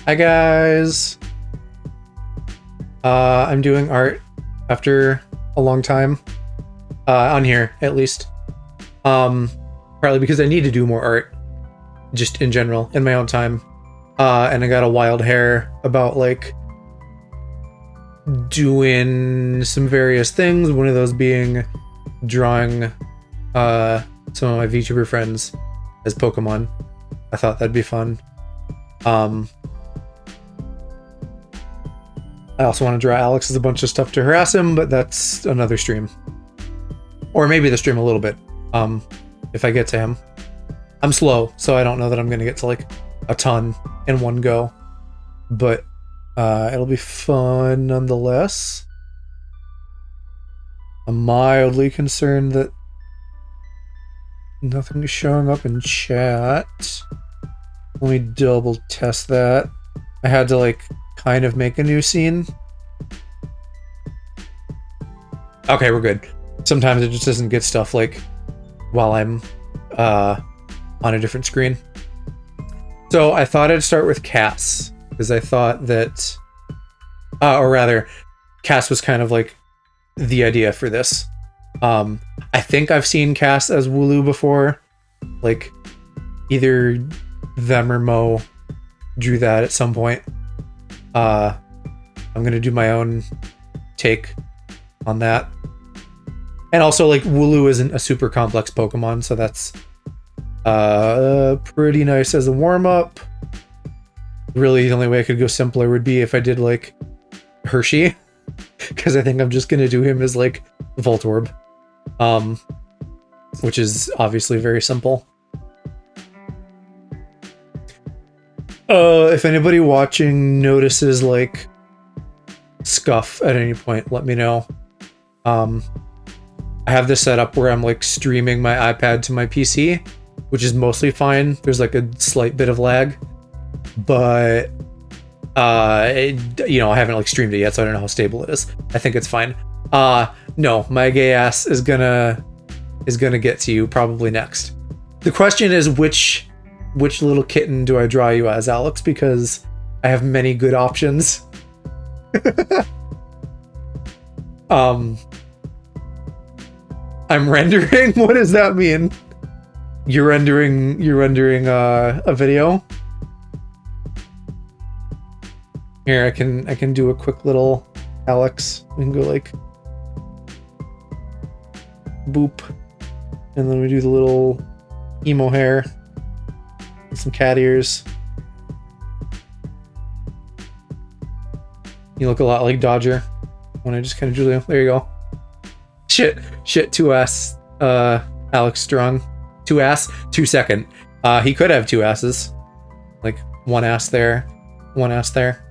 Hi guys. I'm doing art after a long time. On here, at least. Partly because I need to do more art, just in general, in my own time. And I got a wild hair about like doing some various things. One of those being drawing some of my VTuber friends as Pokemon. I thought that'd be fun. I also want to draw Alex as a bunch of stuff to harass him, but that's another stream. Or maybe the stream a little bit, if I get to him. I'm slow, so I don't know that I'm going to get to like a ton in one go. But it'll be fun nonetheless. I'm mildly concerned that nothing is showing up in chat. Let me double test that. I had to like kind of make a new scene. Okay, we're good. Sometimes it just doesn't get stuff like while I'm on a different screen. So I thought I'd start with Cass because I thought that, or rather, Cass was kind of like the idea for this. I think I've seen Cass as Wooloo before. Like either them or Mo drew that at some point. I'm gonna do my own take on that. And also, like, Wooloo isn't a super complex Pokemon, so that's pretty nice as a warm-up. Really, the only way I could go simpler would be if I did, like, Hershey. Because I think I'm just gonna do him as, like, Voltorb. Which is obviously very simple. If anybody watching notices, like, scuff at any point, let me know. I have this set up where I'm like streaming my iPad to my PC, which is mostly fine. There's like a slight bit of lag, but I haven't like streamed it yet, so I don't know how stable it is. I think it's fine. No, my gay ass is gonna get to you probably next. The question is which little kitten do I draw you as, Alex? Because I have many good options. I'm rendering? What does that mean? You're rendering a video? Here, I can do a quick little Alex. We can go like boop. And then we do the little emo hair. And some cat ears. You look a lot like Dodger when I just kind of drew you. There you go. Shit, 2S, Alex Strong. 2 ass, 2 second. He could have 2 asses. Like, 1 ass there, 1 ass there.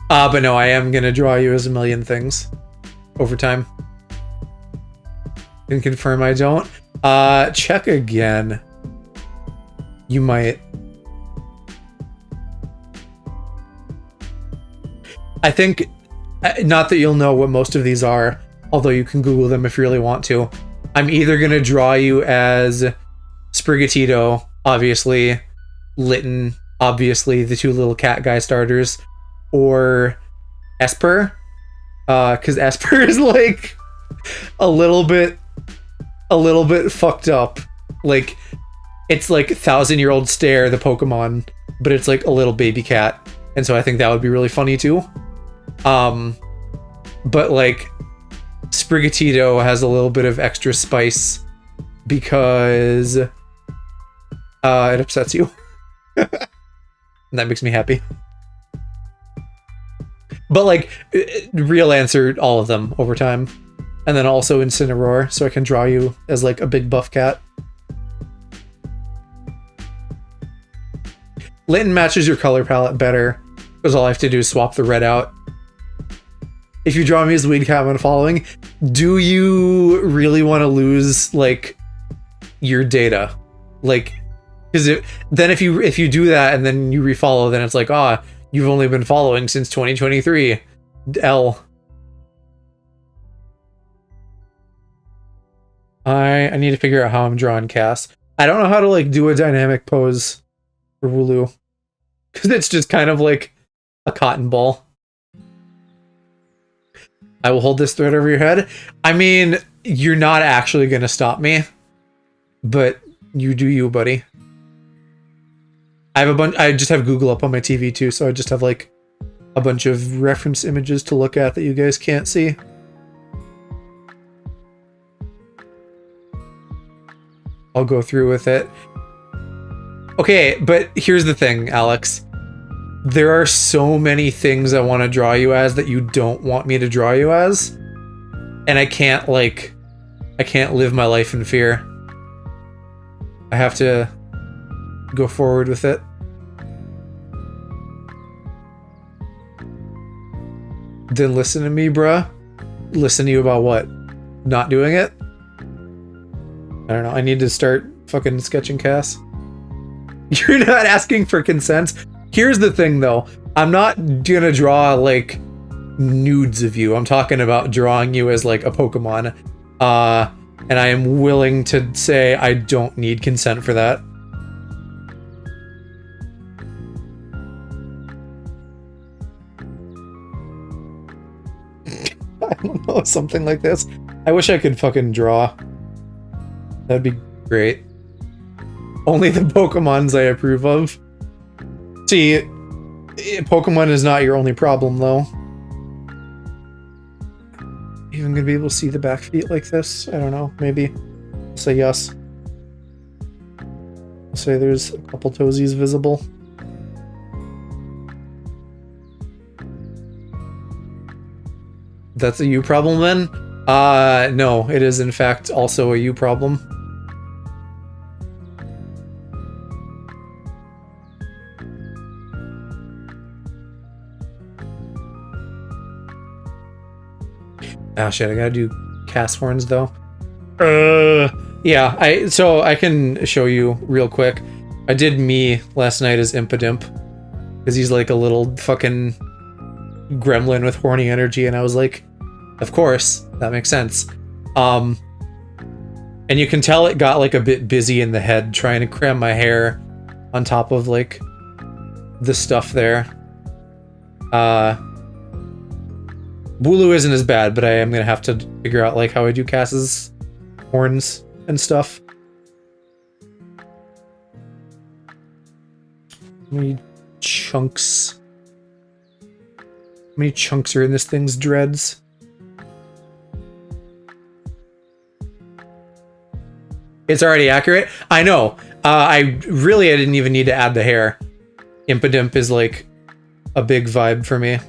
But no, I am gonna draw you as a million things over time. Can confirm I don't. Check again. You might. I think, not that you'll know what most of these are, although you can Google them if you really want to. I'm either going to draw you as Sprigatito, obviously, Litten, obviously, the 2 little cat guy starters, or Esper, because Esper is like a little bit fucked up. Like, it's like 1,000-year-old Stare, the Pokemon, but it's like a little baby cat, and so I think that would be really funny too. But like Sprigatito has a little bit of extra spice because it upsets you. And that makes me happy. But like real answer, all of them over time. And then also Incineroar, so I can draw you as like a big buff cat. Litten matches your color palette better, because all I have to do is swap the red out. If you draw me as Weed Cat when following, do you really want to lose like your data? Like, because if you do that and then you refollow, then it's like, you've only been following since 2023. L. I need to figure out how I'm drawing Cass. I don't know how to like do a dynamic pose for Wooloo. Because it's just kind of like a cotton ball. I will hold this thread over your head. I mean, you're not actually going to stop me. But you do you, buddy. I have a bunch. I just have Google up on my TV too, so I just have like a bunch of reference images to look at that you guys can't see. I'll go through with it. Okay, but here's the thing, Alex. There are so many things I want to draw you as that you don't want me to draw you as. And I can't live my life in fear. I have to go forward with it. Then listen to me, bruh. Listen to you about what? Not doing it? I don't know. I need to start fucking sketching Cass. You're not asking for consent? Here's the thing, though. I'm not gonna draw, like, nudes of you. I'm talking about drawing you as, like, a Pokemon. And I am willing to say I don't need consent for that. I don't know, something like this. I wish I could fucking draw. That'd be great. Only the Pokemons I approve of. See, Pokemon is not your only problem, though. Even gonna be able to see the back feet like this? I don't know, maybe. I'll say yes. I'll say there's a couple toesies visible. That's a you problem then? No, it is in fact also a you problem. Ah, shit, I gotta do cast horns though. Yeah, so I can show you real quick. I did me last night as Impidimp. Because he's like a little fucking gremlin with horny energy, and I was like, of course, that makes sense. And you can tell it got like a bit busy in the head trying to cram my hair on top of like the stuff there. Wooloo isn't as bad, but I am gonna have to figure out like how I do Cass's horns and stuff. How many chunks? How many chunks are in this thing's dreads? It's already accurate? I know. I didn't even need to add the hair. Impidimp is like a big vibe for me.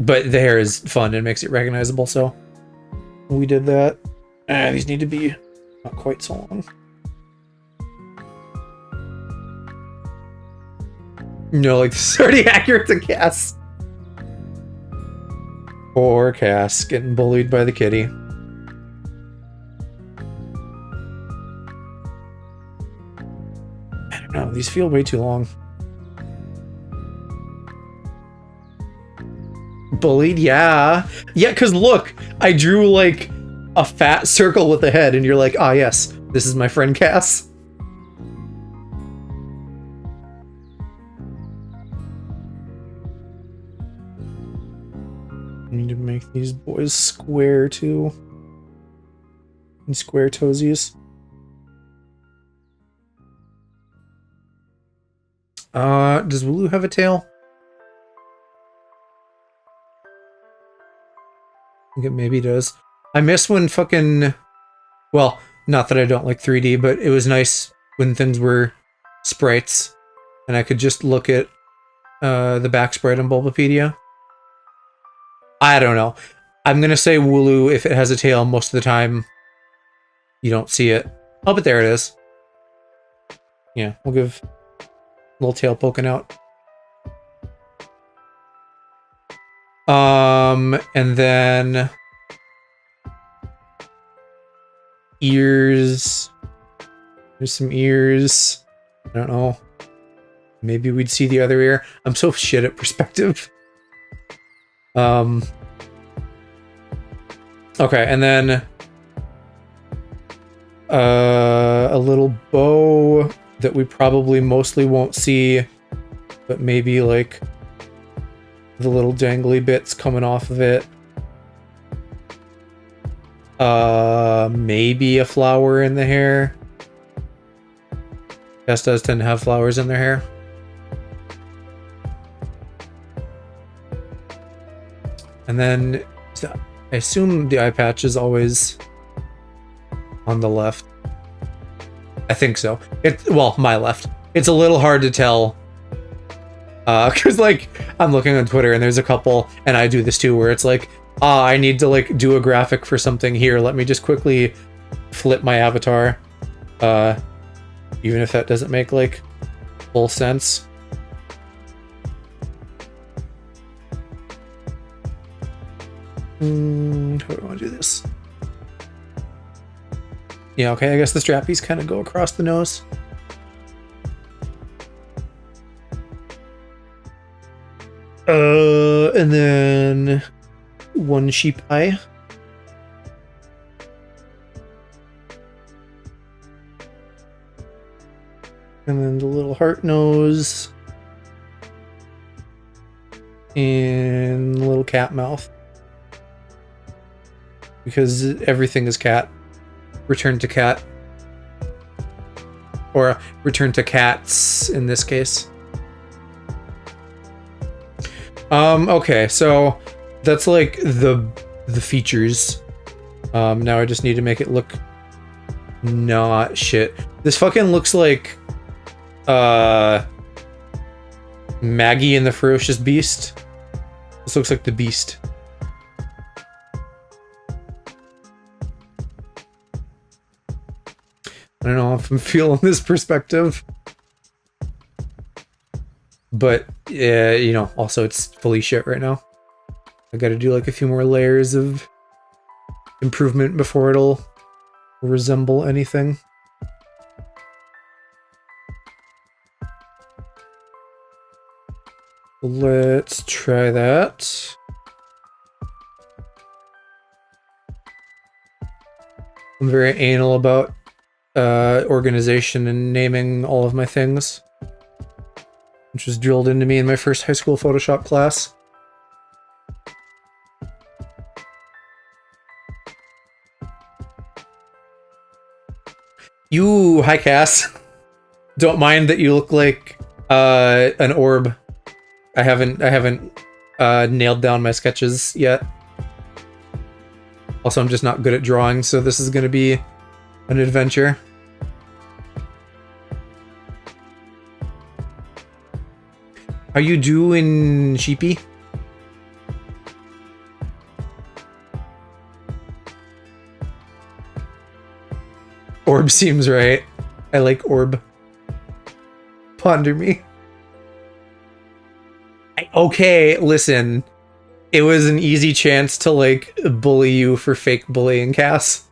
But the hair is fun and makes it recognizable, so we did that. These need to be not quite so long. No, like this is already accurate to Cass. Poor Cass getting bullied by the kitty. I don't know, these feel way too long. Bullied? Yeah. Yeah, because look, I drew like a fat circle with a head, and you're like, ah, yes, this is my friend Cass. I need to make these boys square too. And square toesies. Does Wooloo have a tail? I think it maybe does. I miss when fucking... Well, not that I don't like 3D, but it was nice when things were sprites. And I could just look at the back sprite on Bulbapedia. I don't know. I'm gonna say Wooloo, if it has a tail, most of the time you don't see it. Oh, but there it is. Yeah, we'll give a little tail poking out. And then ears. There's some ears. I don't know. Maybe we'd see the other ear. I'm so shit at perspective. Okay, and then A little bow that we probably mostly won't see, but maybe like the little dangly bits coming off of it. Maybe a flower in the hair. Cass does tend to have flowers in their hair. And then I assume the eye patch is on the left. I think so. Well, my left. It's a little hard to tell. Cause like I'm looking on Twitter and there's a couple, and I do this too, where it's like, I need to like do a graphic for something here. Let me just quickly flip my avatar. Even if that doesn't make like full sense. How do I want to do this? Yeah, okay, I guess the strappies kind of go across the nose. And then one sheep eye. And then the little heart nose. And the little cat mouth. Because everything is cat. Return to cat. Or return to cats in this case. Okay, so that's like the features. Now I just need to make it look not shit. This fucking looks like Maggie and the Ferocious Beast. This looks like the Beast. I don't know if I'm feeling this perspective. But, yeah, you know, also it's fully shit right now. I gotta do like a few more layers of improvement before it'll resemble anything. Let's try that. I'm very anal about organization and naming all of my things, which was drilled into me in my first high school Photoshop class. Hi Cass. Don't mind that you look like an orb. I haven't nailed down my sketches yet. Also, I'm just not good at drawing, so this is gonna be an adventure. How you doing, sheepy? Orb seems right. I like orb. Ponder me. Okay, listen. It was an easy chance to, like, bully you for fake bullying, Cass.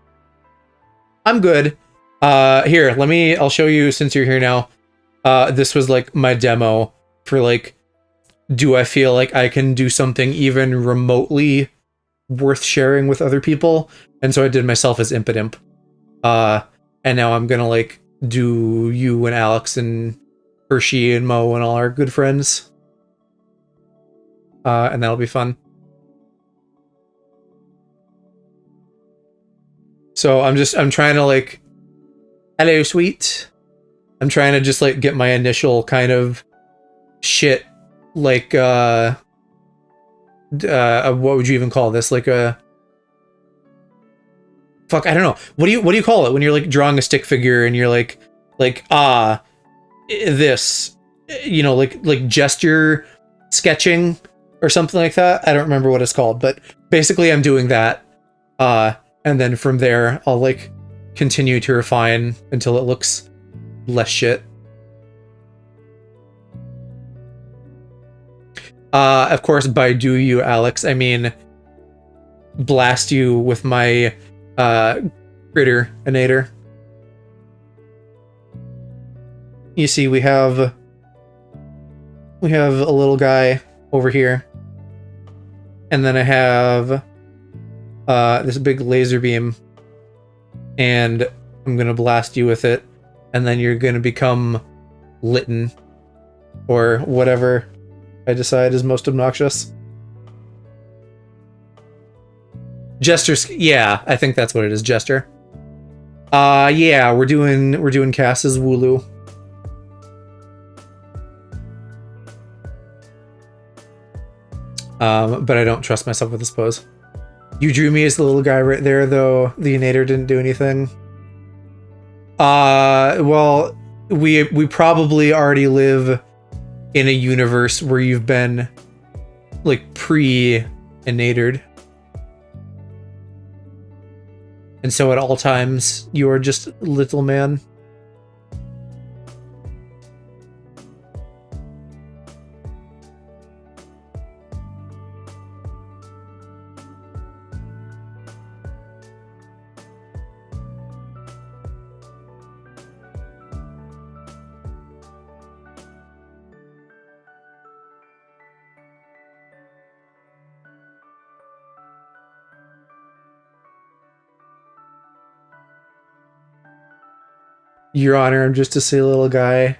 I'm good. Here, I'll show you since you're here now. This was, like, my demo for, like, do I feel like I can do something even remotely worth sharing with other people? And so I did myself as Impidimp. And now I'm gonna, like, do you and Alex and Hershey and Mo and all our good friends. And that'll be fun. So I'm trying to, like, hello, sweet. I'm trying to just, like, get my initial kind of shit, like, what would you even call this? Like a, fuck, I don't know. What do you call it when you're, like, drawing a stick figure and you're like, this, you know, like gesture sketching or something like that? I don't remember what it's called, but basically I'm doing that. And then from there, I'll, like, continue to refine until it looks less shit. Of course, by do you, Alex, I mean blast you with my critter-inator. You see, we have a little guy over here, and then I have this big laser beam, and I'm I'm gonna blast you with it, and then you're gonna become Litten, or whatever I decide is most obnoxious. Jester, yeah, I think that's what it is, Jester. Yeah, we're doing Cass as Wooloo. But I don't trust myself with this pose. You drew me as the little guy right there, though the Inator didn't do anything. Well, we probably already live in a universe where you've been, like, pre-Inatored. And so at all times, you are just little man. Your Honor, I'm just a silly little guy. I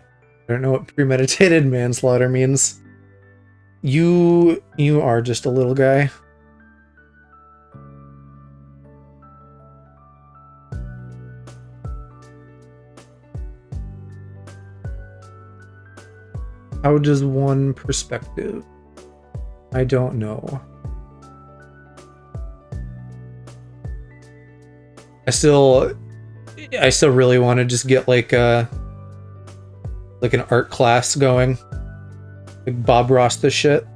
don't know what premeditated manslaughter means. You are just a little guy. How does one perspective? I don't know. I still really want to just get like an art class going. Like Bob Ross this shit.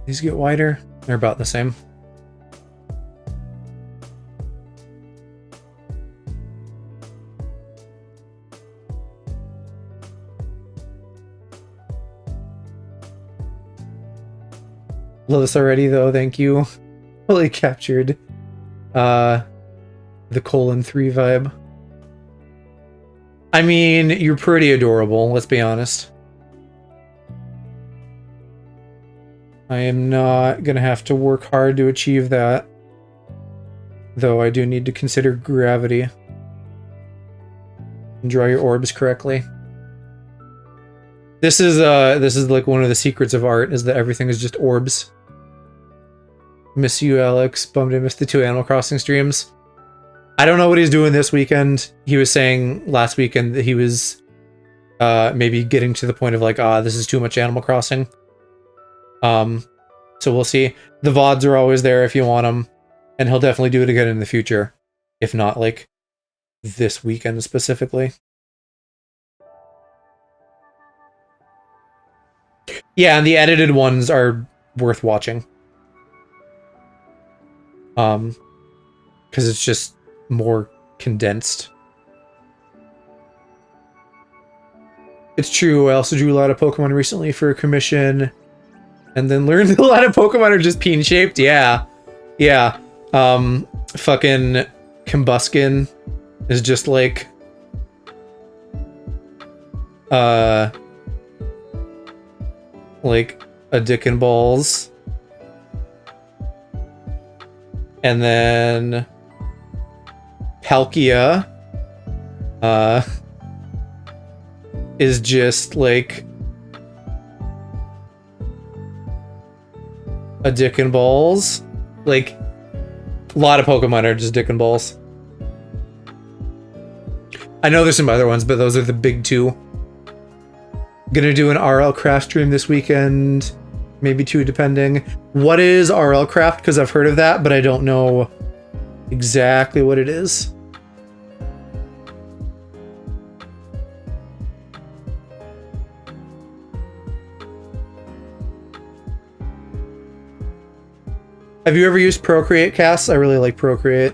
These get wider. They're about the same. Love this already, though. Thank you. Fully captured the 3 vibe. I mean, you're pretty adorable, let's be honest. I am not gonna have to work hard to achieve that. Though I do need to consider gravity. And draw your orbs correctly. This is like one of the secrets of art, is that everything is just orbs. Miss you, Alex. Bummed I missed the 2 Animal Crossing streams. I don't know what he's doing this weekend. He was saying last weekend that he was maybe getting to the point of like, this is too much Animal Crossing. So we'll see. The VODs are always there if you want them, and he'll definitely do it again in the future, if not like this weekend specifically. Yeah, and the edited ones are worth watching. Because it's just more condensed. It's true, I also drew a lot of Pokemon recently for a commission, and then learned a lot of Pokemon are just peen-shaped. Yeah. Yeah. Fucking Combuskin is just like... like a dick and balls. And then Palkia is just like a dick and balls. Like a lot of Pokemon are just dick and balls. I know there's some other ones, but those are the big 2. Gonna do an RL craft stream this weekend, maybe 2 depending. What is RL craft? Because I've heard of that, but I don't know exactly what it is. Have you ever used Procreate, Cass? I really like Procreate.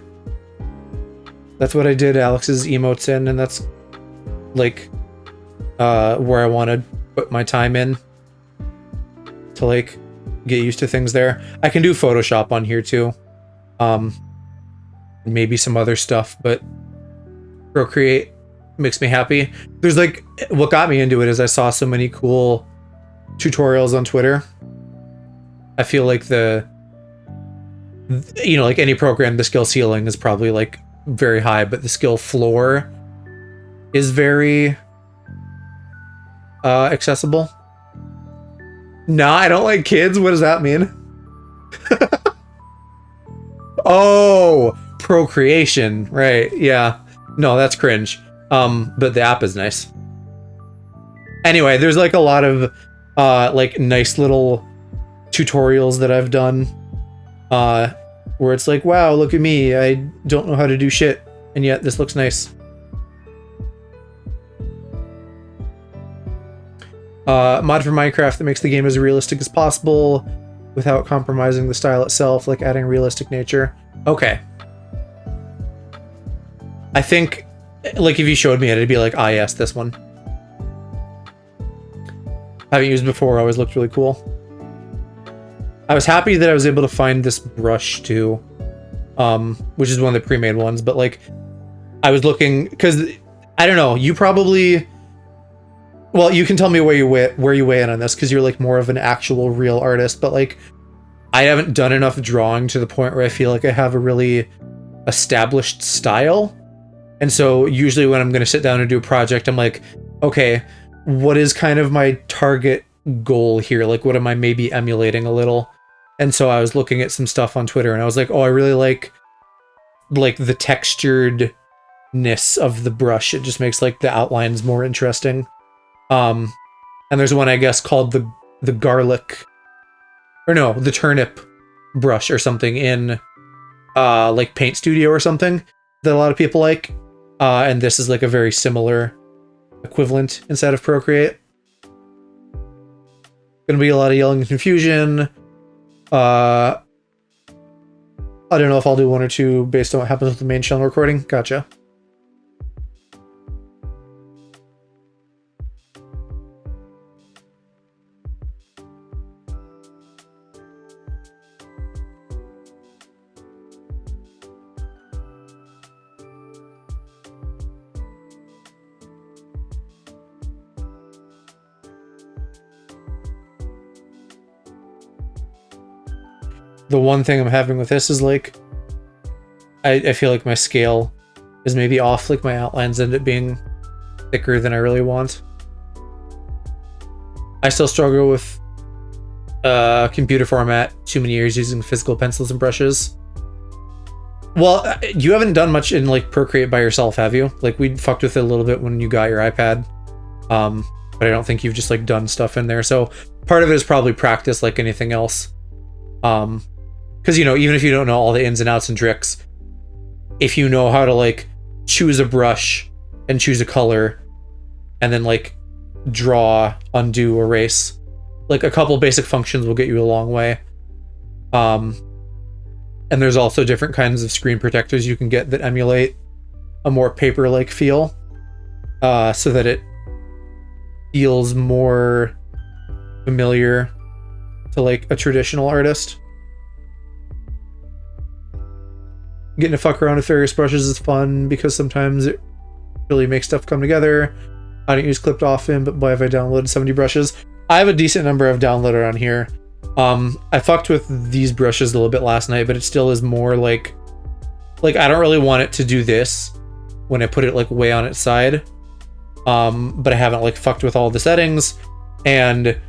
That's what I did Alex's emotes in, and that's like where I want to put my time in to like get used to things there. I can do Photoshop on here too. Maybe some other stuff, but Procreate makes me happy. There's like, what got me into it is I saw so many cool tutorials on Twitter. I feel like like any program, the skill ceiling is probably like very high, but the skill floor is very accessible. Nah, I don't like kids. What does that mean? Oh, procreation. Right. Yeah. No, that's cringe. But the app is nice. Anyway, there's like a lot of like nice little tutorials that I've done where it's like, wow, look at me. I don't know how to do shit, and yet this looks nice. Mod for Minecraft that makes the game as realistic as possible without compromising the style itself, like adding realistic nature. Okay. I think, like, if you showed me it, it'd be like, ah, yes, this one. Haven't used before, always looked really cool. I was happy that I was able to find this brush too, which is one of the pre-made ones, but like, I was looking, because, I don't know, you probably... Well, you can tell me where you weigh in on this, because you're like more of an actual real artist, but like I haven't done enough drawing to the point where I feel like I have a really established style. And so usually when I'm going to sit down and do a project, I'm like, okay, what is kind of my target goal here? Like, what am I maybe emulating a little? And so I was looking at some stuff on Twitter and I was like, oh, I really like the texturedness of the brush. It just makes like the outlines more interesting. And there's one, I guess, called the garlic, or no, the turnip brush or something in like Paint Studio or something that a lot of people like. And this is like a very similar equivalent inside of Procreate. Gonna be a lot of yelling and confusion. I don't know if I'll do one or two based on what happens with the main channel recording. Gotcha. The one thing I'm having with this is like, I feel like my scale is maybe off, like my outlines end up being thicker than I really want. I still struggle with computer format, too many years using physical pencils and brushes. Well, you haven't done much in like Procreate by yourself, have you? Like we fucked with it a little bit when you got your iPad. But I don't think you've just like done stuff in there. So part of it is probably practice like anything else. Because, you know, even if you don't know all the ins and outs and tricks, if you know how to like choose a brush and choose a color and then like draw, undo, erase, like a couple basic functions will get you a long way. And there's also different kinds of screen protectors you can get that emulate a more paper-like feel, so that it feels more familiar to like a traditional artist. Getting to fuck around with various brushes is fun because sometimes it really makes stuff come together. I don't use Clipped often, but boy, have I downloaded 70 brushes. I have a decent number I've downloaded on here. I fucked with these brushes a little bit last night, but it still is more like I don't really want it to do this when I put it like way on its side. But I haven't like fucked with all the settings, and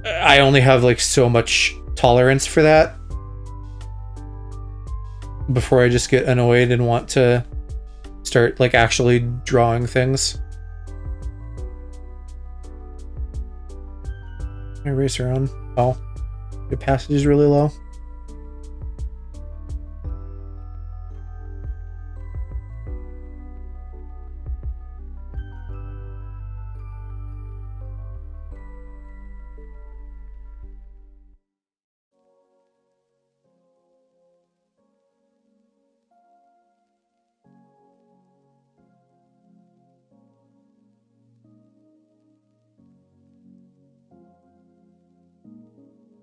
I only have like so much tolerance for that before I just get annoyed and want to start like actually drawing things. Eraser on. Oh, the passage is really low.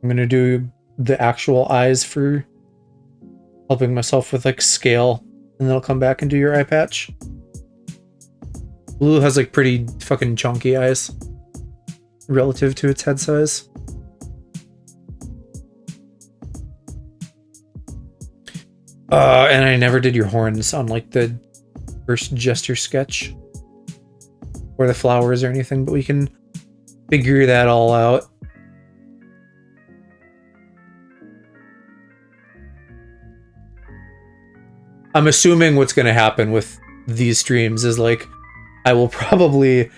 I'm gonna do the actual eyes for helping myself with like scale, and then I'll come back and do your eye patch. Blue has like pretty fucking chunky eyes. relative to its head size. And I never did your horns on like the first gesture sketch or the flowers or anything, but we can figure that all out. I'm assuming what's going to happen with these streams is like I will probably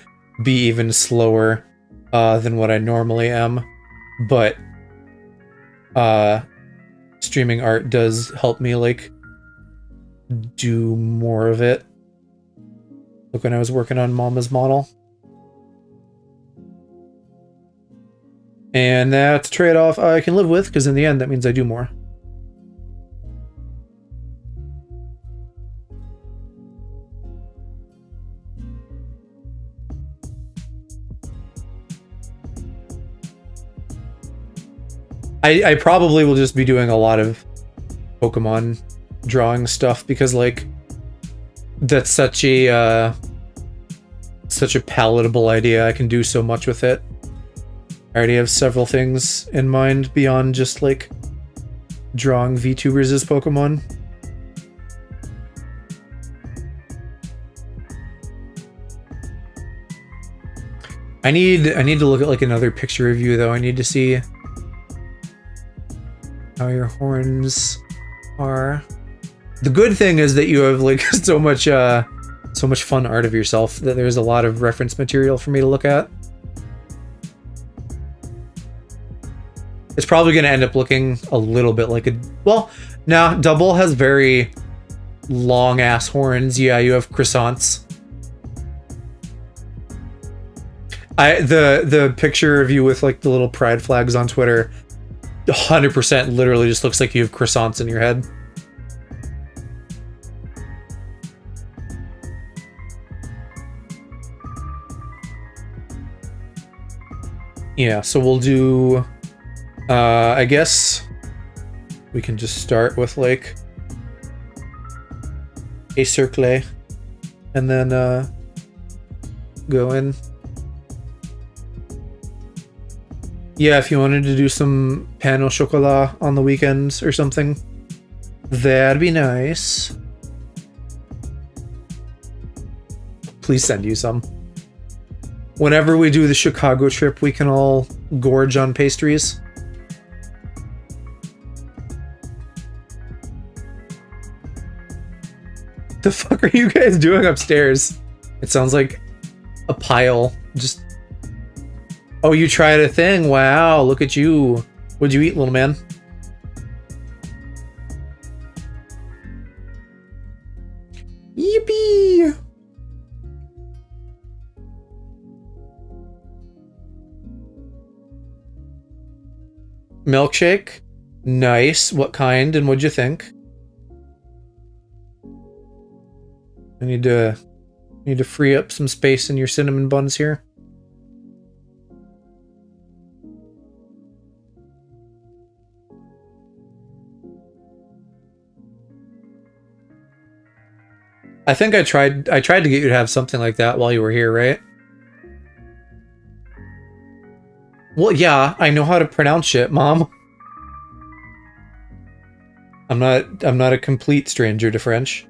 be even slower than what I normally am, but streaming art does help me like do more of it. Like when I was working on Mama's model. And that's a trade-off I can live with, because in the end that means I do more. I probably will just be doing a lot of Pokemon drawing stuff because like that's such a palatable idea. I can do so much with it. I already have several things in mind beyond just like drawing VTubers as Pokemon. I need to look at like another picture review though. I need to see how your horns are. The good thing is that you have like so much fun art of yourself that there's a lot of reference material for me to look at. It's probably going to end up looking a little bit like a... Well, now, Double has very long-ass horns. Yeah, you have croissants. The picture of you with, like, the little pride flags on Twitter 100% literally just looks like you have croissants in your head. Yeah, so we'll do... I guess we can just start with like a circle and then go in. Yeah, if you wanted to do some pain au chocolat on the weekends or something, that'd be nice. Please send you some. Whenever we do the Chicago trip, we can all gorge on pastries. The fuck are you guys doing upstairs? It sounds like a pile. Just... Oh, you tried a thing. Wow, look at you. What'd you eat, little man? Yippee! Milkshake? Nice. What kind and what'd you think? I need to free up some space in your cinnamon buns here. I think I tried to get you to have something like that while you were here, right? Well, yeah, I know how to pronounce shit, Mom. I'm not a complete stranger to French.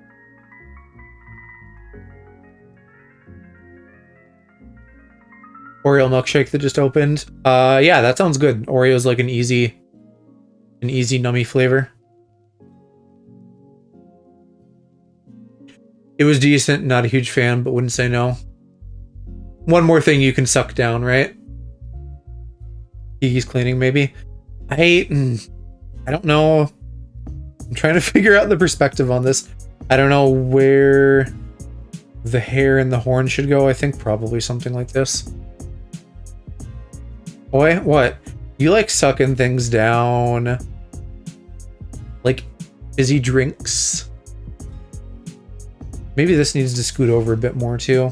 Oreo milkshake that just opened. Yeah, that sounds good. Oreo's like an easy nummy flavor. It was decent, not a huge fan, but wouldn't say no. One more thing you can suck down, right? Kiki's cleaning, maybe. I don't know. I'm trying to figure out the perspective on this. I don't know where the hair and the horn should go. I think probably something like this. Boy, what? You like sucking things down? Like fizzy drinks? Maybe this needs to scoot over a bit more too.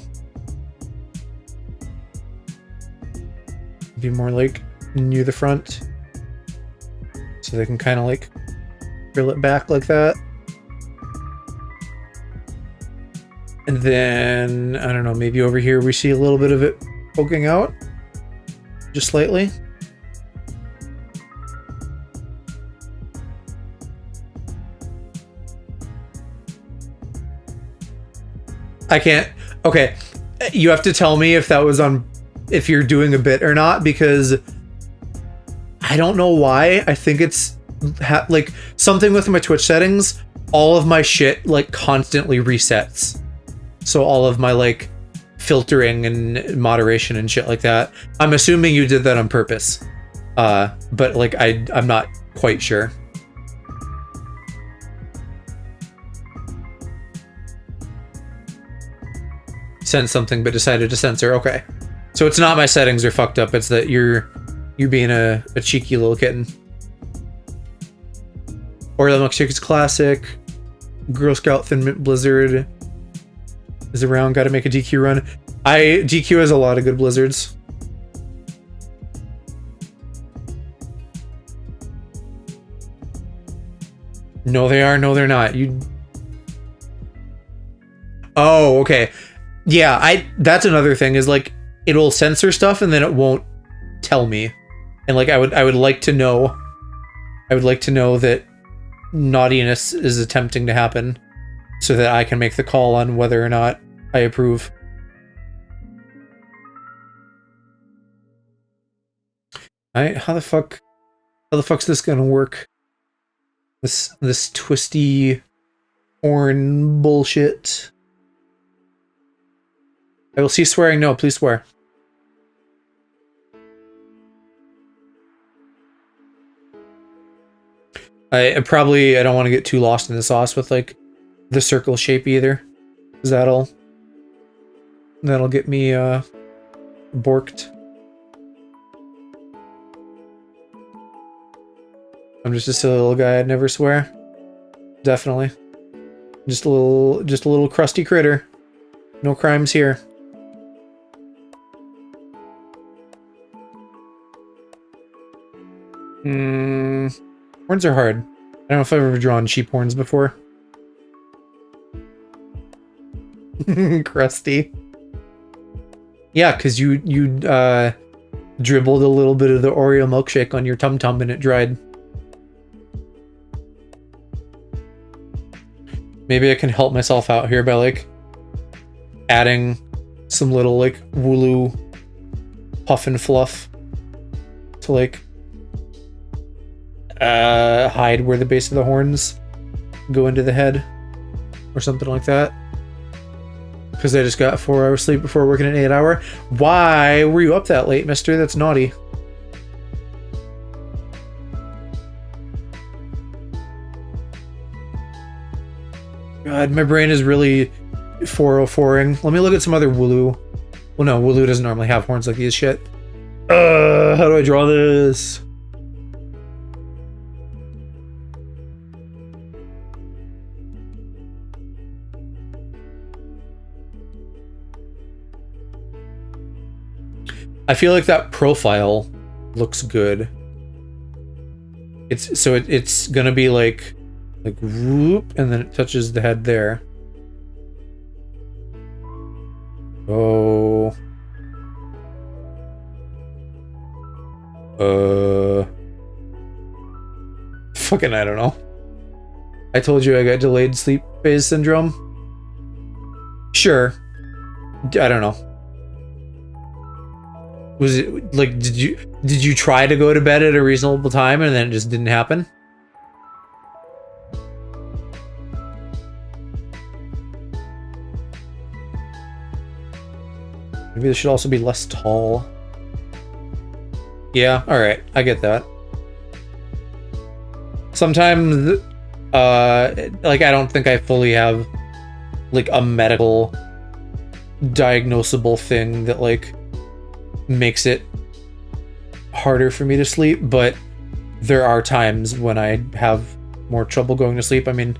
Be more like near the front. So they can kind of like reel it back like that. And then, I don't know, maybe over here we see a little bit of it poking out. just slightly. I can't. Okay, you have to tell me if that was on, if you're doing a bit or not, because I don't know why. I think it's like something with my Twitch settings. All of my shit like constantly resets. So all of my like filtering and moderation and shit like that. I'm assuming you did that on purpose. But like I'm not quite sure. Sent something but decided to censor. Okay. So it's not my settings are fucked up, it's that you're being a cheeky little kitten. Oreo Milkshake's classic. Girl Scout Thin Mint Blizzard is around. Got to make a DQ run. DQ has a lot of good blizzards. No, they are. No, they're not. You. Oh, okay. Yeah, that's another thing is like it'll censor stuff and then it won't tell me. And like I would like to know. I would like to know that naughtiness is attempting to happen so that I can make the call on whether or not I approve. How the fuck's this gonna work? This twisty horn bullshit. I will cease swearing. No, please swear. I don't want to get too lost in the sauce with like the circle shape either, because that'll get me borked. I'm just a silly little guy. I'd never swear. Definitely. Just a little crusty critter. No crimes here. Horns are hard. I don't know if I've ever drawn sheep horns before. Crusty. Yeah, because you dribbled a little bit of the Oreo milkshake on your tum-tum and it dried. Maybe I can help myself out here by like adding some little like wooloo puff and fluff to like hide where the base of the horns go into the head or something like that. Because I just got 4 hours sleep before working an 8-hour. Why were you up that late, mister? That's naughty. God, my brain is really 404ing. Let me look at some other wooloo. Well, no, wooloo doesn't normally have horns like these shit. How do I draw this? I feel like that profile looks good. It's gonna be like whoop, and then it touches the head there. Oh. Fucking I don't know. I told you I got delayed sleep phase syndrome. Sure. I don't know. Was it like did you try to go to bed at a reasonable time and then it just didn't happen? Maybe this should also be less tall. Yeah, alright, I get that. Sometimes like I don't think I fully have like a medical diagnosable thing that like makes it harder for me to sleep, but there are times when I have more trouble going to sleep. I mean,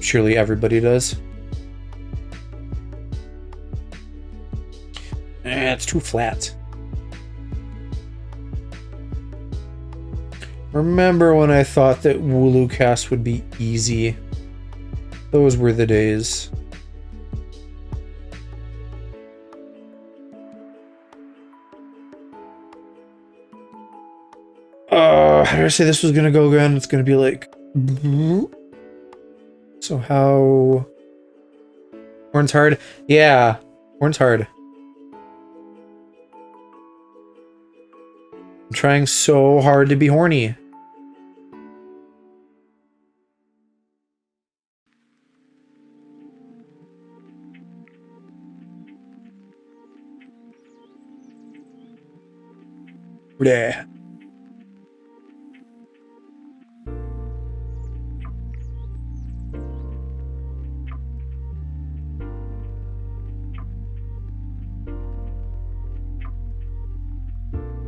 surely everybody does. It's too flat. Remember when I thought that Wooloo cast would be easy? Those were the days. how did I say this was gonna go again? It's gonna be like... So how... Horn's hard? Yeah, horn's hard. I'm trying so hard to be horny. Yeah.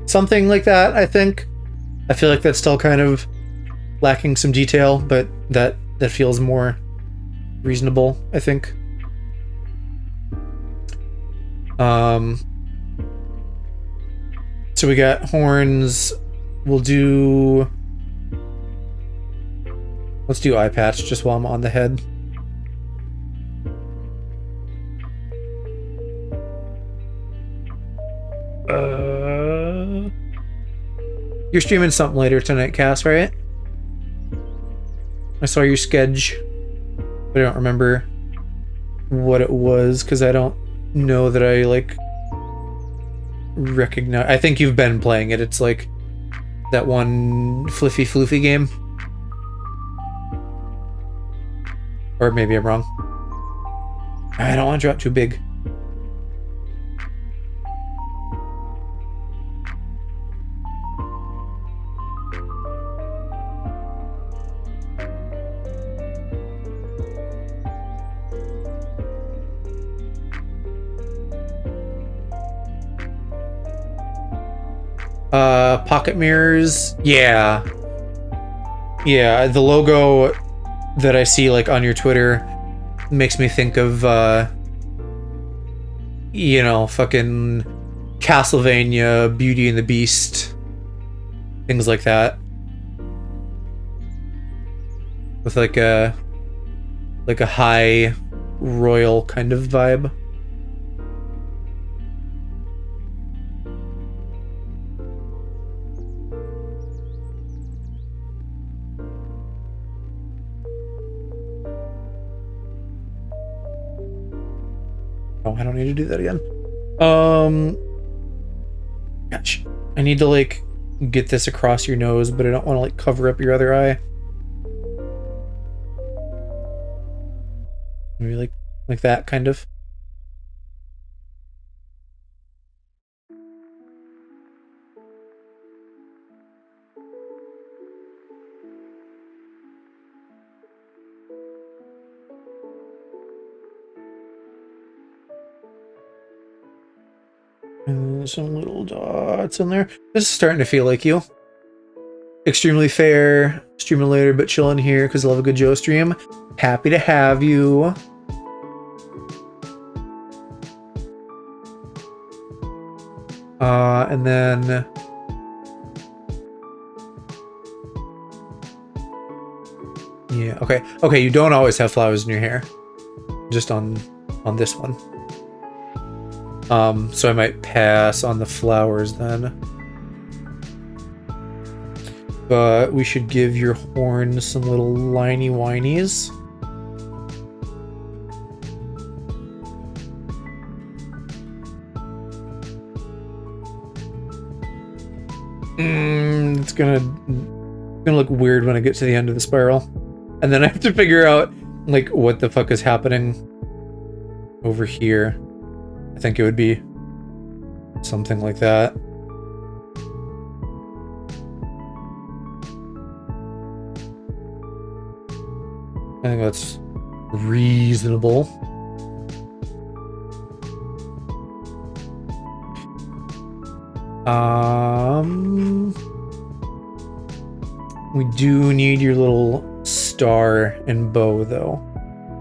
Something like that, I think. I feel like that's still kind of lacking some detail, but that feels more reasonable, I think. So we got horns. We'll do... Let's do eye patch just while I'm on the head. You're streaming something later tonight, Cass, right? I saw your sketch, but I don't remember what it was because I don't know that I like recognize. I think you've been playing it. It's like that one Fliffy Floofy game, or maybe I'm wrong. I don't want to drop too big. Pocket mirrors. Yeah. Yeah, the logo that I see like on your Twitter makes me think of you know, fucking Castlevania, Beauty and the Beast, things like that. With like a high royal kind of vibe. Oh, I don't need to do that again. Gosh, I need to like get this across your nose, but I don't want to like cover up your other eye. Maybe like that kind of. And some little dots in there. This is starting to feel like you. Extremely fair. Streaming later, but chilling here because I love a good Joe stream. Happy to have you. And then yeah, okay. Okay, you don't always have flowers in your hair. Just on this one. So I might pass on the flowers then. But we should give your horn some little liney whinies. It's gonna look weird when I get to the end of the spiral. And then I have to figure out like what the fuck is happening over here. I think it would be something like that. I think that's reasonable. We do need your little star and bow though.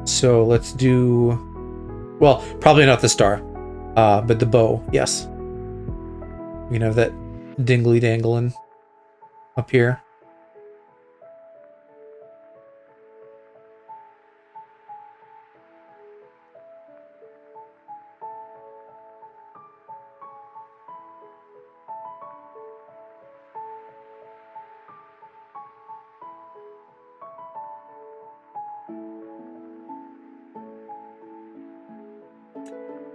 So let's do, well, probably not the star, but the bow, yes. We can have that dingly dangling up here.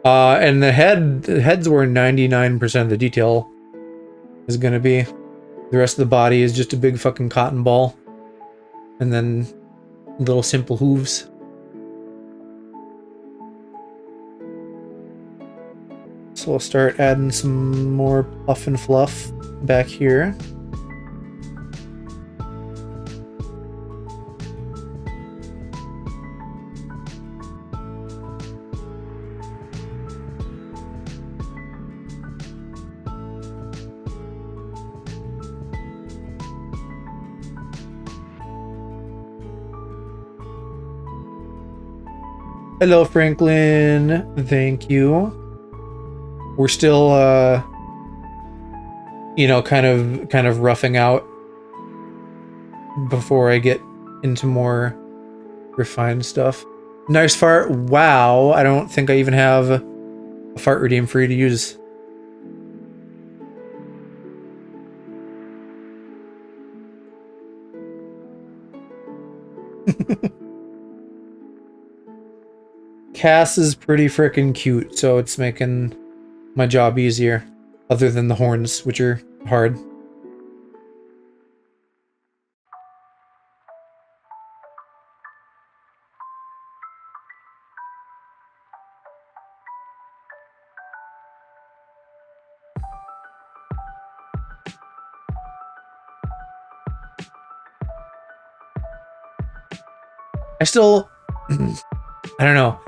And the head's where 99% of the detail is gonna be. The rest of the body is just a big fucking cotton ball. And then little simple hooves. So we'll start adding some more puff and fluff back here. Hello, Franklin. Thank you. We're still, you know, kind of roughing out before I get into more refined stuff. Nice fart. Wow. I don't think I even have a fart redeem for you to use. Cass is pretty freaking cute, so it's making my job easier. Other than the horns, which are hard. I still... I don't know.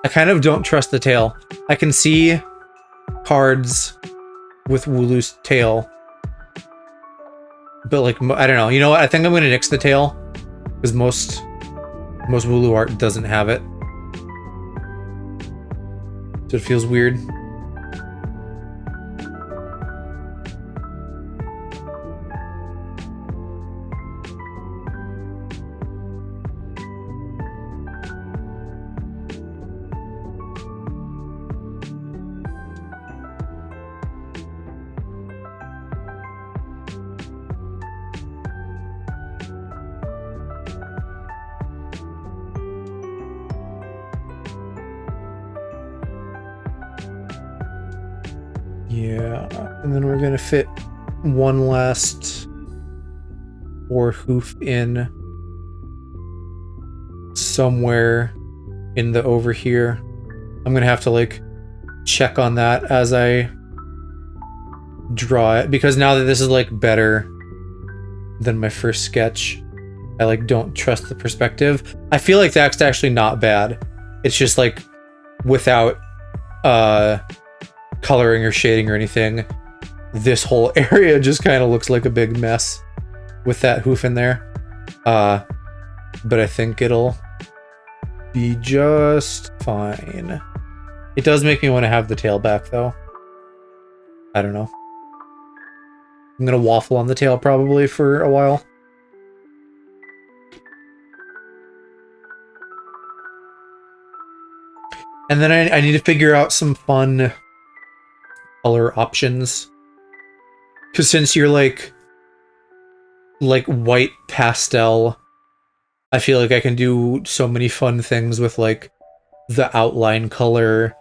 I kind of don't trust the tail. I can see cards with Wooloo's tail. But, like, I don't know. You know what? I think I'm going to nix the tail. Because most Wooloo art doesn't have it. So it feels weird. Yeah, and then we're gonna fit one last four hoof in somewhere in the over here. I'm gonna have to like check on that as I draw it, because now that this is like better than my first sketch, I like don't trust the perspective. I feel like that's actually not bad. It's just like without coloring or shading or anything, this whole area just kind of looks like a big mess with that hoof in there. But I think it'll be just fine. It does make me want to have the tail back though. I don't know. I'm gonna waffle on the tail probably for a while. And then I need to figure out some fun color options, because since you're like white pastel, I feel like I can do so many fun things with like the outline color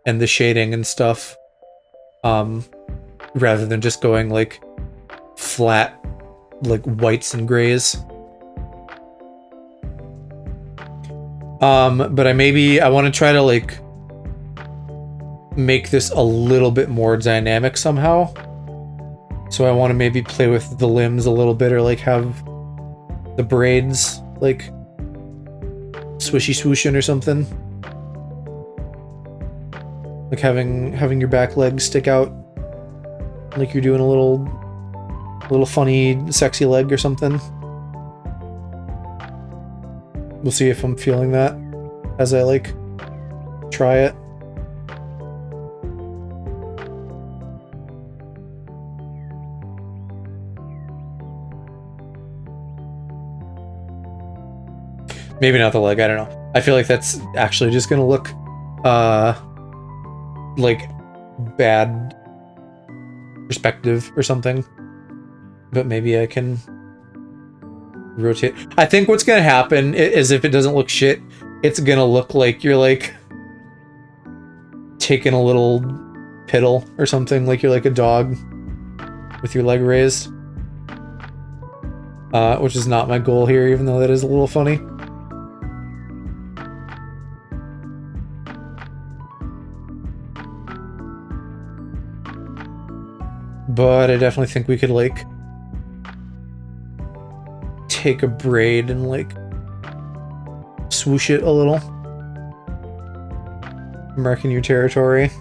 and the shading and stuff, rather than just going like flat like whites and grays. But I want to try to like make this a little bit more dynamic somehow. So I want to maybe play with the limbs a little bit, or like have the braids like swishy swooshin' or something. Like having your back legs stick out like you're doing a little funny sexy leg or something. We'll see if I'm feeling that as I like try it. Maybe not the leg, I don't know. I feel like that's actually just gonna look like bad perspective or something. But maybe I can rotate. I think what's gonna happen is if it doesn't look shit, it's gonna look like you're like taking a little piddle or something, like you're like a dog with your leg raised. Which is not my goal here, even though that is a little funny. But I definitely think we could, like, take a braid and, like, swoosh it a little. Marking your territory.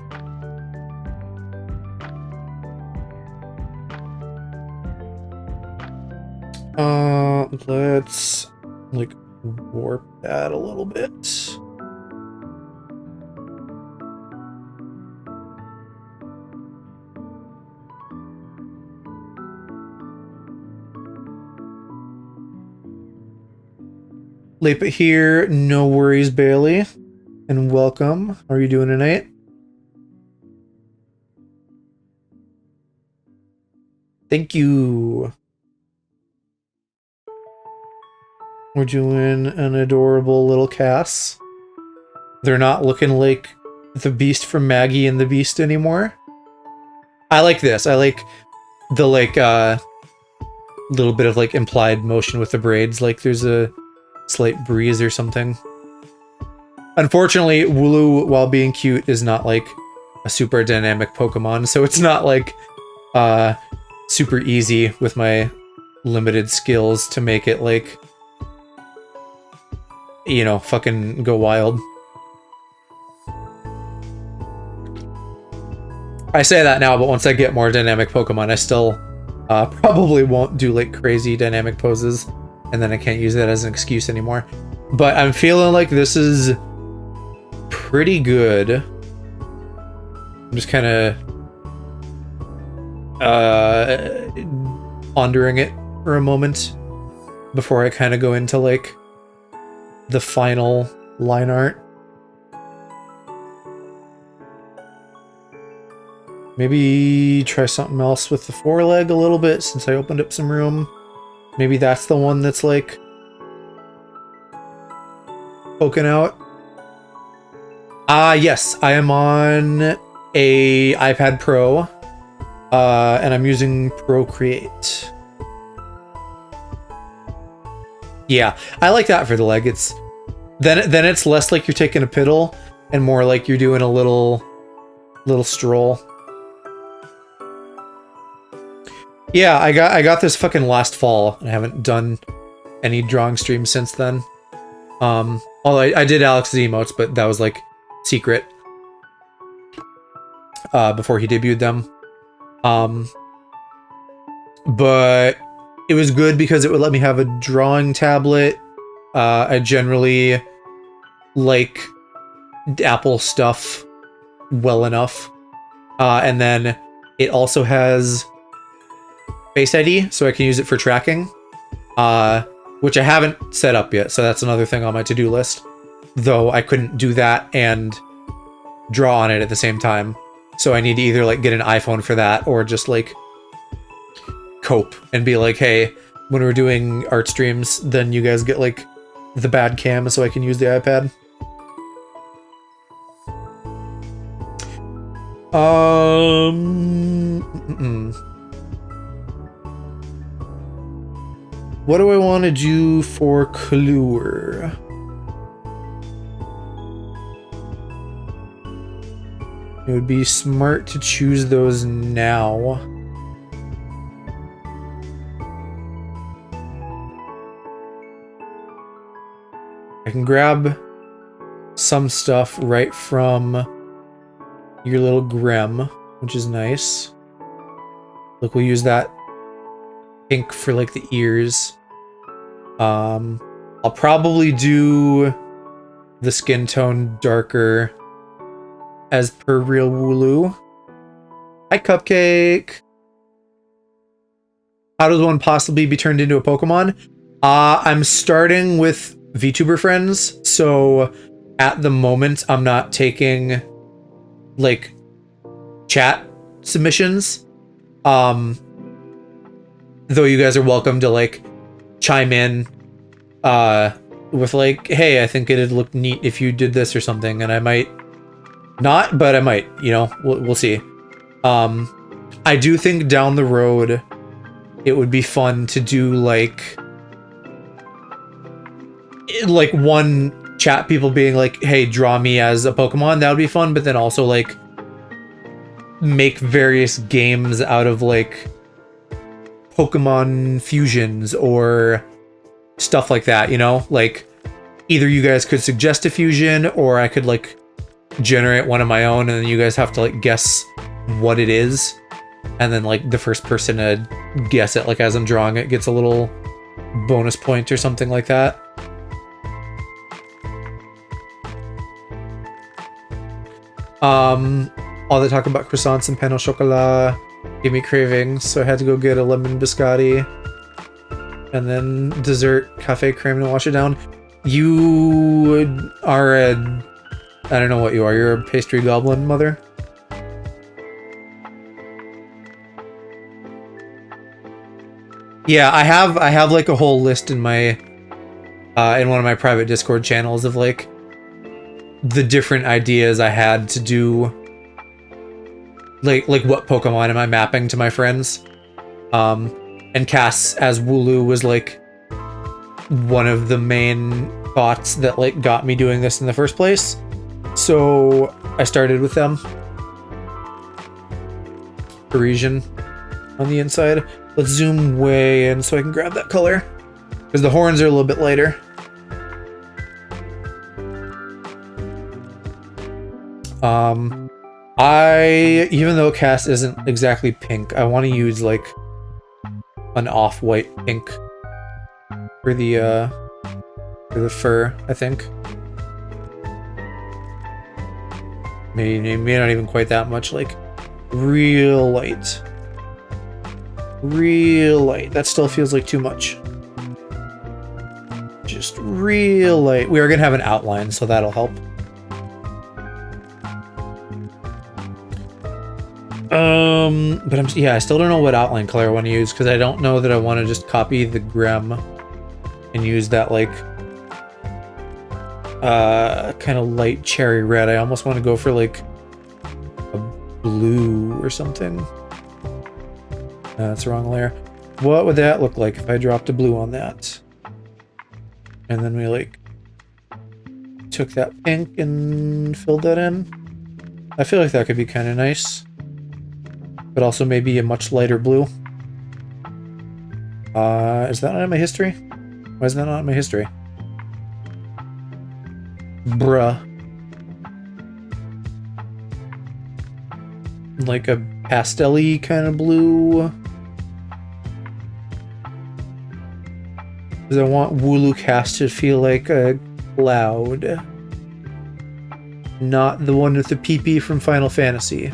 Let's, like, warp that a little bit. Lepa here, no worries, Bailey. And welcome. How are you doing tonight? Thank you. We're doing an adorable little Cass. They're not looking like the Beast from Maggie and the Beast anymore. I like this. I like the, like, little bit of, like, implied motion with the braids. Like, there's a slight breeze or something. Unfortunately, Wooloo, while being cute, is not, like, a super dynamic Pokemon, so it's not, like, super easy with my limited skills to make it, like, you know, fucking go wild. I say that now, but once I get more dynamic Pokemon, I still probably won't do, like, crazy dynamic poses, and then I can't use that as an excuse anymore. But I'm feeling like this is pretty good. I'm just kind of pondering it for a moment before I kind of go into, like, the final line art. Maybe try something else with the foreleg a little bit since I opened up some room. Maybe that's the one that's, like, poking out. Yes, I am on a iPad Pro, and I'm using Procreate. Yeah, I like that for the leg. It's then it's less like you're taking a piddle and more like you're doing a little stroll. Yeah, I got this fucking last fall, and I haven't done any drawing streams since then. Although I did Alex's emotes, but that was, like, secret before he debuted them. But it was good because it would let me have a drawing tablet. I generally like Apple stuff well enough. And then it also has Face ID, so I can use it for tracking, which I haven't set up yet, so that's another thing on my to-do list. Though I couldn't do that and draw on it at the same time. So I need to either, like, get an iPhone for that or just, like, cope and be like, hey, when we're doing art streams, then you guys get, like, the bad cam so I can use the iPad. What do I want to do for Cluer? It would be smart to choose those now. I can grab some stuff right from your little Grim, which is nice. Look, we'll use that pink for, like, the ears. I'll probably do the skin tone darker as per real Wooloo. Hi, Cupcake. How does one possibly be turned into a Pokemon? I'm starting with VTuber friends, so at the moment I'm not taking, like, chat submissions. Though you guys are welcome to, like, chime in with, like, hey, I think it'd look neat if you did this or something, and I might Not, but I might, you know, we'll see. I do think down the road, it would be fun to do like one chat people being like, hey, draw me as a Pokemon. That would be fun, but then also like make various games out of like Pokemon fusions or stuff like that, you know? Like either you guys could suggest a fusion or I could like generate one of my own and then you guys have to like guess what it is. And then like the first person to guess it like as I'm drawing it gets a little bonus point or something like that. All the talk about croissants and pain au chocolat gave me cravings, so I had to go get a lemon biscotti. And then dessert, cafe creme to wash it down. You are a... I don't know what you are. You're a pastry goblin, mother? Yeah, I have like a whole list in my... in one of my private Discord channels of like the different ideas I had to do like what Pokemon am I mapping to my friends. And Cass as Wooloo was like one of the main thoughts that like got me doing this in the first place. So I started with them. Parisian on the inside. Let's zoom way in so I can grab that color because the horns are a little bit lighter. Even though Cass isn't exactly pink, I want to use like an off-white pink for the fur, I think. Maybe not even quite that much, like real light. Real light. That still feels like too much. Just real light. We are gonna have an outline, so that'll help. But I still don't know what outline color I want to use because I don't know that I want to just copy the Grem and use that like kind of light cherry red. I almost want to go for like a blue or something. That's the wrong layer. What would that look like if I dropped a blue on that? And then we like took that pink and filled that in. I feel like that could be kind of nice. But also maybe a much lighter blue. Is that not in my history? Why is that not in my history? Bruh. Like a pastel-y kind of blue. Because I want Wooloo Cast to feel like a cloud. Not the one with the pee-pee from Final Fantasy.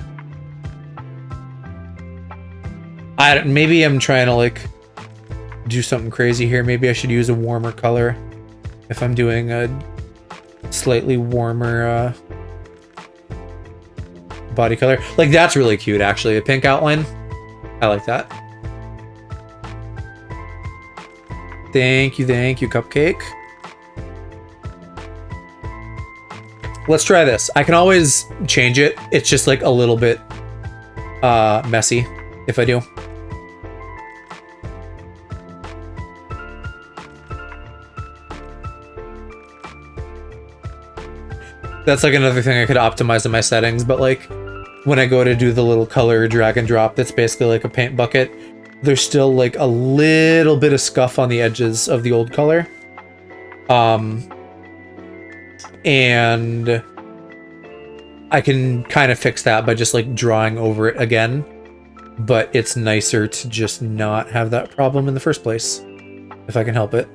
Maybe I'm trying to like do something crazy here. Maybe I should use a warmer color if I'm doing a slightly warmer body color. Like that's really cute actually. A pink outline. I like that. Thank you, Cupcake. Let's try this. I can always change it. It's just like a little bit messy if I do. That's like another thing I could optimize in my settings, but like when I go to do the little color drag and drop that's basically like a paint bucket, there's still like a little bit of scuff on the edges of the old color. And I can kind of fix that by just like drawing over it again, but it's nicer to just not have that problem in the first place, if I can help it.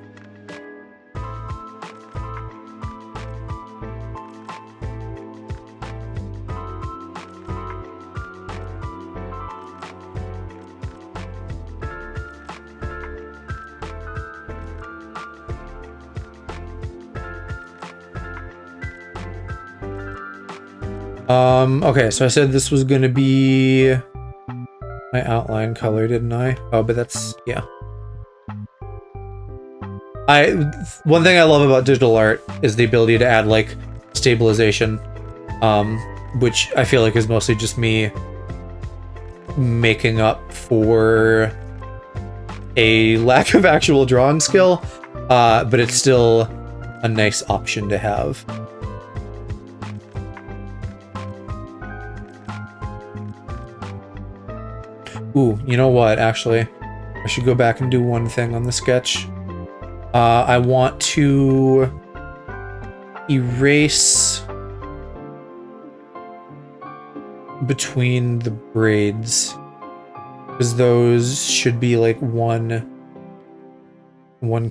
Okay, so I said this was gonna be my outline color, didn't I? Oh, but that's, yeah. One thing I love about digital art is the ability to add, like, stabilization. which I feel like is mostly just me making up for a lack of actual drawing skill, but it's still a nice option to have. Ooh, you know what, actually? I should go back and do one thing on the sketch. I want to erase between the braids, because those should be like one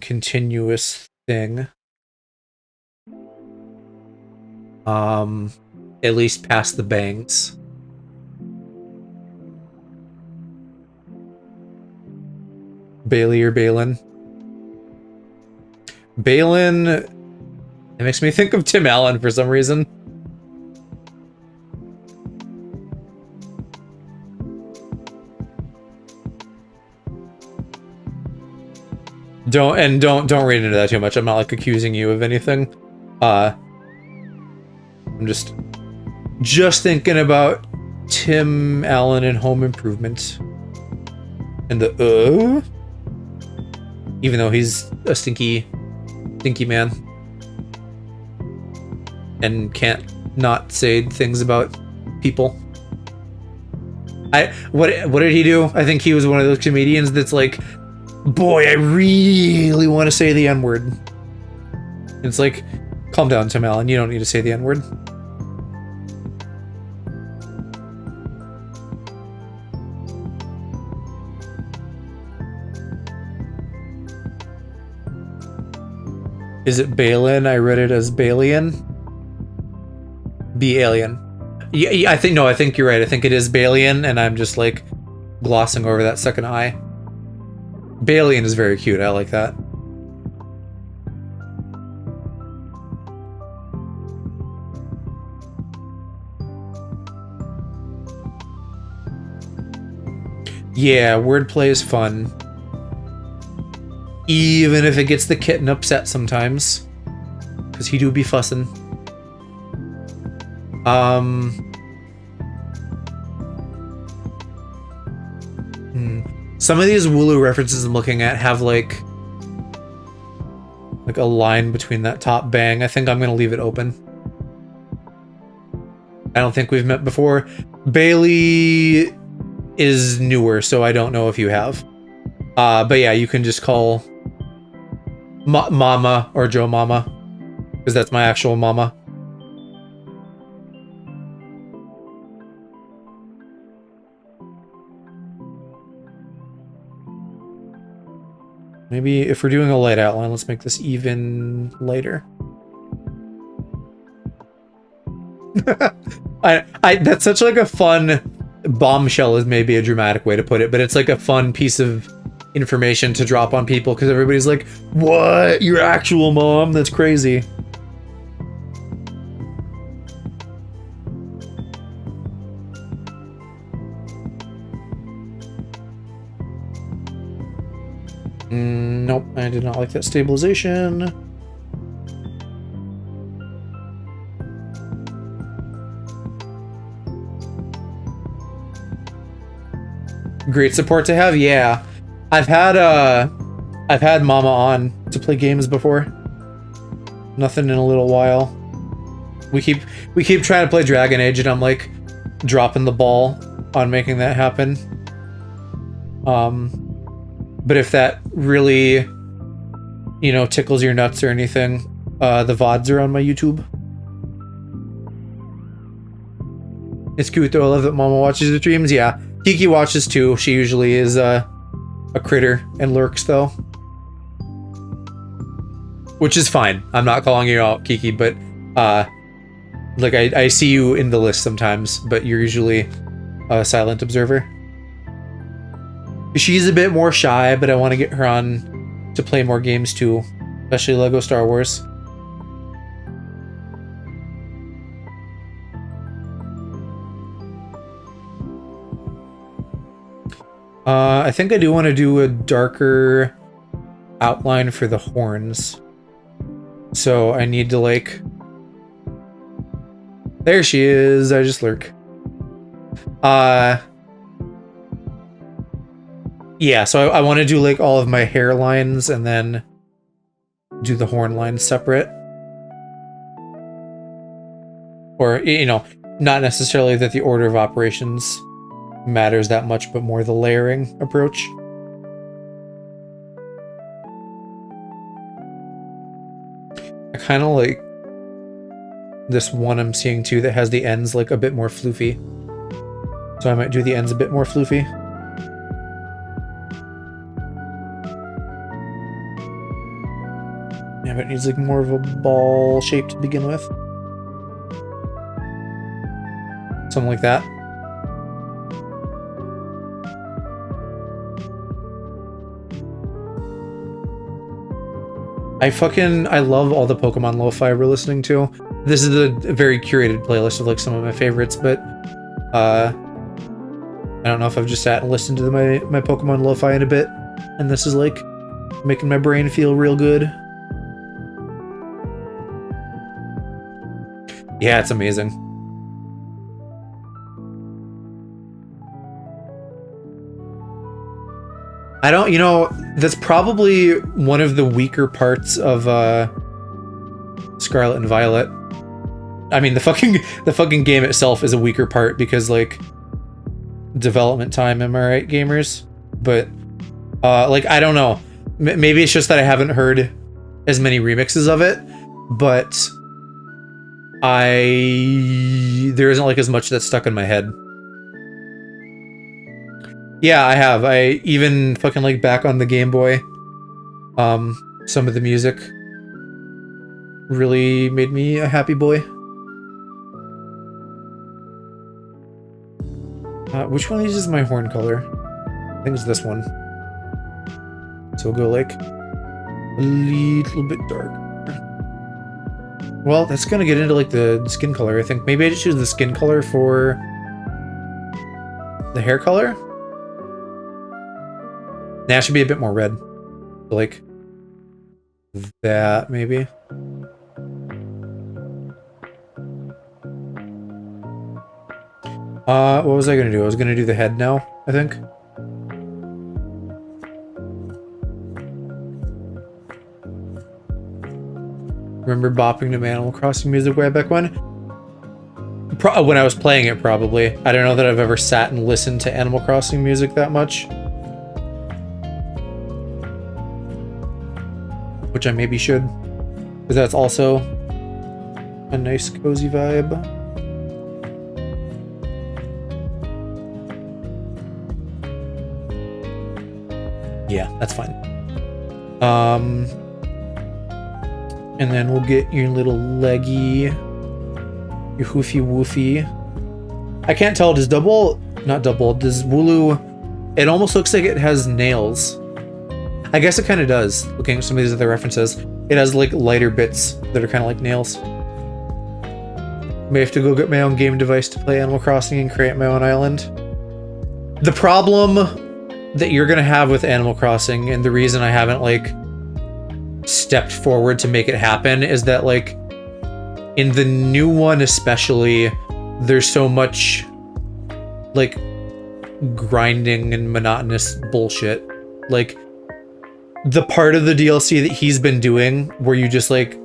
continuous thing. At least past the bangs. Bailey or Balin? Balin, it makes me think of Tim Allen for some reason. Don't read into that too much. I'm not like accusing you of anything. I'm just thinking about Tim Allen and Home Improvement. And the even though he's a stinky man and can't not say things about people. What did he do? I think he was one of those comedians that's like, boy, I really want to say the N-word. It's like, calm down, Tim Allen. You don't need to say the N-word. Is it Balin? I read it as Balian. B-alien. Yeah, I think you're right. I think it is Balian, and I'm just like glossing over that second I. Balian is very cute. I like that. Yeah, wordplay is fun. Even if it gets the kitten upset sometimes. Because he do be fussing. Some of these Wooloo references I'm looking at have like a line between that top bang. I think I'm gonna leave it open. I don't think we've met before. Bailey is newer, so I don't know if you have. But yeah, you can just call Mama or Joe Mama, because that's my actual mama. Maybe if we're doing a light outline, let's make this even lighter. That's such like a fun bombshell is maybe a dramatic way to put it, but it's like a fun piece of information to drop on people because everybody's like, what? Your actual mom? That's crazy. Nope, I did not like that stabilization. Great support to have, yeah. I've had Mama on to play games before. Nothing in a little while. We keep trying to play Dragon Age, and I'm like dropping the ball on making that happen. But if that really, you know, tickles your nuts or anything, the VODs are on my YouTube. It's cute though. I love that Mama watches the streams. Yeah, Kiki watches too. She usually is a critter and lurks though, which is fine. I'm not calling you out, Kiki, but like I see you in the list sometimes, but you're usually a silent observer. She's a bit more shy, but I want to get her on to play more games too, especially Lego Star Wars. I think I do want to do a darker outline for the horns. So I need to like There she is. I just lurk. Yeah, so I want to do like all of my hairlines and then do the horn lines separate. Or, you know, not necessarily that the order of operations matters that much, but more the layering approach. I kind of like this one I'm seeing too that has the ends like a bit more floofy. So I might do the ends a bit more floofy. Yeah, but it needs like more of a ball shape to begin with. Something like that. I love all the Pokemon lo-fi we're listening to. This is a very curated playlist of like some of my favorites, but I don't know if I've just sat and listened to my Pokemon lo-fi in a bit, and this is like making my brain feel real good. Yeah, it's amazing. I don't, you know, that's probably one of the weaker parts of Scarlet and Violet. I mean, the fucking game itself is a weaker part because like development time, am I right, gamers? But like I don't know. Maybe it's just that I haven't heard as many remixes of it, but there isn't like as much that's stuck in my head. Yeah, I have. I even fucking like back on the Game Boy. Some of the music really made me a happy boy. Which one of these is my horn color? I think it's this one. So we'll go like a little bit dark. Well, that's gonna get into like the skin color, I think. Maybe I just choose the skin color for the hair color? Nah, it should be a bit more red. Like that, maybe. What was I gonna do? I was gonna do the head now, I think. Remember bopping to Animal Crossing music way back when? When I was playing it, probably. I don't know that I've ever sat and listened to Animal Crossing music that much. Which I maybe should. Because that's also a nice, cozy vibe. Yeah, that's fine. And then we'll get your little leggy, your hoofy woofy. I can't tell, does Wooloo, it almost looks like it has nails. I guess it kind of does, looking at some of these other references. It has like lighter bits that are kind of like nails. May have to go get my own game device to play Animal Crossing and create my own island. The problem that you're gonna have with Animal Crossing, and the reason I haven't like stepped forward to make it happen, is that like in the new one especially, there's so much like grinding and monotonous bullshit. Like the part of the DLC that he's been doing where you just like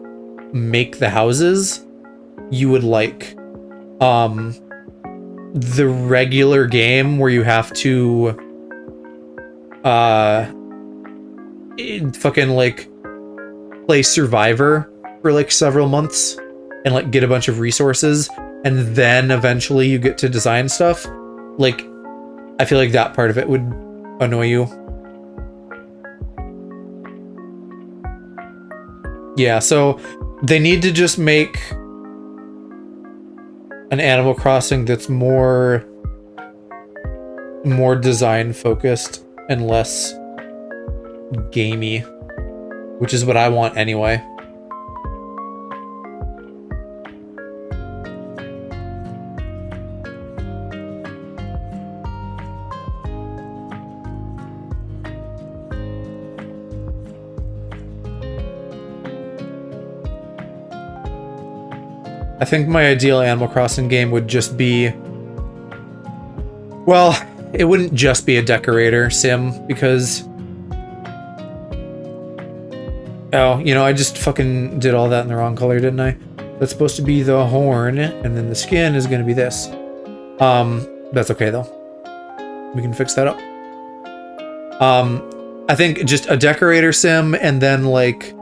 make the houses, you would like. The regular game where you have to fucking like play Survivor for like several months and like get a bunch of resources and then eventually you get to design stuff. Like I feel like that part of it would annoy you. Yeah, so they need to just make an Animal Crossing that's more design focused and less gamey, which is what I want anyway. I think my ideal Animal Crossing game would just be... Well, it wouldn't just be a decorator sim, because... Oh, you know, I just fucking did all that in the wrong color, didn't I? That's supposed to be the horn, and then the skin is gonna be this. That's okay, though. We can fix that up. I think just a decorator sim, and then, like...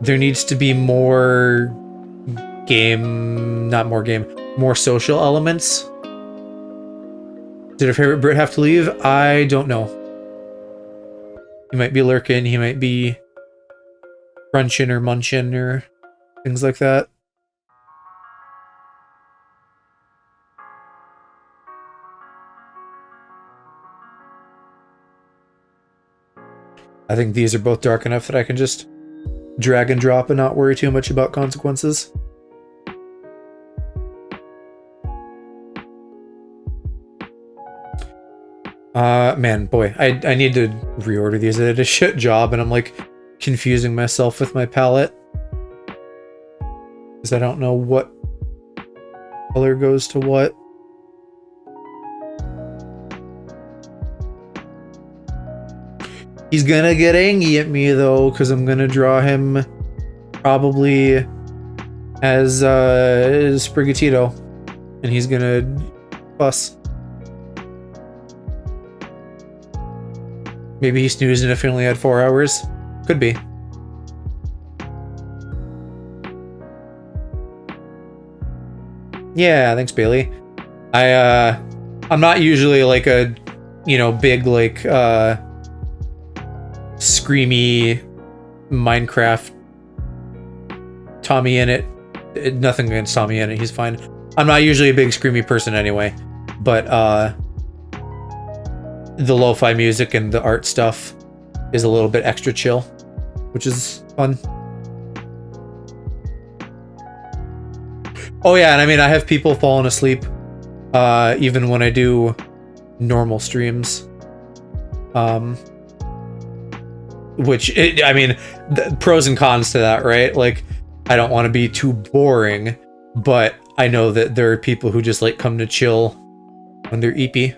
There needs to be more... more social elements. Did our favorite Brit have to leave? I don't know. He might be lurking, he might be crunching or munching or things like that. I think these are both dark enough that I can just drag and drop and not worry too much about consequences. Man, boy, I need to reorder these. I did a shit job, and I'm, like, confusing myself with my palette. Because I don't know what color goes to what. He's gonna get angry at me, though, because I'm gonna draw him probably as Sprigatito. And he's gonna fuss. Maybe he snoozed and if he only had 4 hours. Could be. Yeah, thanks, Bailey. I'm not usually like a, you know, big, like, screamy Minecraft Tommy in it. Nothing against Tommy in it, he's fine. I'm not usually a big screamy person anyway, but, the lo-fi music and the art stuff is a little bit extra chill, which is fun. Oh yeah, and I mean, I have people falling asleep even when I do normal streams. Which, I mean, the pros and cons to that, right? Like, I don't want to be too boring, but I know that there are people who just, like, come to chill when they're eepy.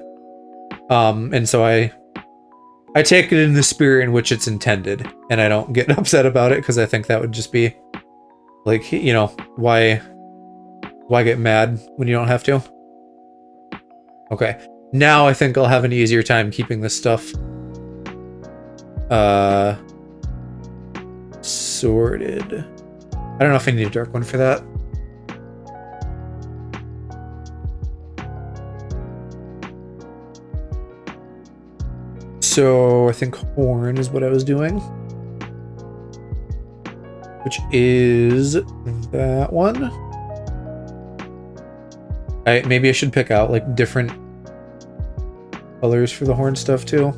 And so I take it in the spirit in which it's intended, and I don't get upset about it, because I think that would just be, like, you know, why get mad when you don't have to? Okay, now I think I'll have an easier time keeping this stuff, sorted. I don't know if I need a dark one for that. So I think horn is what I was doing, which is that one. Maybe I should pick out like different colors for the horn stuff too.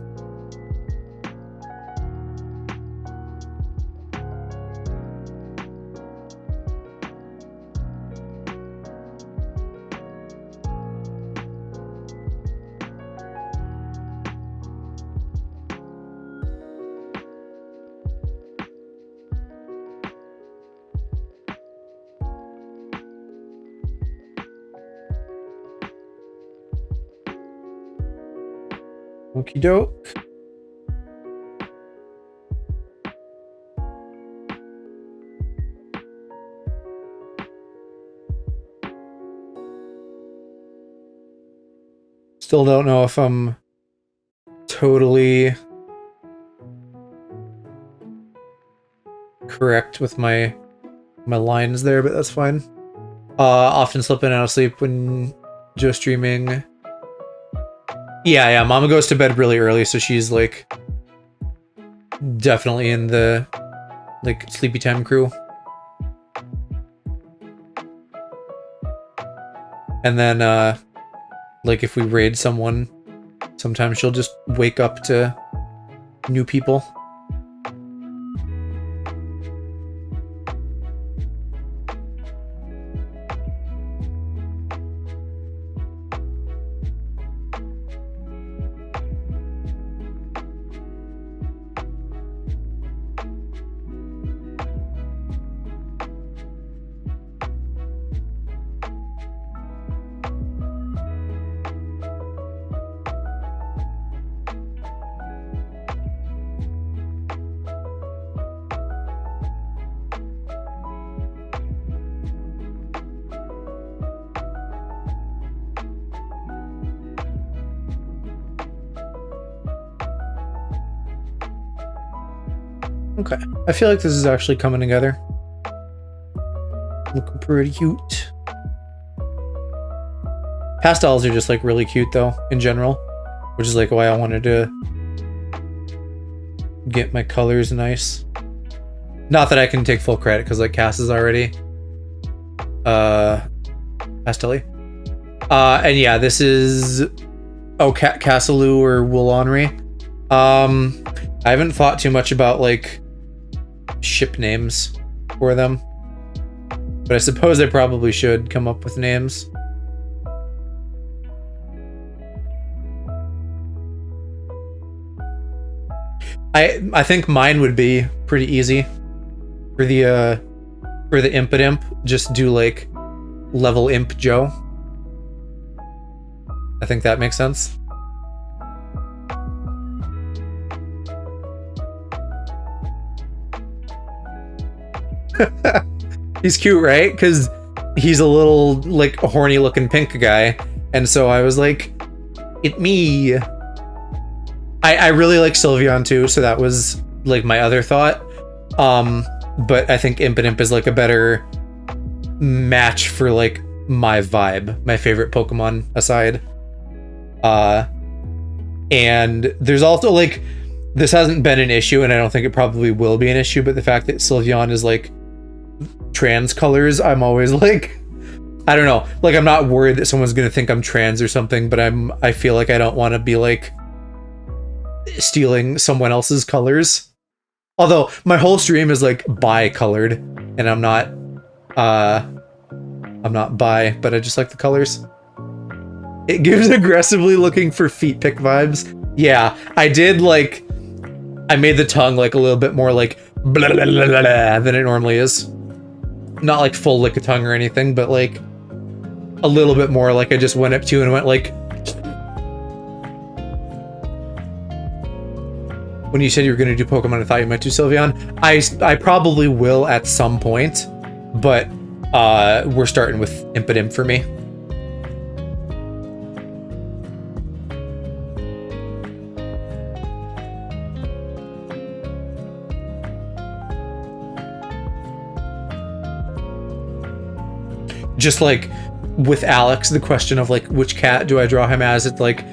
Okie doke. Still don't know if I'm totally correct with my lines there, but that's fine. Often slipping out of sleep when just streaming. Yeah, Mama goes to bed really early, so she's, like, definitely in the, like, sleepy time crew. And then, like, if we raid someone, sometimes she'll just wake up to new people. Okay. I feel like this is actually coming together. Looking pretty cute. Pastels are just like really cute though, in general. Which is like why I wanted to get my colors nice. Not that I can take full credit, because like Cass is already pastel-y. And yeah, this is Cassaloo or Woolonry. I haven't thought too much about like ship names for them, but I suppose I probably should come up with names. I think mine would be pretty easy for the Impet Imp. Just do like level Imp Joe. I think that makes sense. He's cute, right? Because he's a little like horny looking pink guy, and so I was like, it me. I really like Sylveon too, so that was like my other thought. But I think Impet Imp is like a better match for like my vibe, my favorite Pokemon aside. And there's also like, this hasn't been an issue, and I don't think it probably will be an issue, but the fact that Sylveon is like trans colors, I'm always like, I don't know, like I'm not worried that someone's gonna think I'm trans or something, but I feel like I don't want to be like stealing someone else's colors. Although my whole stream is like bi-colored, and I'm not bi, but I just like the colors. It gives aggressively looking for feet pick vibes. Yeah, I did like, I made the tongue like a little bit more like blah, blah, blah, blah, blah, than it normally is. Not like full lick of tongue or anything, but like a little bit more like I just went up to you and went like. When you said you were going to do Pokemon, I thought you meant to Sylveon. I probably will at some point, but we're starting with Impet Imp for me. Just like with Alex, the question of like which cat do I draw him as, it's like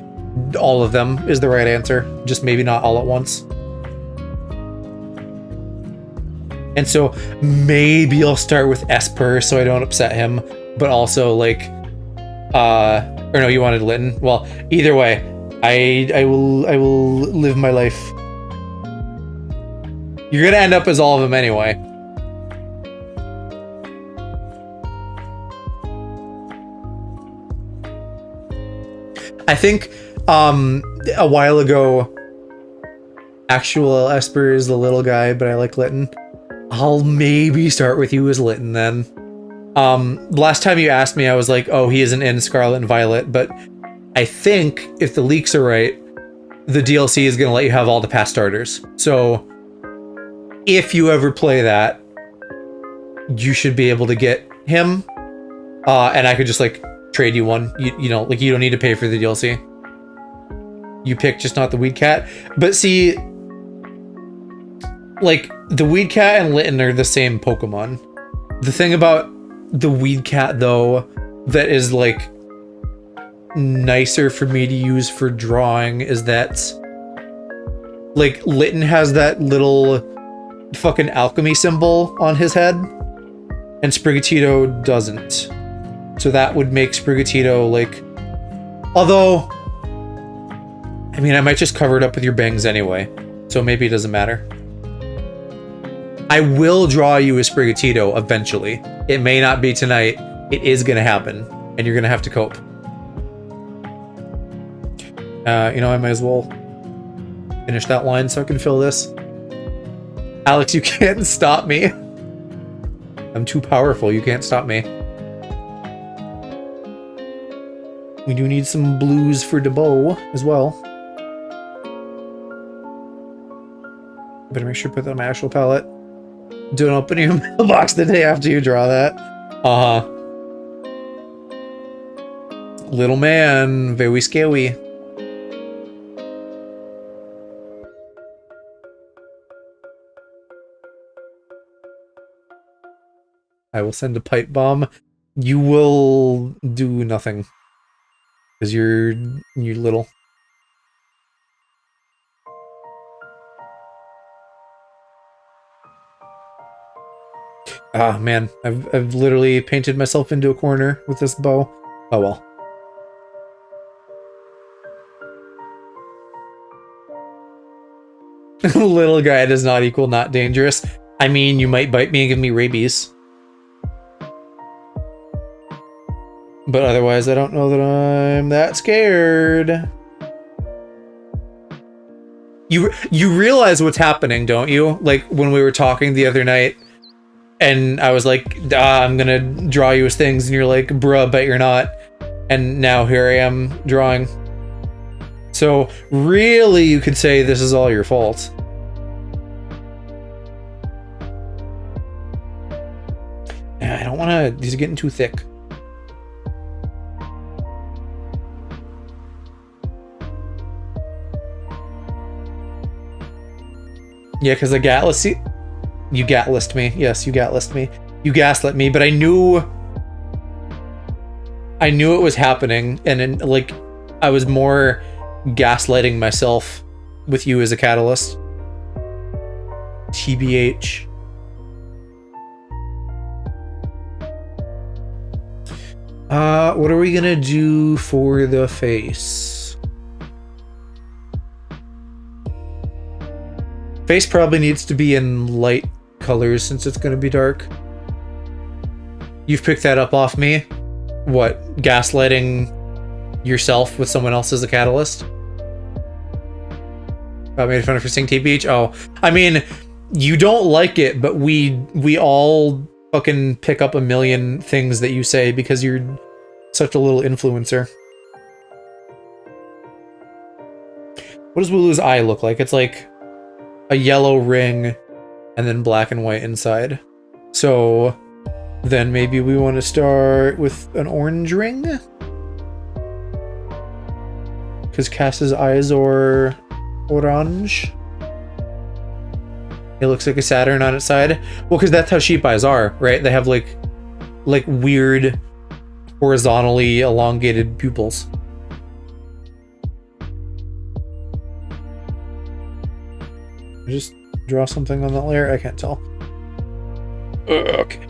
all of them is the right answer, just maybe not all at once. And so maybe I'll start with Esper so I don't upset him, but also like or no, you wanted Litten. Well, either way, I will live my life. You're gonna end up as all of them anyway. I think a while ago, actual Esper is the little guy, but I like Litten. I'll maybe start with you as Litten then. Last time you asked me, I was like, oh, he isn't in Scarlet and Violet, but I think if the leaks are right, the DLC is going to let you have all the past starters. So if you ever play that, you should be able to get him. And I could just like trade you one. You know, like you don't need to pay for the DLC. You pick just not the Weed Cat. But see, like the Weed Cat and Litten are the same Pokemon. The thing about the Weed Cat though, that is like nicer for me to use for drawing is that like Litten has that little fucking alchemy symbol on his head and Sprigatito doesn't. So that would make Sprigatito like, although I mean I might just cover it up with your bangs anyway, so maybe it doesn't matter. I will draw you a Sprigatito eventually. It may not be tonight. It is gonna happen, and you're gonna have to cope. You know, I might as well finish that line so I can fill this. Alex, you can't stop me. I'm too powerful. You can't stop me. We do need some blues for Debo as well. Better make sure to put that on my actual palette. Don't open your mailbox the day after you draw that. Little man, very scary. I will send a pipe bomb. You will do nothing. Because you're little. Ah, man. I've literally painted myself into a corner with this bow. Oh well. Little guy does not equal not dangerous. I mean, you might bite me and give me rabies. But otherwise, I don't know that I'm that scared. You realize what's happening, don't you? Like, when we were talking the other night, and I was like, I'm gonna draw you as things, and you're like, bruh, bet you're not. And now here I am drawing. So, really, you could say this is all your fault. I don't want to... These are getting too thick. Yeah, because the gatless... You gatlist me. Yes, you gatlist me. You gaslit me, but I knew it was happening, and then, like, I was more gaslighting myself with you as a catalyst. TBH. What are we gonna do for the face? Face probably needs to be in light colors since it's gonna be dark. You've picked that up off me? What, gaslighting yourself with someone else as a catalyst? I made fun of for saying TBH? Oh, I mean, you don't like it, but we all fucking pick up a million things that you say because you're such a little influencer. What does Wooloo's eye look like? It's like a yellow ring and then black and white inside. So then maybe we want to start with an orange ring? Because Cass's eyes are orange. It looks like a Saturn on its side. Well, because that's how sheep eyes are, right? They have like weird horizontally elongated pupils. Just draw something on that layer? I can't tell. Okay.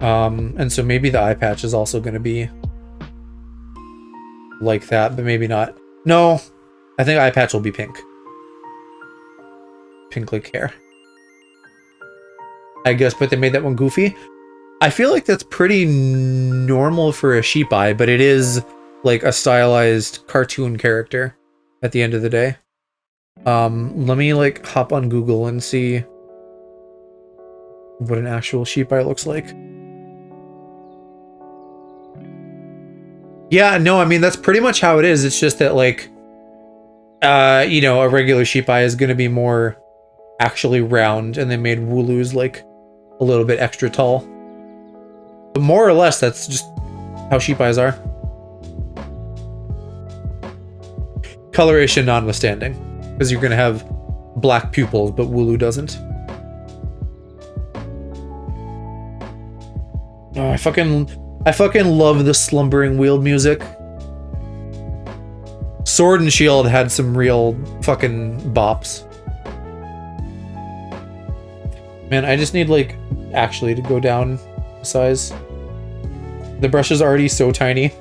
And so maybe the eye patch is also going to be like that, but maybe not. No, I think eye patch will be pink. Pink like hair. I guess, but they made that one goofy. I feel like that's pretty normal for a sheep eye, but it is like a stylized cartoon character at the end of the day. Let me like hop on Google and see what an actual sheep eye looks like. Yeah, no, I mean, that's pretty much how it is. It's just that, like, you know, a regular sheep eye is going to be more actually round, and they made Wooloo's like a little bit extra tall. But more or less, that's just how sheep eyes are. Coloration notwithstanding, because you're going to have black pupils, but Wooloo doesn't. Oh, I fucking love the slumbering wheeled music. Sword and Shield had some real fucking bops. Man, I just need, like, actually to go down size. The brush is already so tiny.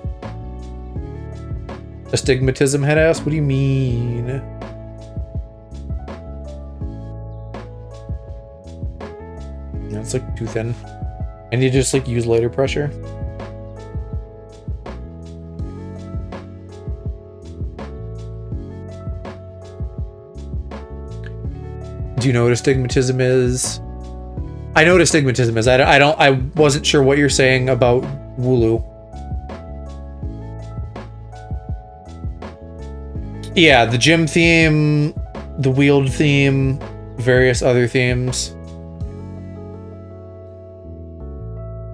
Astigmatism head ass? What do you mean? That's like too thin. I need to just like use lighter pressure. Do you know what astigmatism is? I know what astigmatism is. I wasn't sure what you're saying about Wooloo. Yeah, the gym theme, the wheeled theme, various other themes.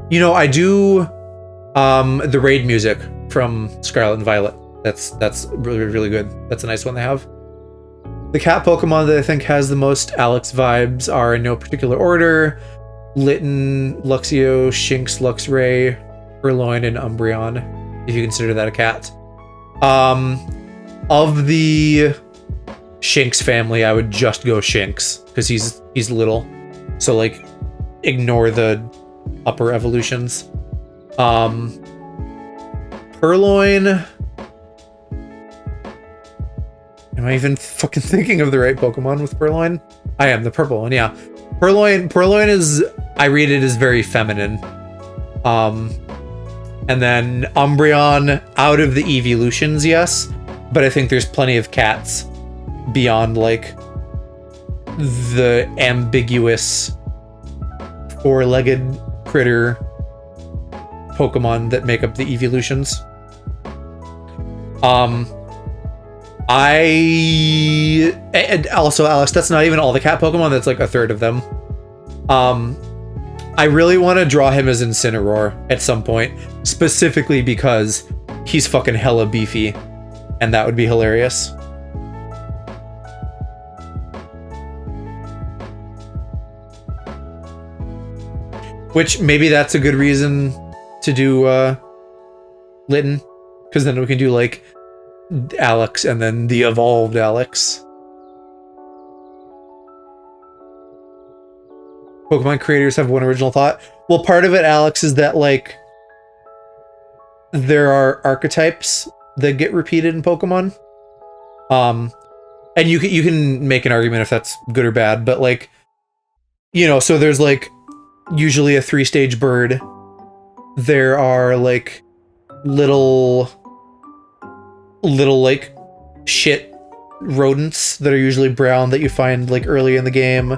You know, I do the raid music from Scarlet and Violet. That's really, really good. That's a nice one they have. The cat Pokemon that I think has the most Alex vibes are in no particular order. Litten, Luxio, Shinx, Luxray, Purloin, and Umbreon, if you consider that a cat. Of the Shinx family, I would just go Shinx, because he's little. So, like, ignore the upper evolutions. Purloin... Am I even fucking thinking of the right Pokemon with Purloin? I am, the purple one, yeah. Purloin is... I read it as very feminine. And then Umbreon, out of the evolutions, yes. But I think there's plenty of cats beyond, like, the ambiguous four-legged critter Pokemon that make up the evolutions. And also, Alex, that's not even all the cat Pokemon, that's like a third of them. I really want to draw him as Incineroar at some point, specifically because he's fucking hella beefy, and that would be hilarious. Which, maybe that's a good reason to do Litten, because then we can do, like, Alex and then the evolved Alex. Pokemon creators have one original thought. Well, part of it, Alex, is that, like, there are archetypes that get repeated in Pokemon. And you can make an argument if that's good or bad, but, like, you know, so there's, like, usually a 3-stage bird. There are, like, little like shit rodents that are usually brown that you find, like, early in the game.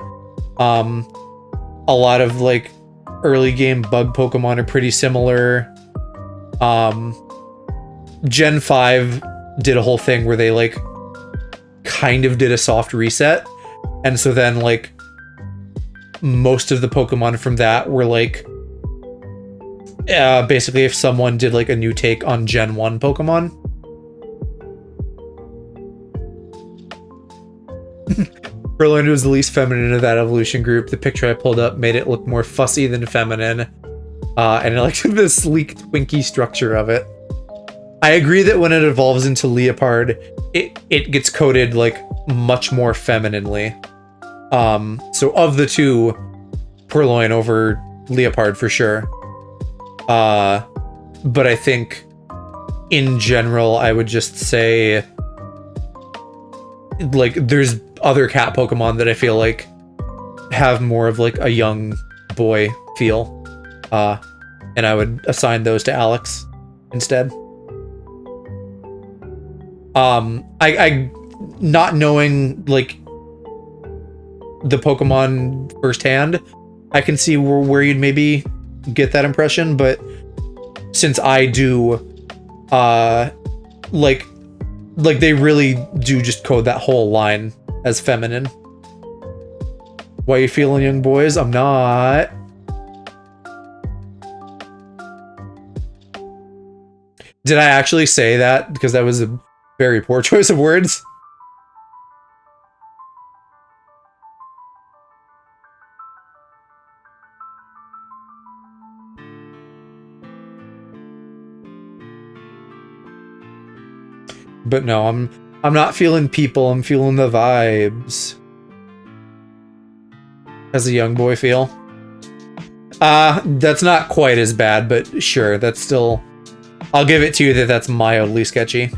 A lot of, like, early game bug Pokemon are pretty similar. Gen 5 did a whole thing where they, like, kind of did a soft reset, and so then, like, most of the Pokemon from that were, like, basically if someone did, like, a new take on Gen 1 Pokemon. Purloin was the least feminine of that evolution group. The picture I pulled up made it look more fussy than feminine. And I liked the sleek, twinky structure of it. I agree that when it evolves into Leopard, it gets coded, like, much more femininely. So of the two, Purloin over Leopard for sure. But I think in general, I would just say, like, there's other cat Pokemon that I feel like have more of, like, a young boy feel. And I would assign those to Alex instead. I not knowing, like, the Pokemon firsthand, I can see where you'd maybe get that impression, but since I do, like they really do just code that whole line as feminine. Why you feeling, young boys? I'm not. Did I actually say that? Because that was a very poor choice of words. But no, I'm not feeling people, I'm feeling the vibes. As a young boy feel. That's not quite as bad, but sure, that's still... I'll give it to you that that's mildly sketchy.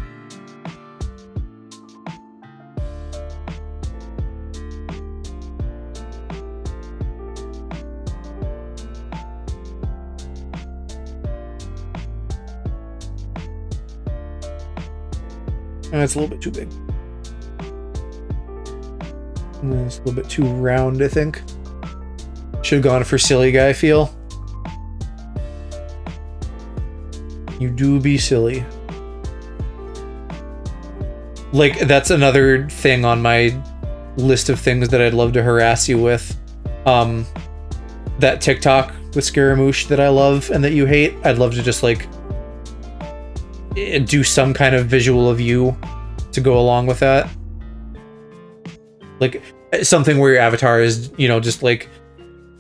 It's a little bit too big. It's a little bit too round, I think. Should have gone for silly guy feel. You do be silly. Like, that's another thing on my list of things that I'd love to harass you with. That TikTok with Scaramouche that I love and that you hate, I'd love to just, like, do some kind of visual of you to go along with that. Like, something where your avatar is, you know, just, like,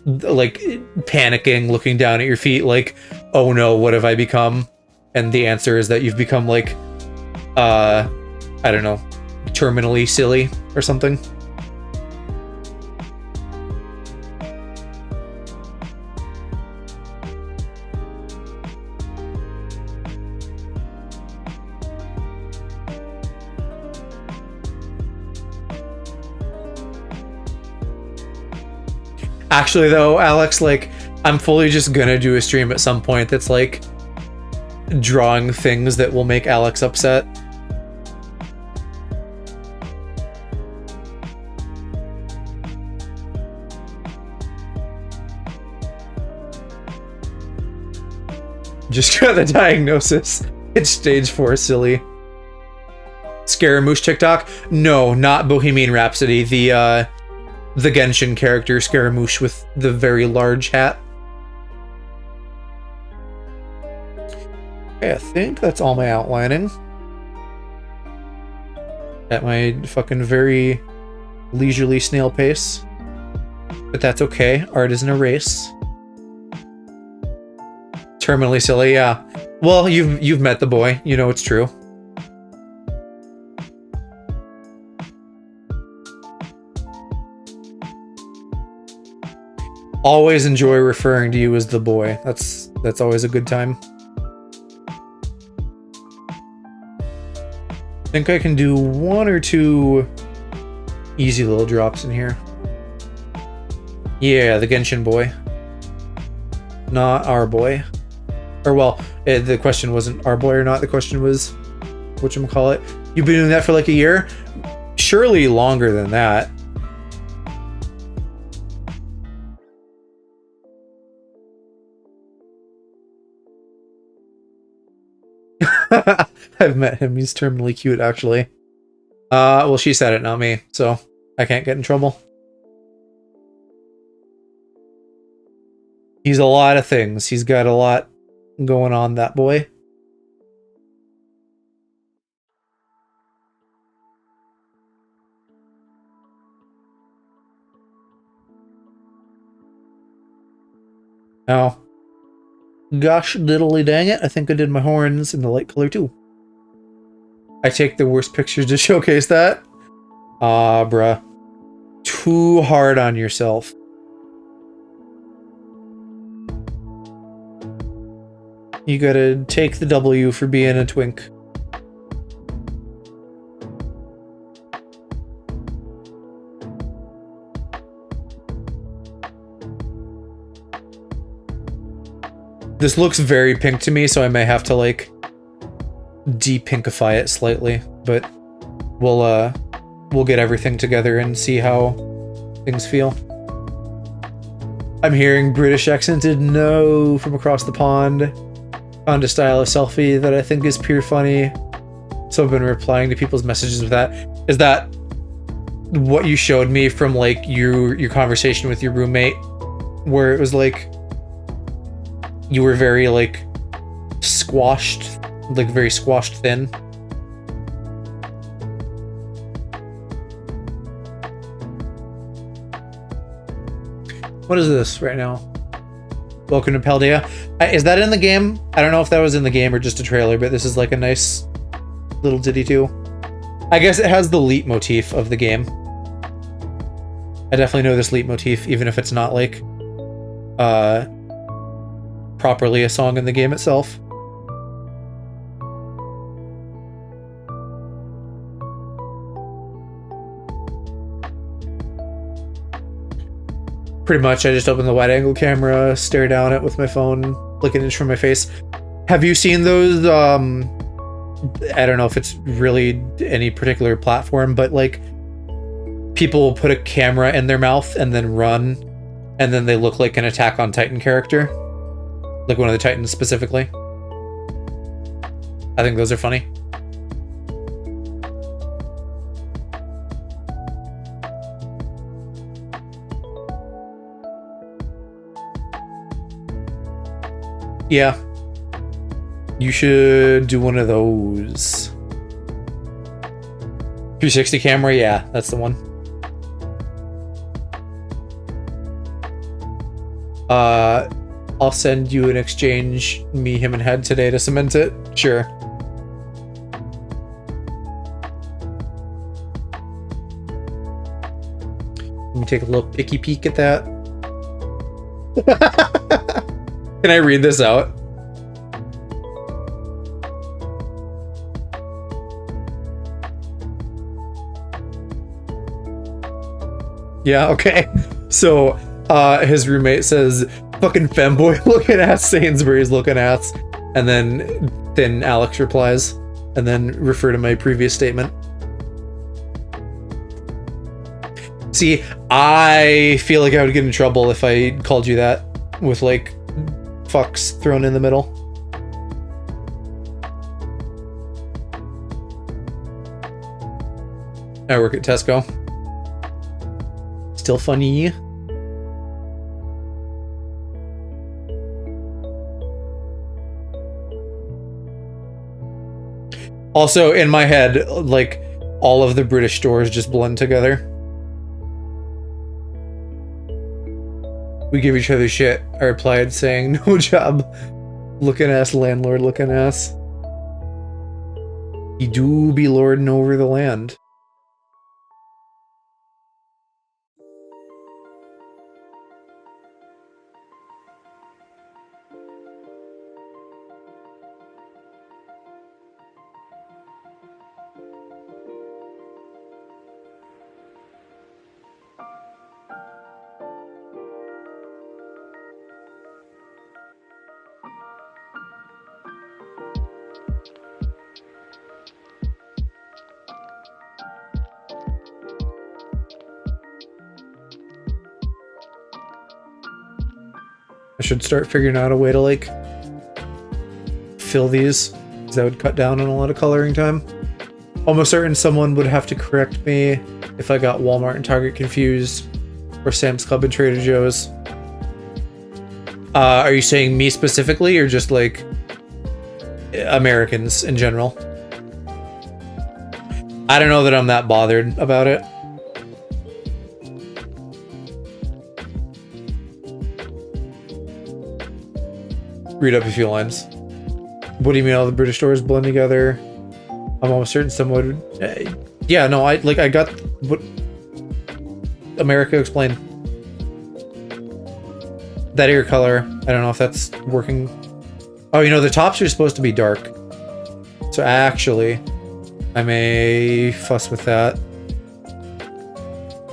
like panicking, looking down at your feet like, oh no, what have I become? And the answer is that you've become like, I don't know, terminally silly or something. Actually, though, Alex, like, I'm fully just gonna do a stream at some point that's like drawing things that will make Alex upset. Just got the diagnosis. It's stage 4 silly. Scaramouche TikTok? No, not Bohemian Rhapsody. The Genshin character Scaramouche with the very large hat. Okay, I think that's all my outlining. At my fucking very leisurely snail pace. But that's okay. Art isn't a race. Terminally silly, yeah. Well, you've met the boy. You know it's true. Always enjoy referring to you as the boy. That's always a good time. I think I can do 1 or 2 easy little drops in here. Yeah, the Genshin boy. Not our boy. Or well, the question wasn't our boy or not. The question was, whatchamacallit? You've been doing that for like a year? Surely longer than that. I've met him. He's terminally cute, actually. Well, she said it, not me, so I can't get in trouble. He's a lot of things. He's got a lot going on, that boy. Oh. Gosh diddly dang it, I think I did my horns in the light color too. I take the worst pictures to showcase that? Ah, bruh. Too hard on yourself. You gotta take the W for being a twink. This looks very pink to me, so I may have to, like, de-pinkify it slightly, but we'll get everything together and see how things feel. I'm hearing British accented no from across the pond. Found a style of selfie that I think is pure funny, so I've been replying to people's messages with that. Is that what you showed me from, like, your conversation with your roommate, where it was like you were very, like, squashed, like, very squashed thin? What is this right now? Welcome to Paldea. Is that in the game? I don't know if that was in the game or just a trailer, but this is like a nice little ditty too. I guess it has the leitmotif of the game. I definitely know this leitmotif, even if it's not, like, properly a song in the game itself. Pretty much, I just open the wide-angle camera, stare down it with my phone, like an inch from my face. Have you seen those, I don't know if it's really any particular platform, but, like, people will put a camera in their mouth and then run, and then they look like an Attack on Titan character? Like one of the Titans specifically. I think those are funny. Yeah. You should do one of those. 360 camera, yeah, that's the one. I'll send you an exchange me, him, and head today to cement it. Sure. Let me take a little picky peek at that. Can I read this out? Yeah, okay. So, his roommate says, fucking femboy looking ass, Sainsbury's looking ass. And then Alex replies, and then refer to my previous statement. See, I feel like I would get in trouble if I called you that with like fucks thrown in the middle. I work at Tesco. Still funny. Also, in my head, like, all of the British stores just blend together. We give each other shit. I replied saying, no job. Looking ass, landlord looking ass. He do be lording over the land. I should start figuring out a way to, like, fill these, because that would cut down on a lot of coloring time. Almost certain someone would have to correct me if I got Walmart and Target confused, or Sam's Club and Trader Joe's. Are you saying me specifically, or just, like, Americans in general? I don't know that I'm that bothered about it. Read up a few lines. What do you mean all the British stores blend together? I'm almost certain someone would... yeah, no, I got... What... America, explain. That ear color, I don't know if that's working. Oh, you know, the tops are supposed to be dark. So actually, I may fuss with that.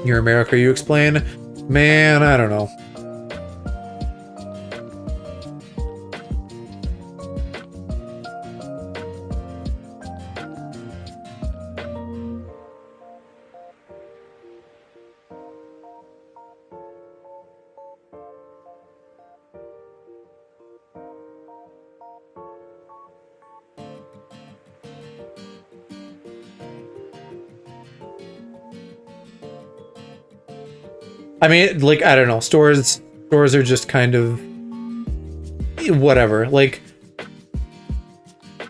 You're America, you explain? Man, I don't know. I mean, like, I don't know. Stores are just kind of whatever. Like,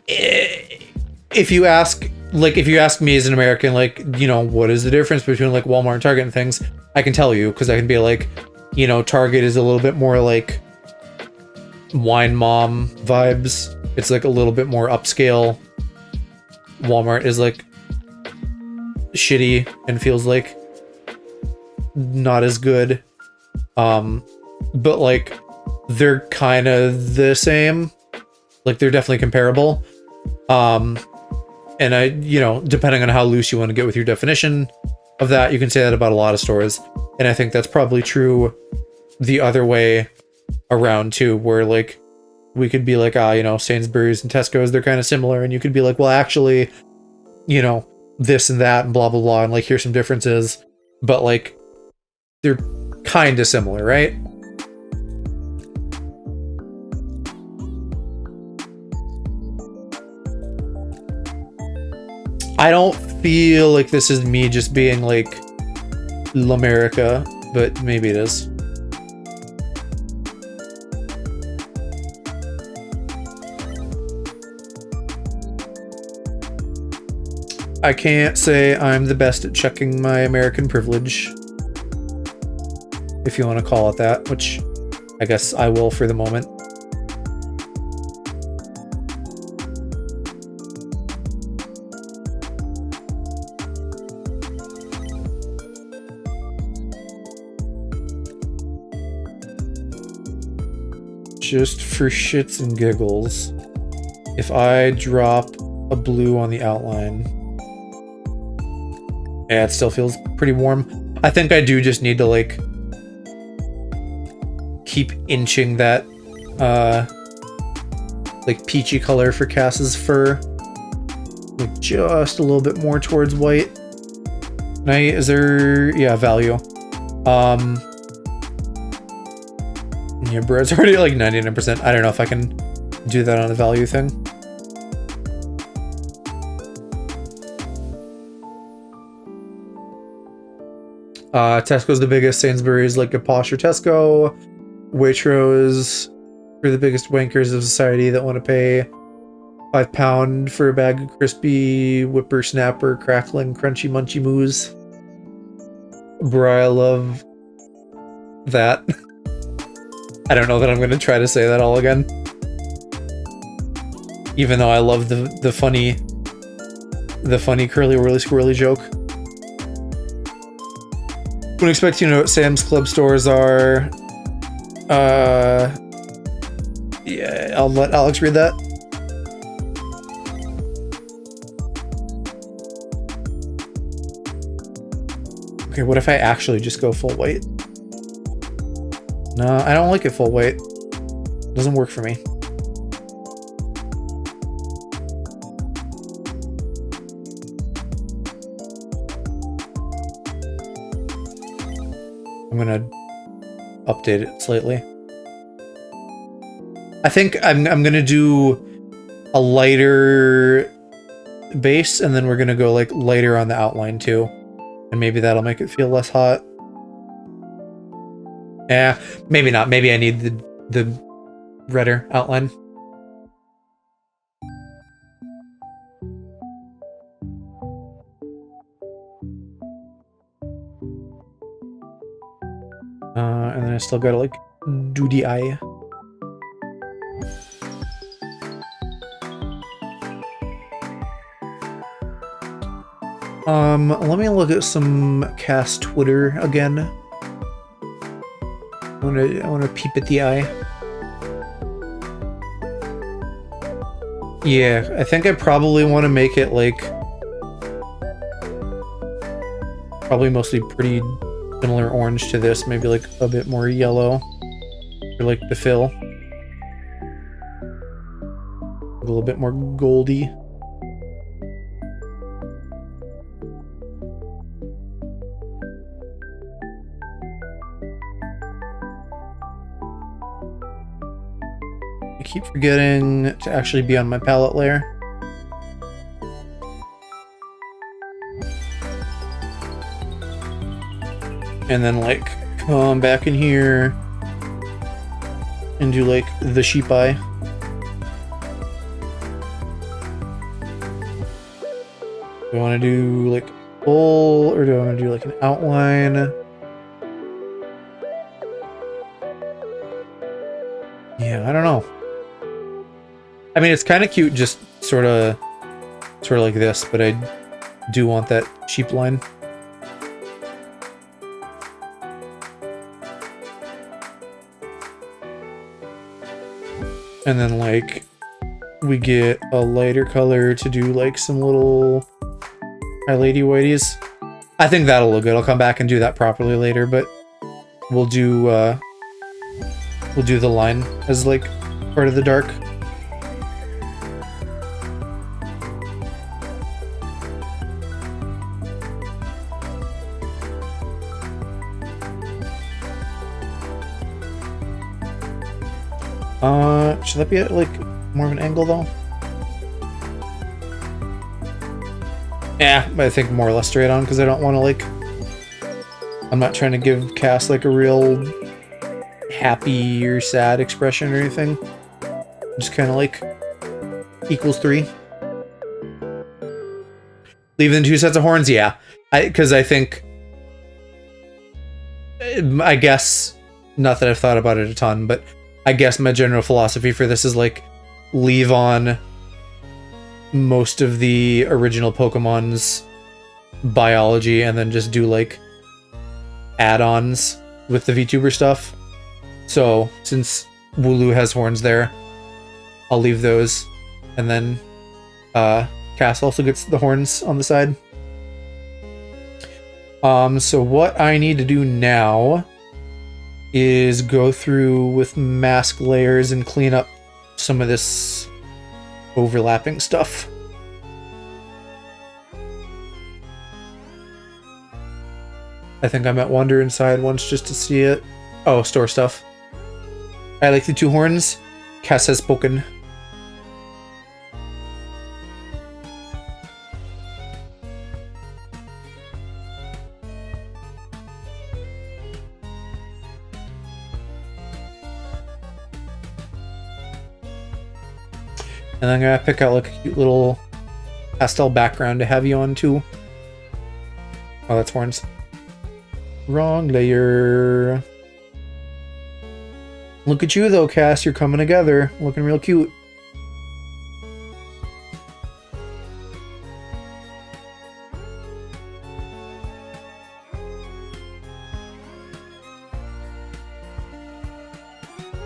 if you ask me as an American, like, you know, what is the difference between like Walmart and Target and things, I can tell you, because I can be like, you know, Target is a little bit more like wine mom vibes. It's like a little bit more upscale. Walmart is like shitty and feels like not as good. But like they're kind of the same. Like they're definitely comparable. And I, you know, depending on how loose you want to get with your definition of that, you can say that about a lot of stores. And I think that's probably true the other way around too, where like we could be like, you know, Sainsbury's and Tesco's, they're kind of similar. And you could be like, well, actually, you know, this and that and blah, blah, blah. And like, here's some differences, but like, they're kind of similar, right? I don't feel like this is me just being like L'America, but maybe it is. I can't say I'm the best at checking my American privilege, if you want to call it that, which I guess I will for the moment. Just for shits and giggles, if I drop a blue on the outline, yeah, it still feels pretty warm. I think I do just need to like keep inching that like peachy color for Cass's fur like just a little bit more towards white. Is there, yeah, value. Yeah, bread's already at like 99%. I don't know if I can do that on the value thing. Tesco's the biggest, Sainsbury's like a posher Tesco. Waitrose for the biggest wankers of society that want to pay £5 for a bag of crispy whippersnapper crackling crunchy munchy moos. Bruh, I love that. I don't know that I'm gonna try to say that all again. Even though I love the funny curly whirly squirrely joke. Wouldn't expect you to know what Sam's Club stores are. Yeah, I'll let Alex read that. Okay, what if I actually just go full white? No, I don't like it full white. Doesn't work for me. I'm gonna update it slightly. I think I'm gonna do a lighter base, and then we're gonna go like lighter on the outline too, and maybe that'll make it feel less hot. Yeah, maybe not. Maybe I need the redder outline. And then I still gotta like do the eye. Let me look at some Cass Twitter again. I wanna peep at the eye. Yeah, I think I probably want to make it like probably mostly pretty similar orange to this, maybe like a bit more yellow for like the fill. A little bit more goldy. I keep forgetting to actually be on my palette layer. And then like come back in here and do like the sheep eye. Do I want to do like full, or do I want to do like an outline? Yeah, I don't know. I mean, it's kind of cute, just sort of like this, but I do want that sheep line. And then like we get a lighter color to do like some little Hi Lady Whiteys. I think that'll look good. I'll come back and do that properly later, but we'll do the line as like part of the dark. Should that be at like more of an angle though? Yeah, I think more or less straight on, because I don't want to like, I'm not trying to give Cass like a real happy or sad expression or anything. Just kind of like equals 3. Leave in 2 sets of horns, yeah. Because I think, I guess Not that I've thought about it a ton, but I guess my general philosophy for this is like leave on most of the original Pokemon's biology and then just do like add-ons with the VTuber stuff. So since Wooloo has horns there, I'll leave those, and then Cass also gets the horns on the side. So what I need to do now is go through with mask layers and clean up some of this overlapping stuff. I think I might wander inside once just to see it. Oh, store stuff. I like the 2 horns. Cass has spoken. And I'm gonna pick out like a cute little pastel background to have you on too. Oh, that's horns. Wrong layer. Look at you though, Cass. You're coming together. Looking real cute.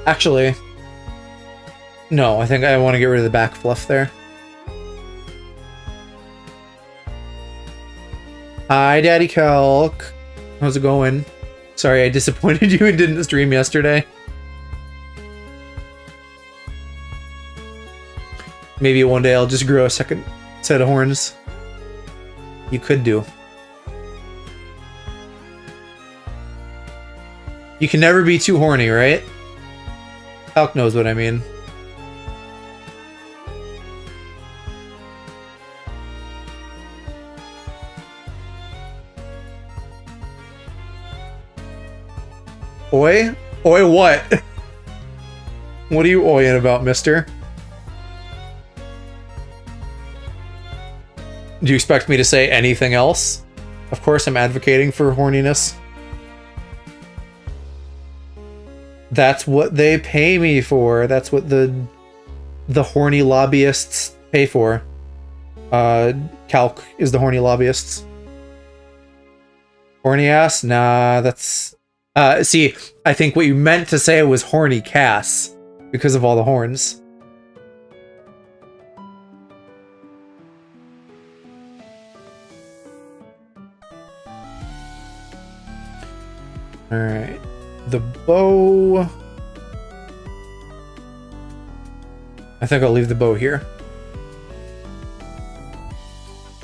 Actually, no, I think I want to get rid of the back fluff there. Hi, Daddy Calc. How's it going? Sorry I disappointed you and didn't stream yesterday. Maybe one day I'll just grow a second set of horns. You could do. You can never be too horny, right? Calc knows what I mean. Oi? Oi what? What are you oiing about, mister? Do you expect me to say anything else? Of course I'm advocating for horniness. That's what they pay me for. That's what the horny lobbyists pay for. Calc is the horny lobbyists. Horny ass? Nah, that's... see, I think what you meant to say was horny Cass, because of all the horns. Alright. The bow... I think I'll leave the bow here.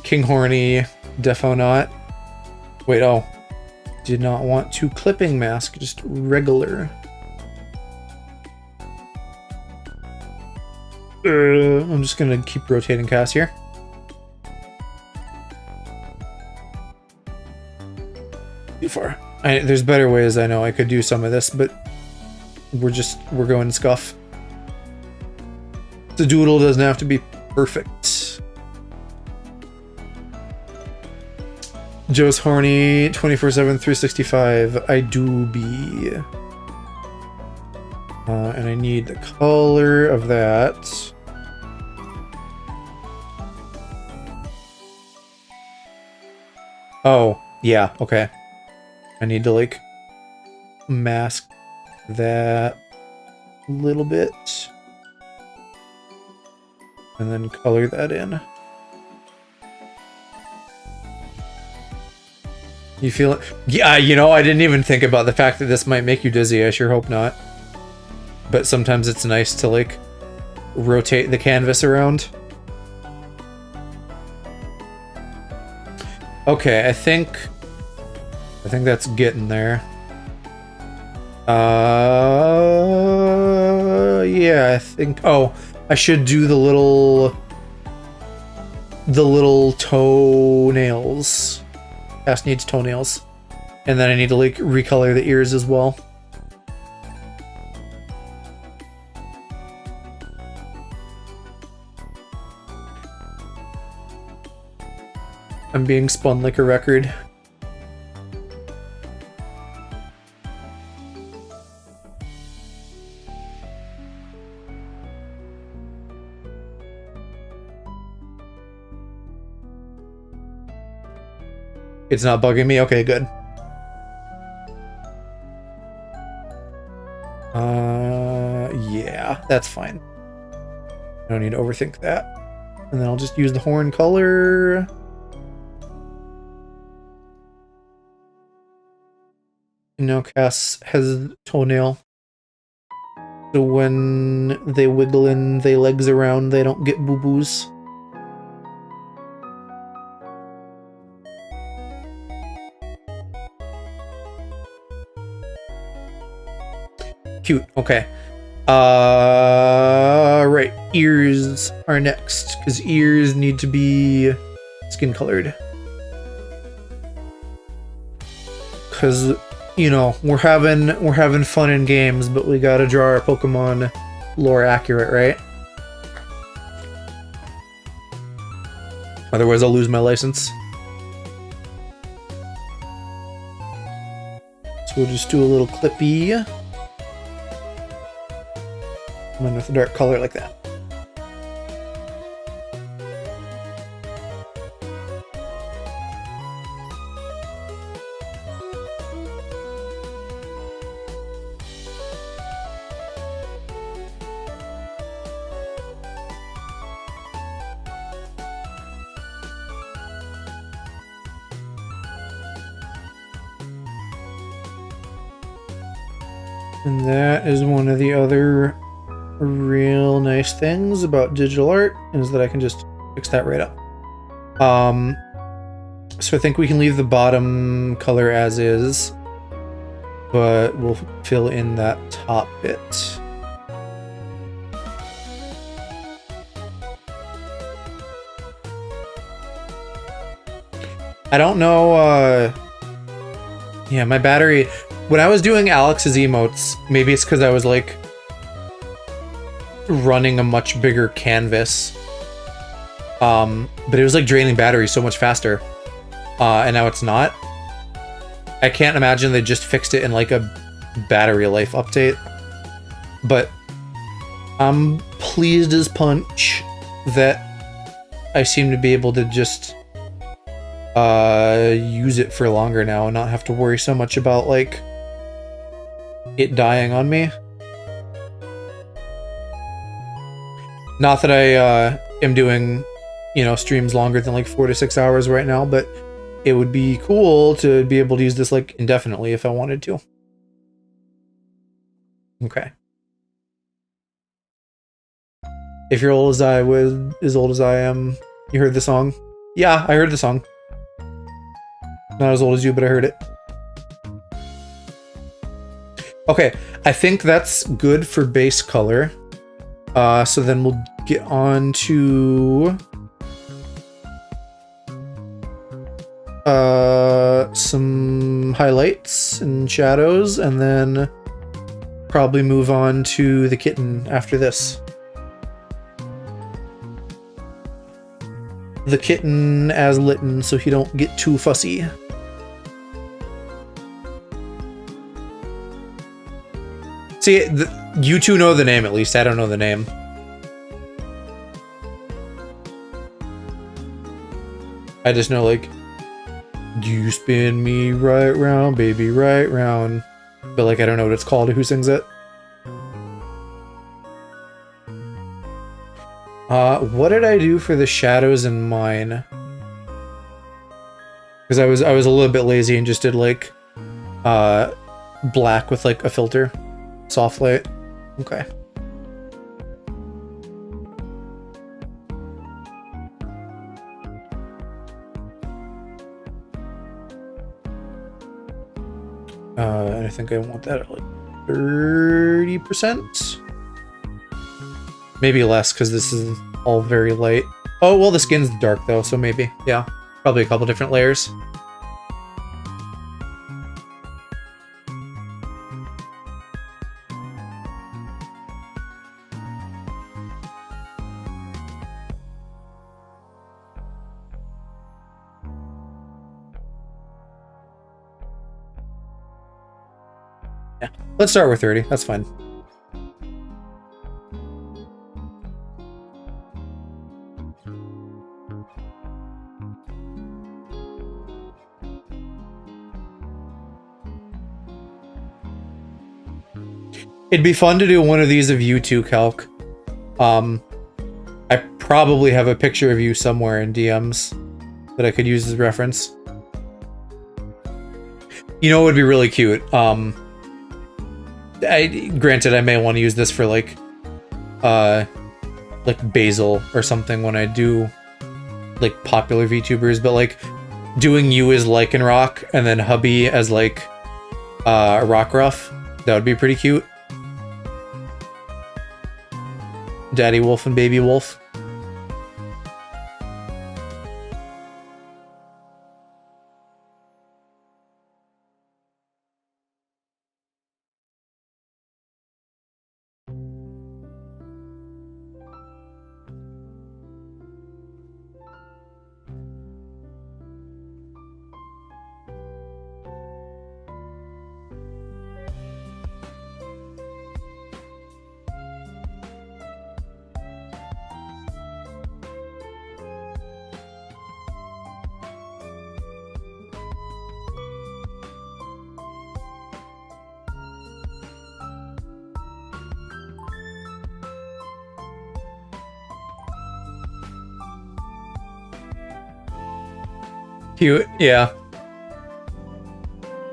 King Horny, defo not. Wait, oh. Did not want to clipping mask, just regular. I'm just gonna keep rotating Cass here. Too far. There's better ways, I know I could do some of this, but we're going scuff. The doodle doesn't have to be perfect. Joe's horny 24/7 365. I do be. And I need the color of that. Oh, yeah, okay. I need to like mask that a little bit. And then color that in. You feel it? Yeah, you know, I didn't even think about the fact that this might make you dizzy. I sure hope not. But sometimes it's nice to like rotate the canvas around. Okay, I think that's getting there. Yeah, I think... Oh, I should do the little toenails. Cass needs toenails. And then I need to like recolor the ears as well. I'm being spun like a record. It's not bugging me? Okay, good. Yeah, that's fine. I don't need to overthink that. And then I'll just use the horn color. You know, Cass has toenail. So when they wiggle in their legs around, they don't get boo-boos. Cute, okay. Right, ears are next, because ears need to be skin colored. Because, you know, we're having fun in games, but we gotta draw our Pokemon lore accurate, right? Otherwise I'll lose my license. So we'll just do a little clippy. And then with a dark color like that. And that is one of the other real nice things about digital art, is that I can just fix that right up. So I think we can leave the bottom color as is, but we'll fill in that top bit. I don't know, yeah, my battery... When I was doing Alex's emotes, maybe it's because I was, like, running a much bigger canvas. But it was, like, draining battery so much faster. And now it's not. I can't imagine they just fixed it in, like, a battery life update. But I'm pleased as punch that I seem to be able to just use it for longer now and not have to worry so much about, like, it dying on me. Not that I am doing, you know, streams longer than like 4 to 6 hours right now, but it would be cool to be able to use this like indefinitely if I wanted to. Okay. If you're old as I was, as old as I am, you heard the song? Yeah, I heard the song. Not as old as you, but I heard it. Okay, I think that's good for base color. So then we'll get on to some highlights and shadows, and then probably move on to the kitten after this. The kitten as Litten, so he don't get too fussy. See, you two know the name at least. I don't know the name. I just know, like, you spin me right round, baby, right round. But, like, I don't know what it's called or who sings it. What did I do for the shadows in mine? Because I was a little bit lazy and just did, like, black with, like, a filter. Soft light. Okay. And I think I want that at like 30%. Maybe less, because this is all very light. Oh, well, the skin's dark though, so maybe. Yeah, probably a couple different layers. Yeah, let's start with 30. That's fine. It'd be fun to do one of these of you too, Calc. I probably have a picture of you somewhere in DMs that I could use as reference. You know, it would be really cute. Granted, I may want to use this for like Basil or something when I do like popular VTubers, but like doing you as Lycanroc and then hubby as like Rockruff, that would be pretty cute. Daddy Wolf and Baby Wolf. Cute, yeah.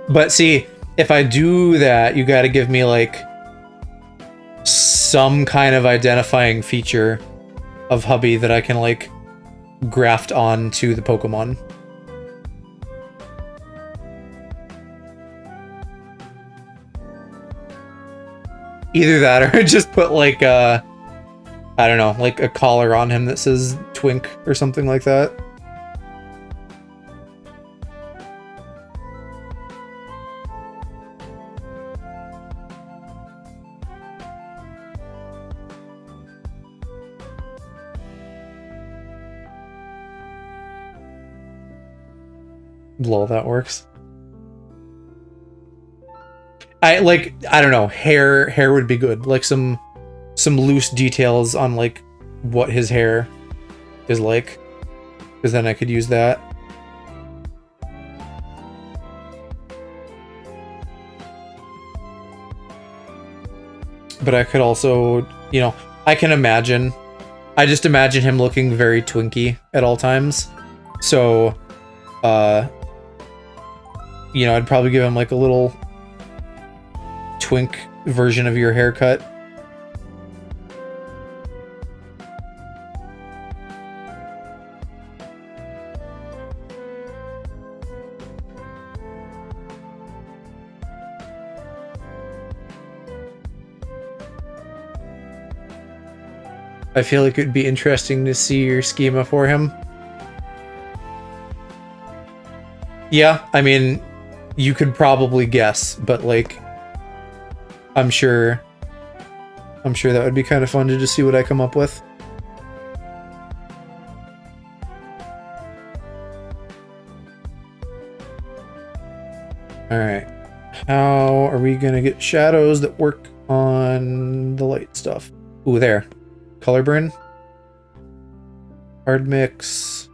But see, if I do that, you gotta give me like some kind of identifying feature of hubby that I can like graft onto the Pokemon. Either that or just put like I don't know, like a collar on him that says Twink or something like that. Lol, that works. I don't know, hair would be good. Like some loose details on like what his hair is like, because then I could use that. But I could also, you know, I just imagine him looking very Twinky at all times. So you know, I'd probably give him like a little Twink version of your haircut. I feel like it'd be interesting to see your schema for him. Yeah, I mean, you could probably guess, but like, I'm sure that would be kind of fun to just see what I come up with. Alright, how are we gonna get shadows that work on the light stuff? Ooh, there. Color burn. Hard mix.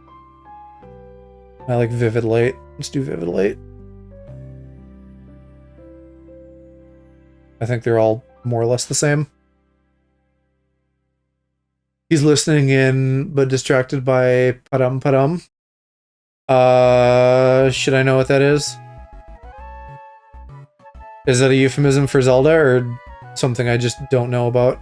I like vivid light. Let's do vivid light. I think they're all more or less the same. He's listening in, but distracted by padam padam. Should I know what that is? Is that a euphemism for Zelda or something I just don't know about?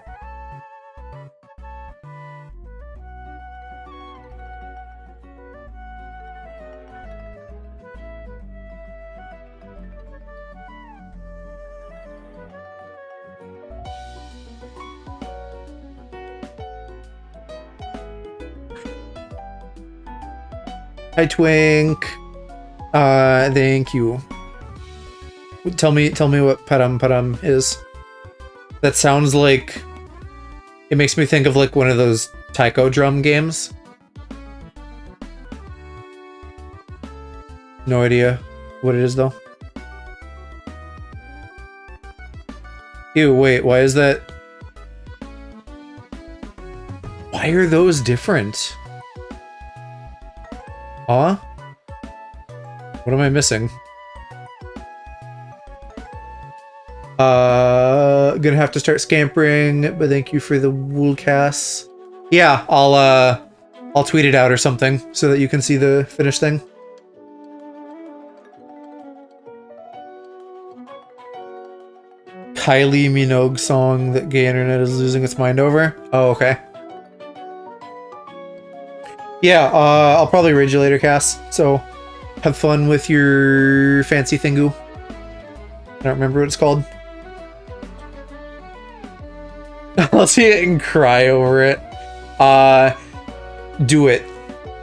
Hi, Twink. Thank you. Tell me what padam padam is. That sounds like... It makes me think of like one of those taiko drum games. No idea what it is though. Ew, wait, why is that? Why are those different? Huh? What am I gonna have to start scampering, but thank you for the woolcast. Yeah, I'll tweet it out or something so that you can see the finished thing. Kylie Minogue song that gay internet is losing its mind over. Oh, okay. Yeah, I'll probably raid you later, Cass. So, have fun with your fancy thingu. I don't remember what it's called. I'll see it and cry over it. Do it.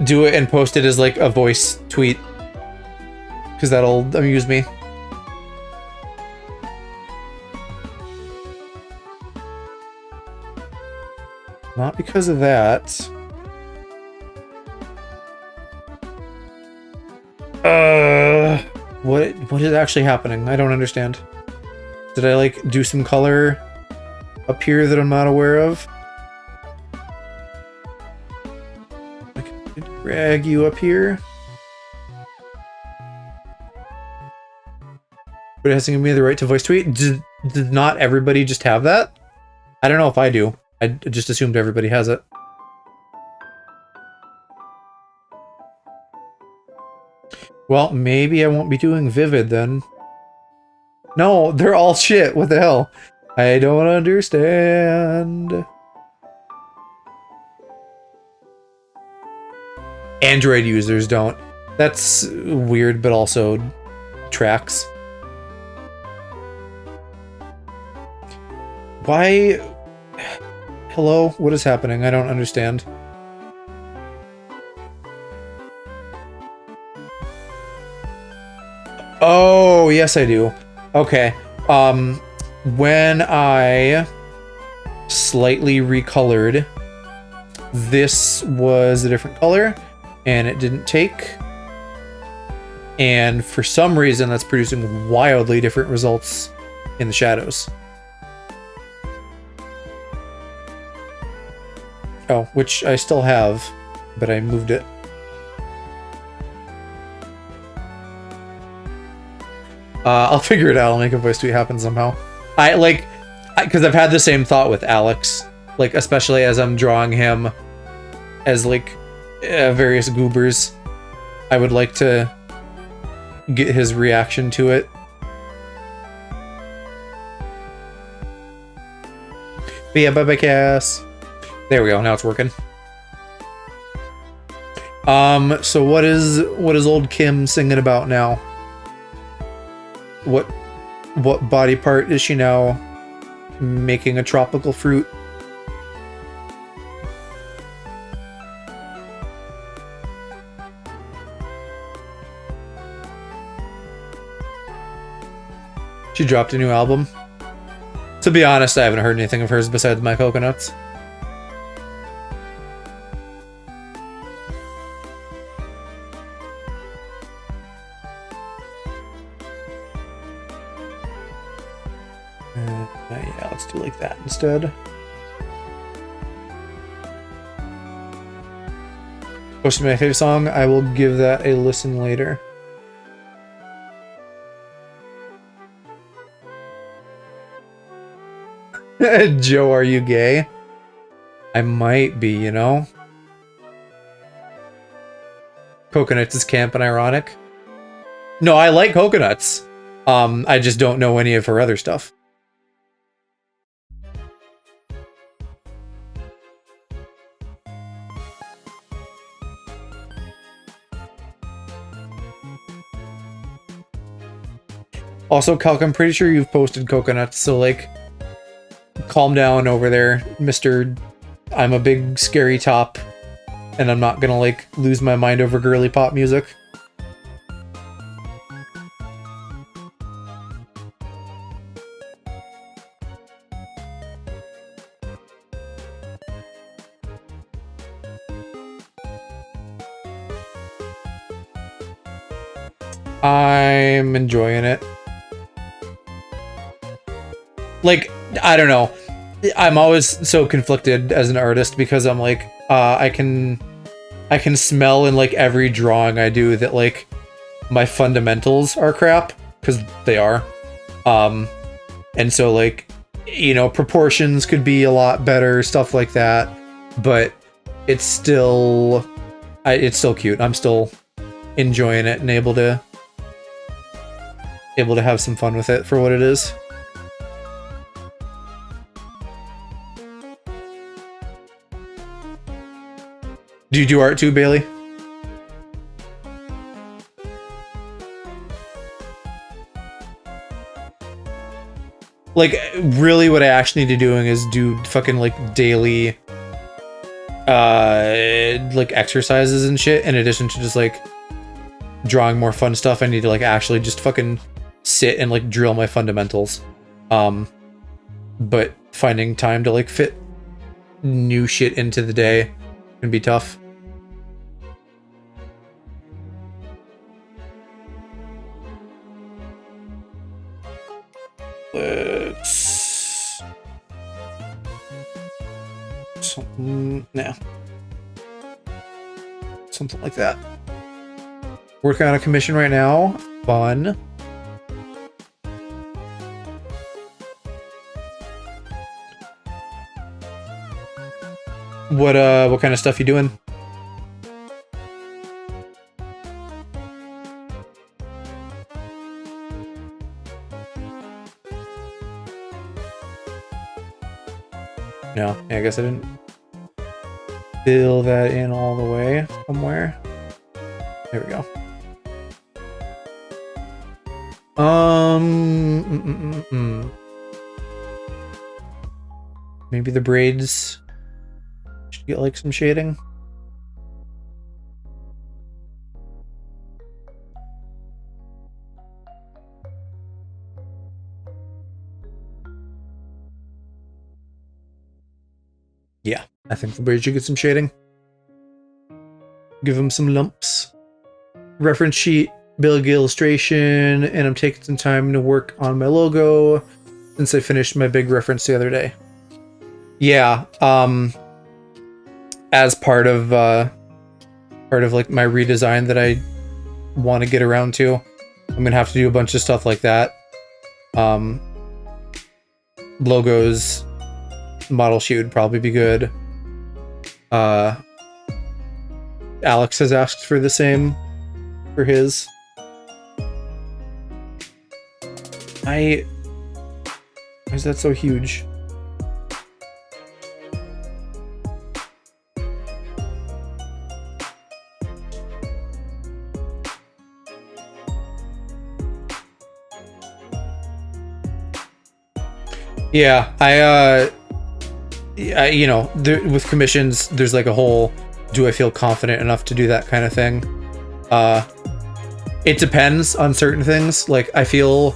Do it and post it as like a voice tweet. Because that'll amuse me. Not because of that. What is actually happening? I don't understand. Did I like do some color up here that I'm not aware of? I can drag you up here. But it hasn't given me the right to voice tweet. Did not everybody just have that? I don't know if I do. I just assumed everybody has it. Well, maybe I won't be doing Vivid then. No, they're all shit. What the hell? I don't understand. Android users don't. That's weird, but also tracks. Why? Hello? What is happening? I don't understand. Oh, yes I do. Okay. When I slightly recolored, this was a different color, and it didn't take. And for some reason, that's producing wildly different results in the shadows. Oh, which I still have, but I moved it. I'll figure it out. I'll make a voice tweet happen somehow. Because I've had the same thought with Alex, like especially as I'm drawing him as like various goobers. I would like to get his reaction to it. But yeah, bye-bye, Cass. There we go. Now it's working. So what is old Kim singing about now? What body part is she now making a tropical fruit? She dropped a new album. To be honest, I haven't heard anything of hers besides My Coconuts. Yeah, let's do like that instead. Posted my favorite song. I will give that a listen later. Joe, are you gay? I might be, you know? Coconuts is camp and ironic. No, I like Coconuts. I just don't know any of her other stuff. Also, Calc, I'm pretty sure you've posted Coconuts, so like, calm down over there, Mr. I'm a big scary top, and I'm not gonna like lose my mind over girly pop music. I'm enjoying it. Like, I don't know. I'm always so conflicted as an artist because I'm like, I can smell in like every drawing I do that like my fundamentals are crap, because they are. And so like you know, proportions could be a lot better, stuff like that. But it's still cute. I'm still enjoying it and able to have some fun with it for what it is. Do you do art too, Bailey? Like, really what I actually need to doing is do fucking, like, daily, like, exercises and shit, in addition to just, like, drawing more fun stuff. I need to, like, actually just fucking sit and, like, drill my fundamentals. But finding time to, like, fit new shit into the day can be tough. Let's... something... no. Something like that. Working on a commission right now. Fun. What kind of stuff you doing? No, yeah, I guess I didn't fill that in all the way somewhere. There we go. Maybe the braids should get like some shading. Yeah, I think the braids should get some shading. Give them some lumps. Reference sheet, big illustration, and I'm taking some time to work on my logo since I finished my big reference the other day. Yeah, as part of like my redesign that I want to get around to, I'm gonna have to do a bunch of stuff like that. Logos, model sheet would probably be good. Alex has asked for the same for his. Why is that so huge? Yeah, I you know, with commissions, there's like a whole, do I feel confident enough to do that kind of thing? It depends on certain things. Like, I feel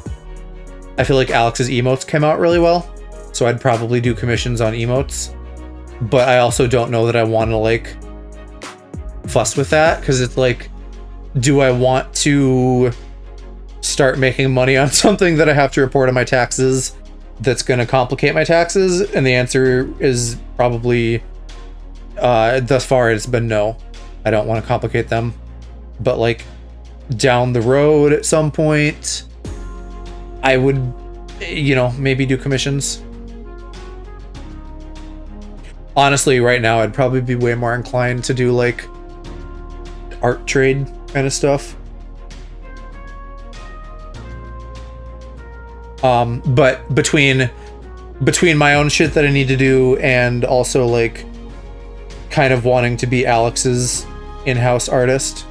like Alex's emotes came out really well, so I'd probably do commissions on emotes. But I also don't know that I want to, like, fuss with that, because it's like, do I want to start making money on something that I have to report on my taxes that's going to complicate my taxes? And the answer is probably, thus far it's been no. I don't want to complicate them. But like down the road at some point, I would, you know, maybe do commissions. Honestly, right now I'd probably be way more inclined to do like art trade kind of stuff. But between my own shit that I need to do and also like kind of wanting to be Alex's in-house artist,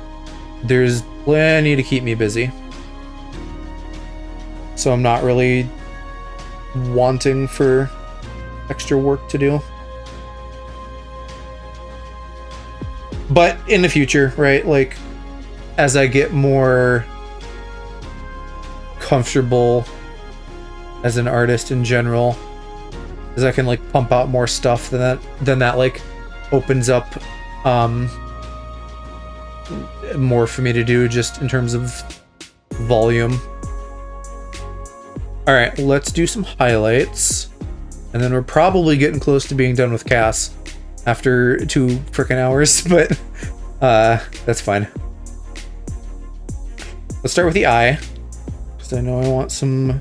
there's plenty to keep me busy. So I'm not really wanting for extra work to do. But in the future, right? Like, as I get more comfortable as an artist in general, as I can like pump out more stuff, then that like opens up more for me to do just in terms of volume. All right, let's do some highlights, and then we're probably getting close to being done with Cass after 2 freaking hours, but that's fine. Let's start with the eye, because I know I want some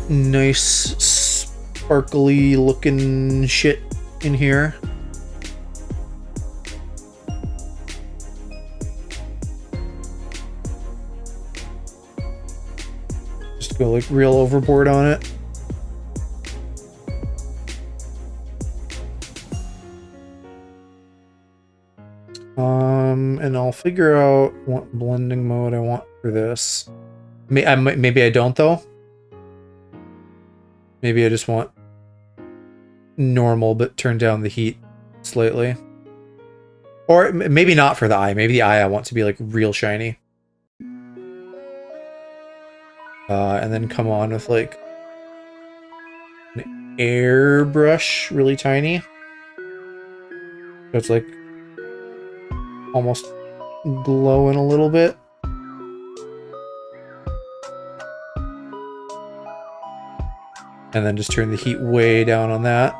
nice sparkly looking shit in here. Just go like real overboard on it. And I'll figure out what blending mode I want for this. Maybe I don't though. Maybe I just want normal, but turn down the heat slightly. Or maybe not for the eye. Maybe the eye I want to be like real shiny. And then come on with like an airbrush, really tiny. So it's like almost glowing a little bit. And then just turn the heat way down on that.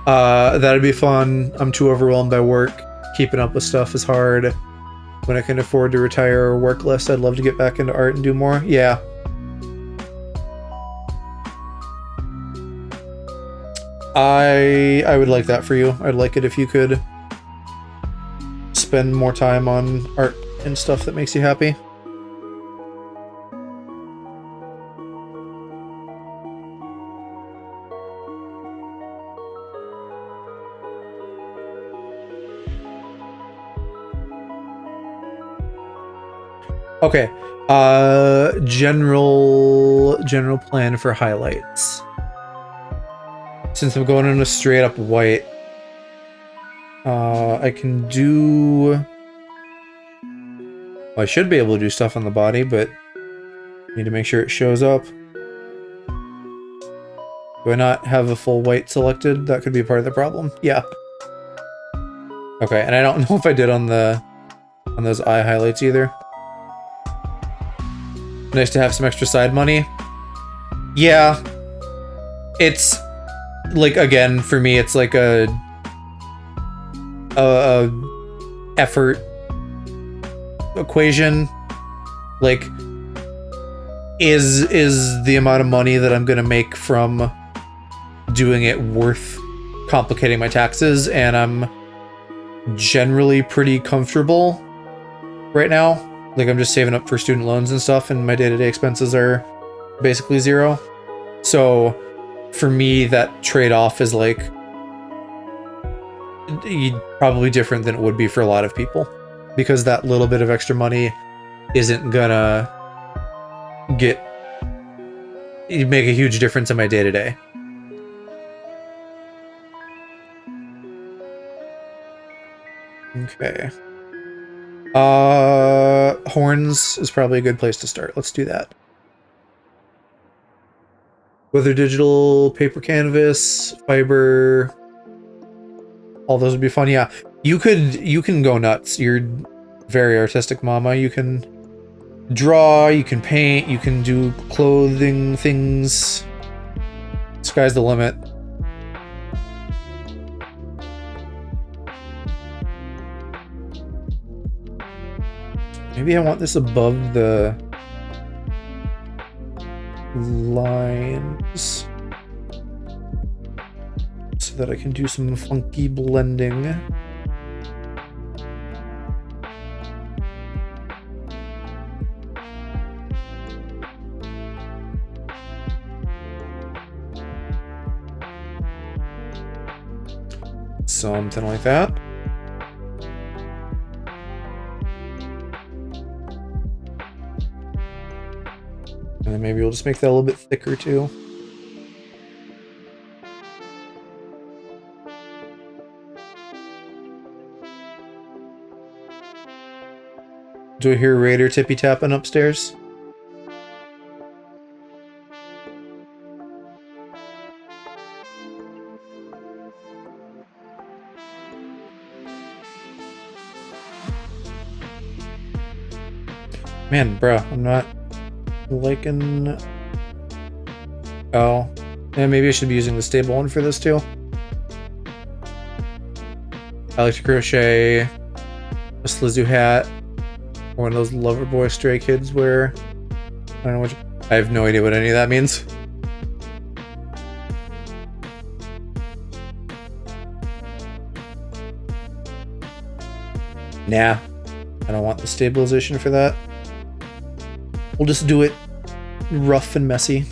That'd be fun. I'm too overwhelmed by work. Keeping up with stuff is hard. When I can afford to retire or work less, I'd love to get back into art and do more. Yeah. I would like that for you. I'd like it if you could spend more time on art and stuff that makes you happy. Okay, general plan for highlights. Since I'm going in a straight up white, I can do... Well, I should be able to do stuff on the body, but I need to make sure it shows up. Do I not have a full white selected? That could be part of the problem. Yeah. Okay, and I don't know if I did on those eye highlights either. Nice to have some extra side money. Yeah. It's like, again, for me, it's like a effort equation. Like, is the amount of money that I'm gonna make from doing it worth complicating my taxes? And I'm generally pretty comfortable right now. Like, I'm just saving up for student loans and stuff, and my day-to-day expenses are basically zero. So, for me, that trade-off is, like, probably different than it would be for a lot of people. Because that little bit of extra money isn't gonna make a huge difference in my day-to-day. Okay. Horns is probably a good place to start. Let's do that. Whether digital, paper canvas, fiber, all those would be fun. Yeah, you can go nuts. You're very artistic, mama. You can draw, you can paint, you can do clothing things. Sky's the limit. Maybe I want this above the lines so that I can do some funky blending. Something like that. And then maybe we'll just make that a little bit thicker too. Do I hear Raider tippy tapping upstairs? Man, bruh, I'm not liking... Oh. Yeah, maybe I should be using the stable one for this too. I like to crochet a Slizzu hat. One of those Loverboy Stray Kids wear. I don't know what I have no idea what any of that means. Nah, I don't want the stabilization for that. We'll just do it rough and messy.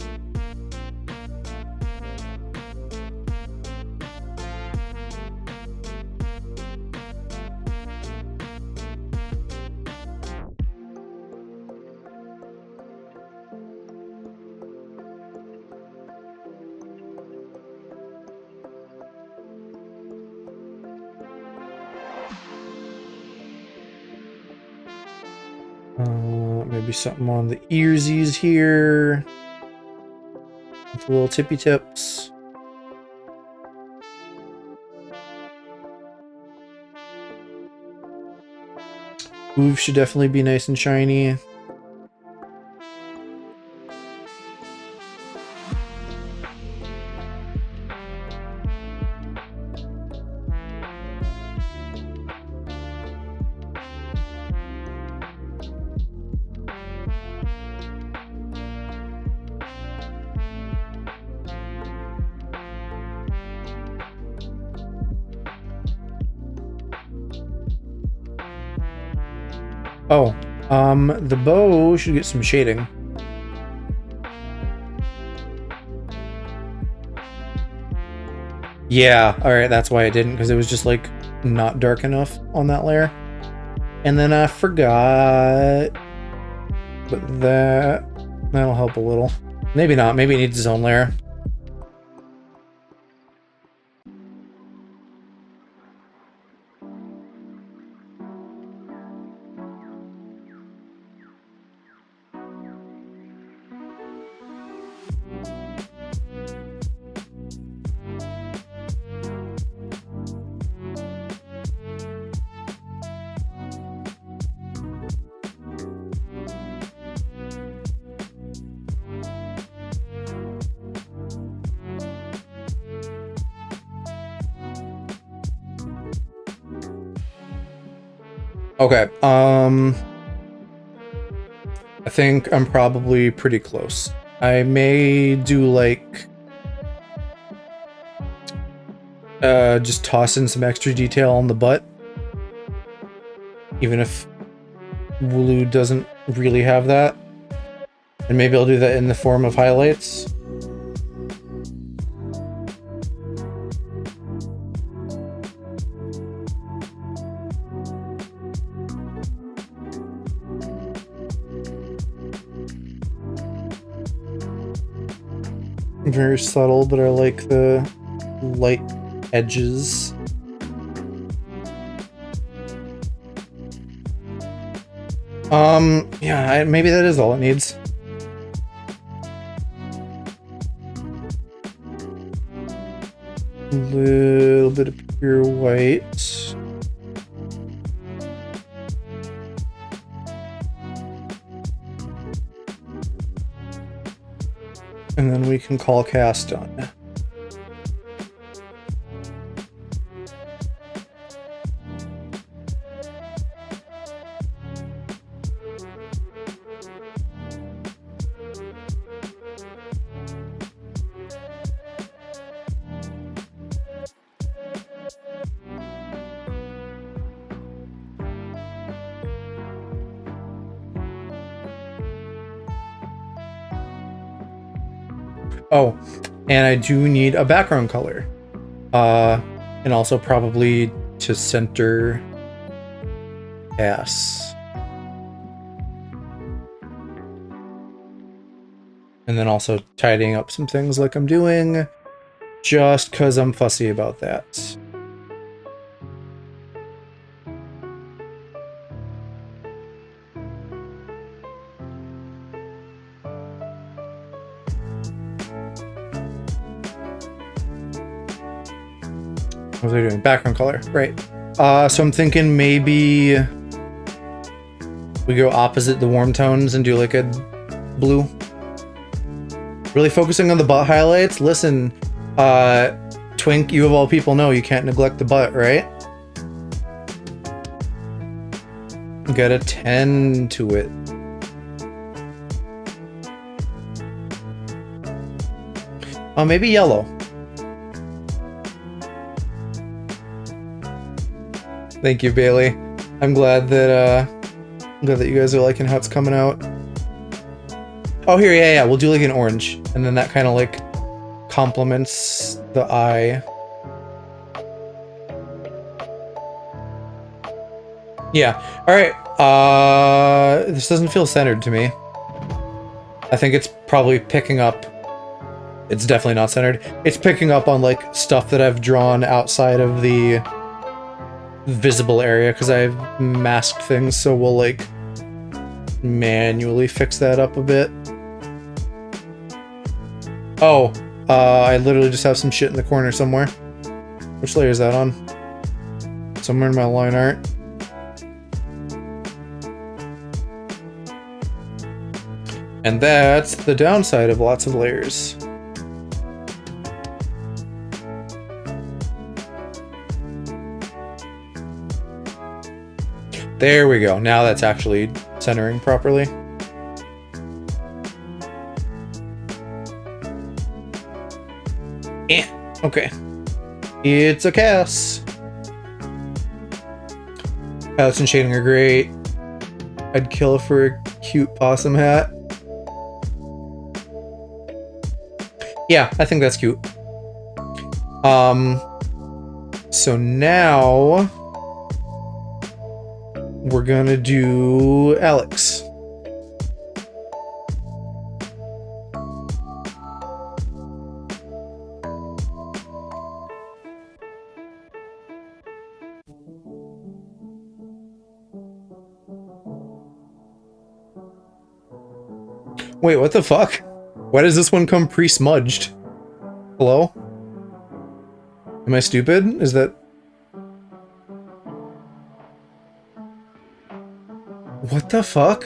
Maybe something on the earsies here. With little tippy tips. Hooves should definitely be nice and shiny. Oh, the bow should get some shading. Yeah, alright, that's why I didn't, because it was just, like, not dark enough on that layer. And then I forgot... But that'll help a little. Maybe not, maybe it needs its own layer. Okay, I think I'm probably pretty close. I may do, like, just toss in some extra detail on the butt. Even if Wooloo doesn't really have that. And maybe I'll do that in the form of highlights. Very subtle, but I like the light edges. Yeah, maybe that is all it needs. A little bit of pure white. And then we can call cast done. Oh, and I do need a background color. And also probably to center S. And then also tidying up some things like I'm doing, just because I'm fussy about that. What was I doing? Background color, right. So I'm thinking maybe we go opposite the warm tones and do like a blue. Really focusing on the butt highlights. Listen, Twink, you of all people know you can't neglect the butt, right? Gotta tend to it. Oh, maybe yellow. Thank you, Bailey. I'm glad that you guys are liking how it's coming out. Oh, here, yeah, we'll do like an orange, and then that kind of like complements the eye. Yeah. All right. This doesn't feel centered to me. I think it's probably picking up. It's definitely not centered. It's picking up on like stuff that I've drawn outside of the visible area because I've masked things, so we'll like manually fix that up a bit. Oh, I literally just have some shit in the corner somewhere. Which layer is that on? Somewhere in my line art. And that's the downside of lots of layers. There we go. Now that's actually centering properly. Yeah. Okay. It's a Cass. Palettes and shading are great. I'd kill it for a cute possum hat. Yeah, I think that's cute. So now we're gonna do Alex. Wait, what the fuck? Why does this one come pre-smudged? Hello? Am I stupid? Is that... What the fuck?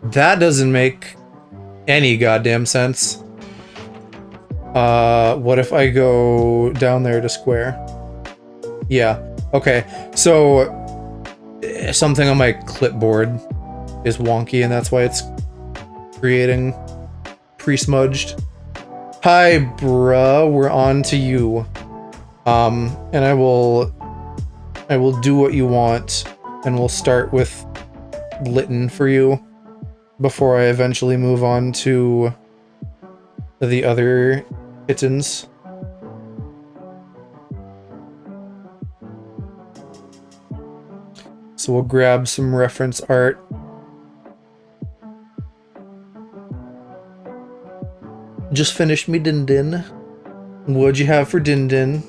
That doesn't make any goddamn sense. What if I go down there to square? Yeah, okay. So, something on my clipboard is wonky, and that's why it's creating pre-smudged. Hi, bruh, we're on to you. And I will do what you want, and we'll start with Litten for you before I eventually move on to the other kittens. So we'll grab some reference art. Just finished me Din Din. What'd you have for Din Din?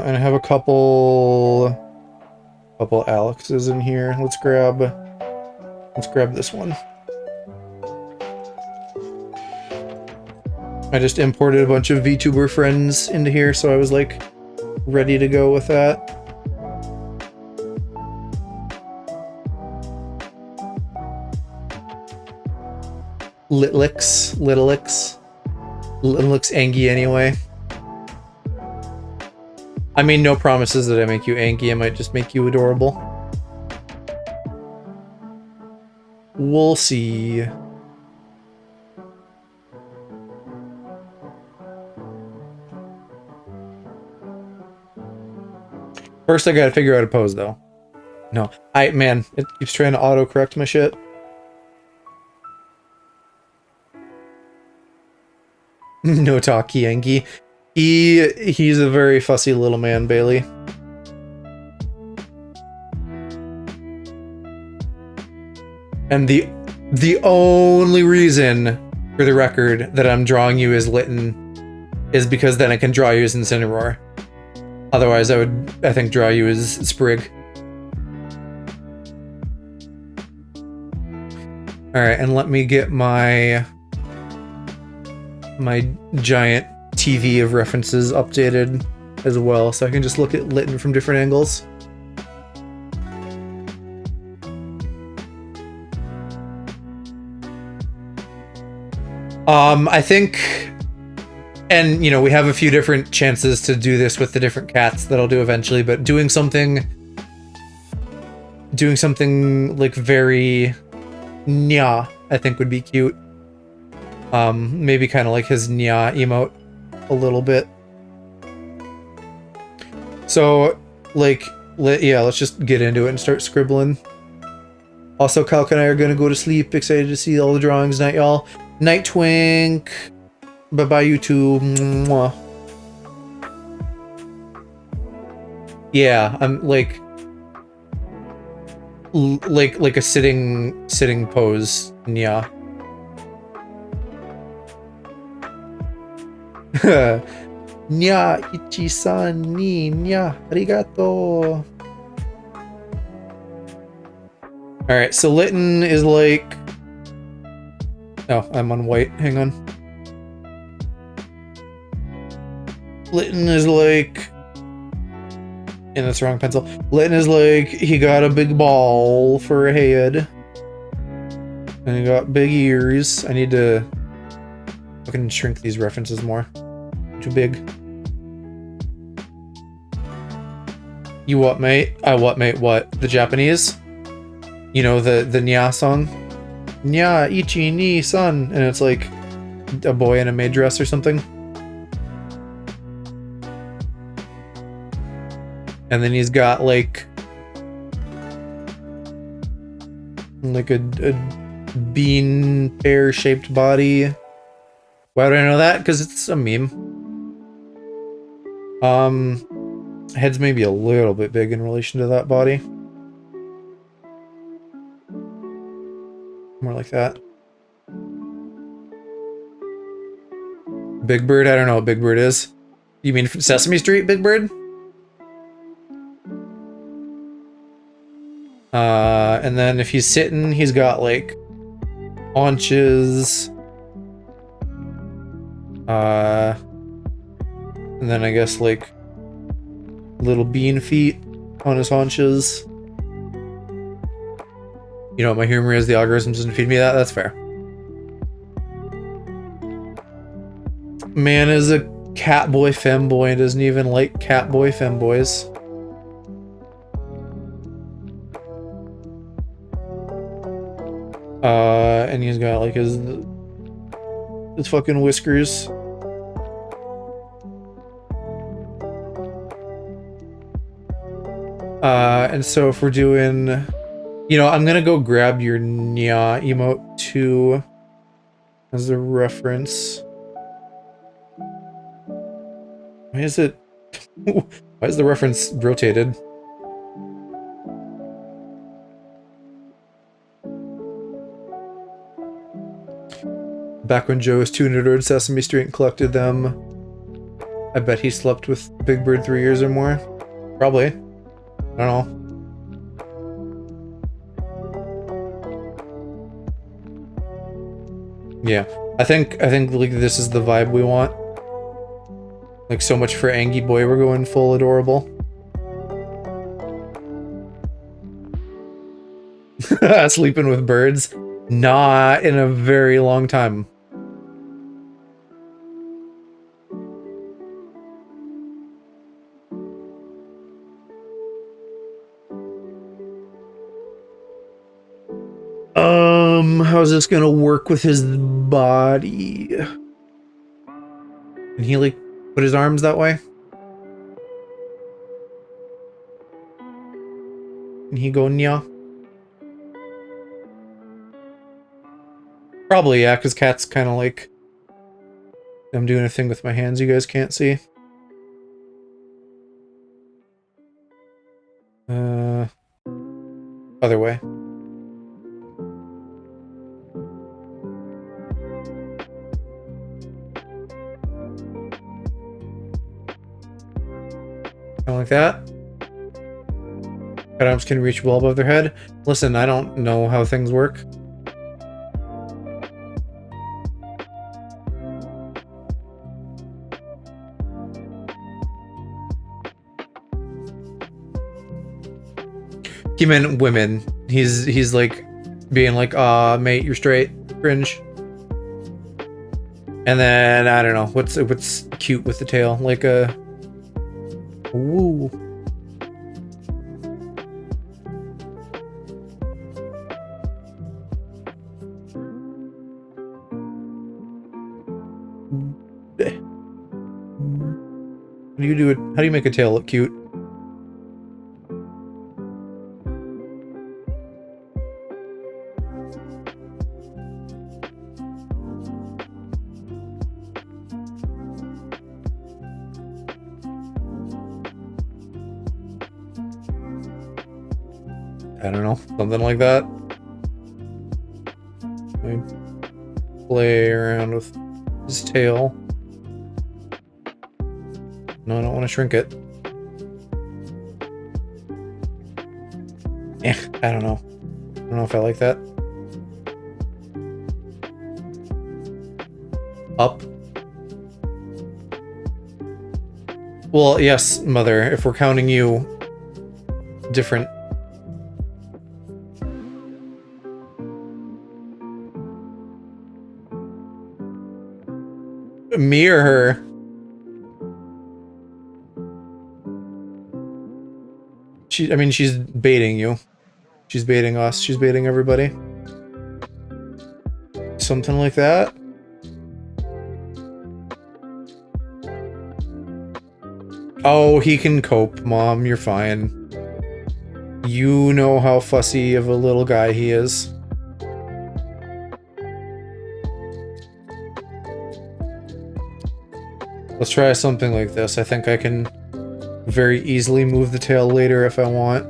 And I have a couple Alexes in here. Let's grab this one. I just imported a bunch of VTuber friends into here, so I was like ready to go with that. Littlix Angie anyway. I mean, no promises that I make you Angie, I might just make you adorable. We'll see. First, I gotta figure out a pose, though. No. Man, it keeps trying to auto-correct my shit. No talk, Yankee. He's a very fussy little man, Bailey. And the only reason, for the record, that I'm drawing you as Litten is because then I can draw you as Incineroar. Otherwise, I would, I think, draw you as Sprig. Alright, and let me get my giant TV of references updated as well, so I can just look at Litten from different angles. I think And, you know, we have a few different chances to do this with the different cats that I'll do eventually, but doing something like very nya, I think would be cute. Maybe kind of like his nya emote a little bit. So, like, let's just get into it and start scribbling. Also, Calc and I are gonna go to sleep. Excited to see all the drawings tonight, y'all. Night twink. Bye-bye, YouTube. Mwah. Yeah, I'm like a sitting pose. Yeah. Nya ichi-san ni nya arigato. All right, so Litten is like. Oh, I'm on white. Hang on. Litten is like. And that's the wrong pencil. Litten is like, he got a big ball for a head. And he got big ears. I need to fucking shrink these references more. Too big. You what, mate? I what, mate? What? The Japanese? You know, the Nya song? Nya ichi ni san. And it's like a boy in a maid dress or something. And then he's got like a bean pear shaped body. Why do I know that? Because it's a meme. Head's maybe a little bit big in relation to that body. More like that. Big Bird? I don't know what Big Bird is. You mean from Sesame Street, Big Bird? And then if he's sitting, he's got like haunches. And then I guess like little bean feet on his haunches. You know what my humor is? The algorithm doesn't feed me that. That's fair. Man is a catboy femboy and doesn't even like catboy femboys. And he's got like his fucking whiskers. And so if we're doing, you know, I'm gonna go grab your Nya emote too as a reference. Why is it? Why is the reference rotated? Back when Joe was 200 Sesame Street and collected them, I bet he slept with Big Bird 3 years or more. Probably. I don't know. Yeah, I think like this is the vibe we want. Like so much for Angie Boy, we're going full adorable. Sleeping with birds? Not in a very long time. How's this gonna work with his body? Can he like put his arms that way? Can he go nya? Probably, yeah, because cat's kind of like... I'm doing a thing with my hands you guys can't see. Other way. Like that. Cat arms can reach well above their head. Listen, I don't know how things work. He meant women. He's like being like, mate, you're straight. Cringe. And then I don't know what's cute with the tail, like a woo. How do you do it? How do you make a tail look cute? I don't know, something like that. Let me play around with his tail. No, I don't want to shrink it. I don't know. I don't know if I like that. Up. Well, yes, Mother, if we're counting you different. Me or her? I mean, she's baiting you. She's baiting us. She's baiting everybody. Something like that. Oh, he can cope, Mom. You're fine. You know how fussy of a little guy he is. Let's try something like this. I think I can very easily move the tail later if I want.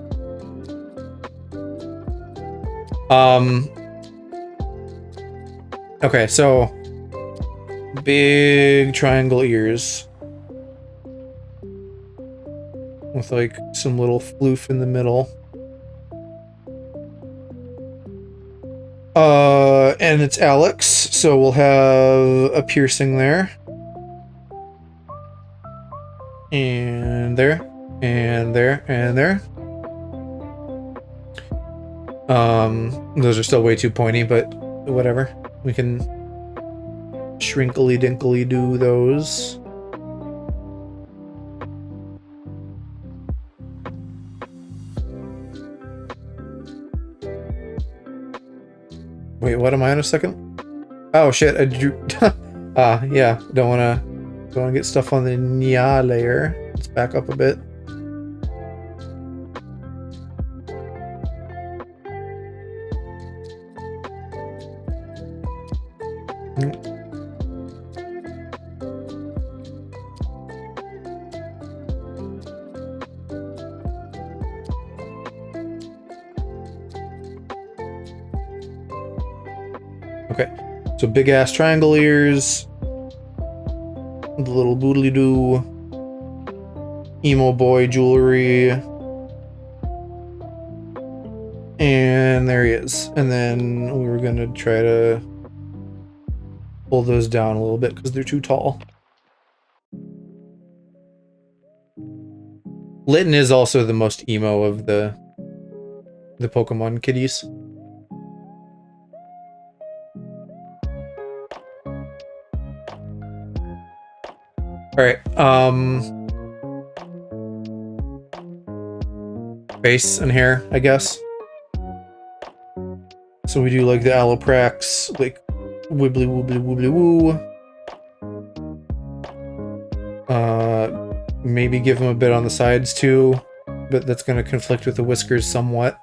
Okay, so big triangle ears with like some little floof in the middle. And it's Alex, so we'll have a piercing there. And there, and there, and there. Those are still way too pointy, but whatever. We can shrinkly dinkly do those. Wait, what am I on a second? Oh shit, I drew. Yeah, don't wanna get stuff on the nya layer. Let's back up a bit. Okay, so big ass triangle ears, the little boodly doo, emo boy jewelry, and there he is. And then we were gonna try to pull those down a little bit because they're too tall. Litten is also the most emo of the Pokemon kitties. Alright, face and hair, I guess. So we do like the Alloprax, like wibbly woobly woobly woo. Maybe give him a bit on the sides too, but that's gonna conflict with the whiskers somewhat.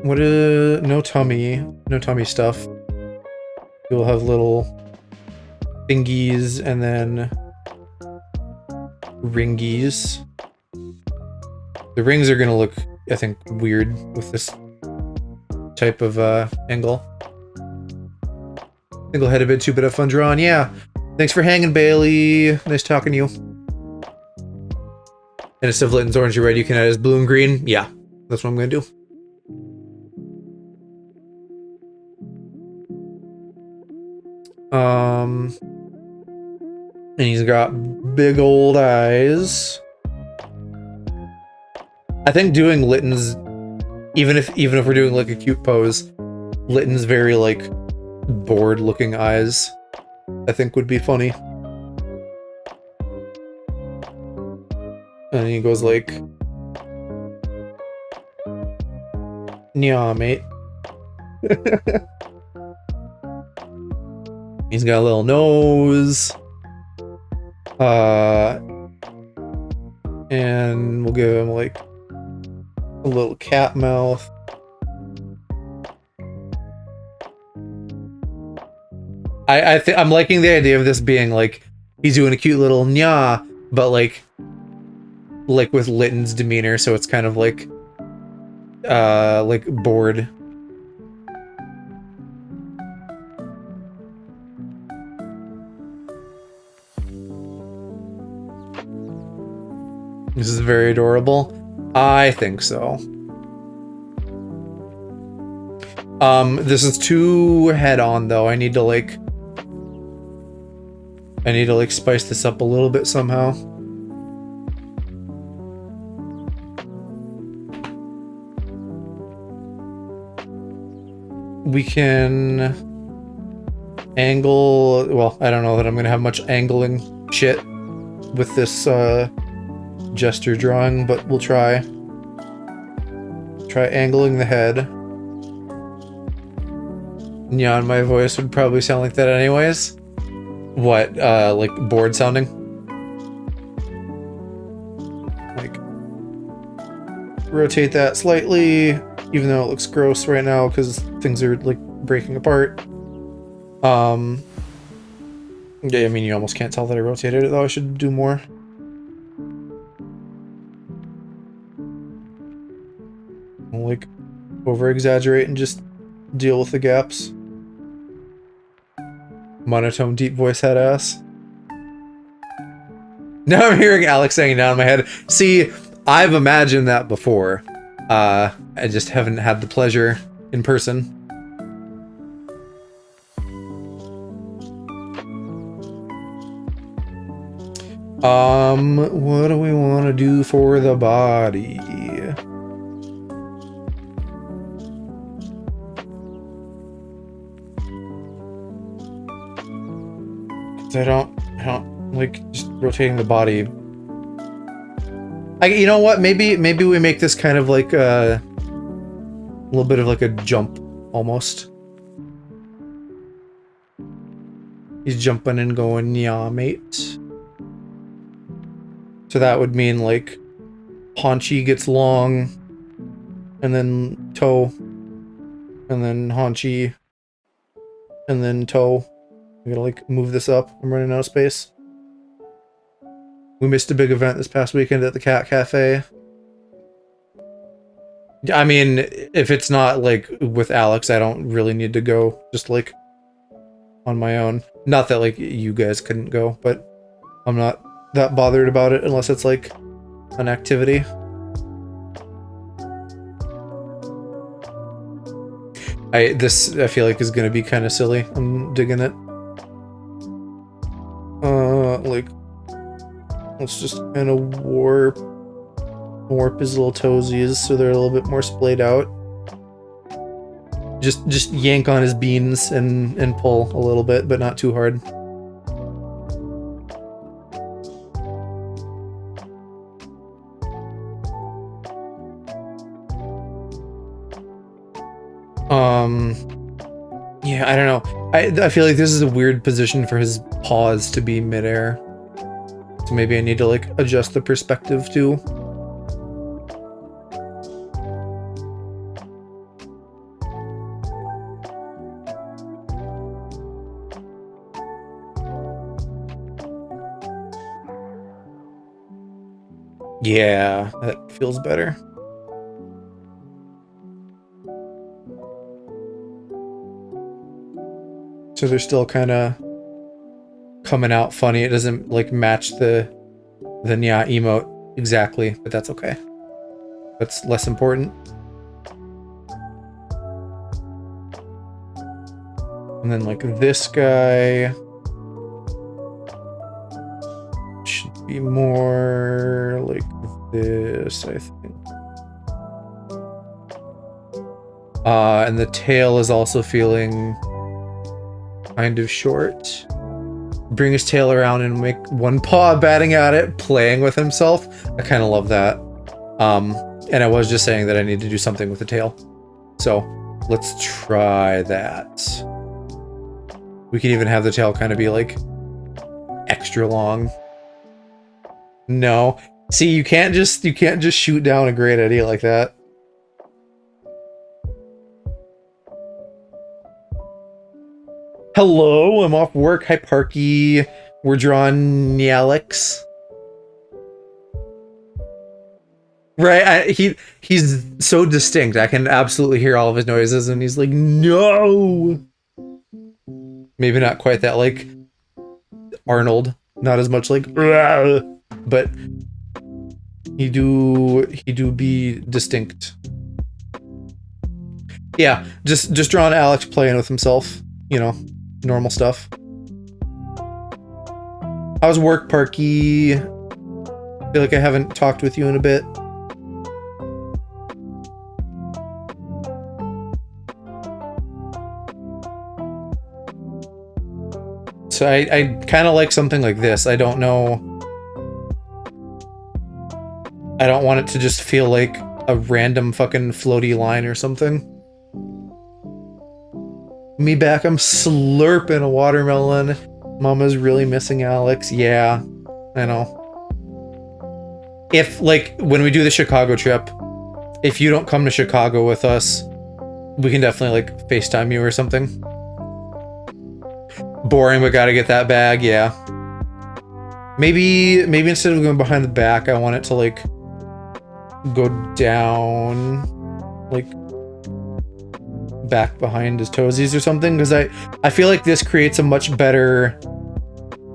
What no tummy stuff. You'll have little thingies and then ringies. The rings are gonna look, I think, weird with this type of angle. I think I'll head a bit too, but have fun drawing. Yeah. Thanks for hanging, Bailey. Nice talking to you. And instead of Litten's orange and red, you can add as blue and green. Yeah, that's what I'm gonna do. And he's got big old eyes. I think doing Litten's, even if we're doing like a cute pose, Litten's very like bored looking eyes, I think would be funny. And he goes like, "Nya, mate." He's got a little nose. And we'll give him like a little cat mouth. I'm liking the idea of this being like he's doing a cute little nya, but like with Litten's demeanor, so it's kind of like bored. This is very adorable. I think so. This is too head-on though. I need to like spice this up a little bit somehow. We can angle, well, I don't know that I'm gonna have much angling shit with this gesture drawing, but we'll try angling the head. Yeah, my voice would probably sound like that anyways. What, like bored sounding? Like, rotate that slightly, even though it looks gross right now because things are like breaking apart. Yeah, I mean, you almost can't tell that I rotated it though. I should do more. I'll like over exaggerate and just deal with the gaps. Monotone deep voice head ass. Now I'm hearing Alex saying down in my head. See, I've imagined that before. I just haven't had the pleasure in person. What do we want to do for the body? I don't like just rotating the body. You know what? Maybe we make this kind of like a little bit of like a jump almost. He's jumping and going, yeah, mate. So that would mean like haunchy gets long, and then toe, and then haunchy, and then toe. I'm gonna like move this up. I'm running out of space. We missed a big event this past weekend at the Cat Cafe. I mean, if it's not like with Alex, I don't really need to go. Just like on my own. Not that like you guys couldn't go, but I'm not that bothered about it unless it's like an activity. I feel like is gonna be kind of silly. I'm digging it. Like, let's just kind of warp his little toesies so they're a little bit more splayed out. Just yank on his beans and pull a little bit, but not too hard. Yeah, I don't know. I feel like this is a weird position for his paws to be midair. So maybe I need to like adjust the perspective too. Yeah, that feels better. So they're still kind of coming out funny. It doesn't like match the Nya emote exactly, but that's okay. That's less important. And then like this guy. be more like this, I think. And the tail is also feeling kind of short. Bring his tail around and make one paw batting at it, playing with himself. I kind of love that. And I was just saying that I need to do something with the tail. So let's try that. We can even have the tail kind of be like extra long. No. See, you can't just shoot down a great idea like that. Hello, I'm off work. Hi, Parky. We're drawing Alex. Right, he's so distinct. I can absolutely hear all of his noises, and he's like, no! Maybe not quite that, like, Arnold. Not as much like, but he do be distinct. Yeah, just drawing Alex playing with himself, you know, normal stuff. How's work, Parky? Feel like I haven't talked with you in a bit. So I kind of like something like this. I don't know. I don't want it to just feel like a random fucking floaty line or something. Me back, I'm slurping a watermelon. Mama's really missing Alex. Yeah, I know. If, like, when we do the Chicago trip, if you don't come to Chicago with us, we can definitely, like, FaceTime you or something. Boring, but gotta get that bag, yeah. Maybe instead of going behind the back, I want it to, like, go down, like, back behind his toesies or something, because I feel like this creates a much better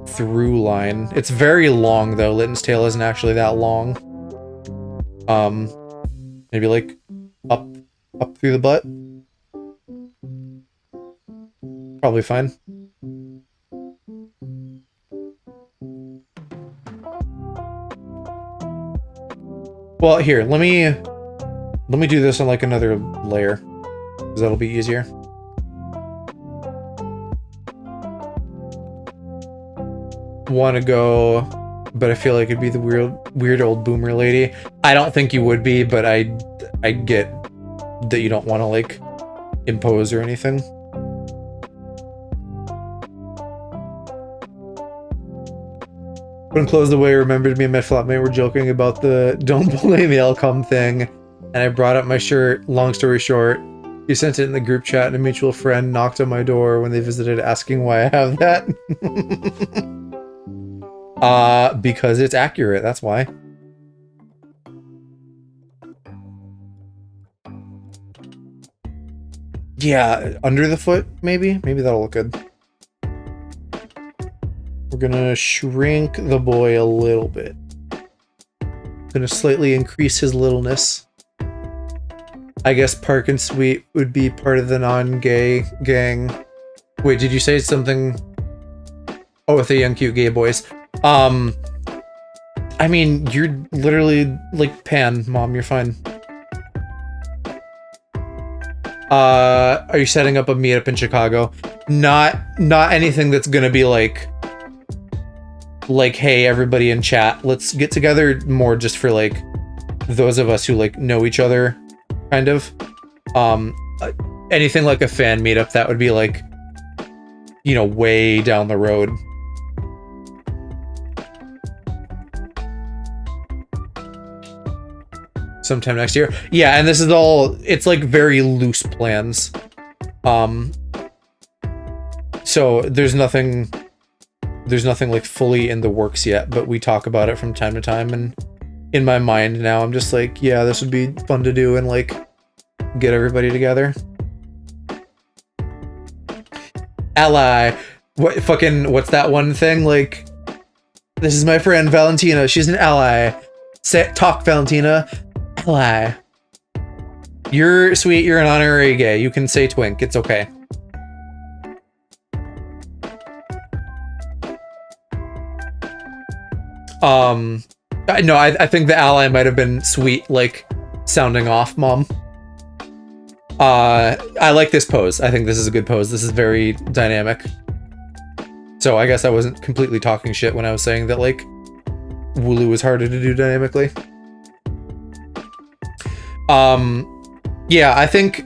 through line. It's very long, though. Litten's tail isn't actually that long. Maybe, like, up through the butt. Probably fine. Well, here, let me do this on like another layer, because that'll be easier. Want to go, but I feel like it'd be the weird old boomer lady. I don't think you would be, but I get that you don't want to like impose or anything. When closed away, remembered me and my flatmate were joking about the "don't blame the outcome" thing, and I brought up my shirt. Long story short, he sent it in the group chat, and a mutual friend knocked on my door when they visited, asking why I have that. Because it's accurate. That's why. Yeah, under the foot, maybe. Maybe that'll look good. We're gonna shrink the boy a little bit. Gonna slightly increase his littleness. I guess Park and Sweet would be part of the non-gay gang. Wait, did you say something? Oh, with the young cute gay boys. I mean, you're literally like Pan, Mom, you're fine. Are you setting up a meetup in Chicago? Not anything that's gonna be like, hey, everybody in chat, let's get together. More just for like those of us who like know each other, kind of. Anything like a fan meetup, that would be like, you know, way down the road. Sometime next year. Yeah, and this is all, it's like very loose plans. So there's nothing like fully in the works yet, but we talk about it from time to time, and in my mind now I'm just like, yeah, this would be fun to do and like get everybody together. Ally. What's that one thing? Like, this is my friend Valentina, she's an ally. Talk, Valentina. Ally. You're sweet, you're an honorary gay. You can say twink, it's okay. No, I think the ally might have been sweet, like sounding off, Mom. I like this pose. I think this is a good pose. This is very dynamic. So I guess I wasn't completely talking shit when I was saying that, like, Wooloo is harder to do dynamically. Yeah, I think,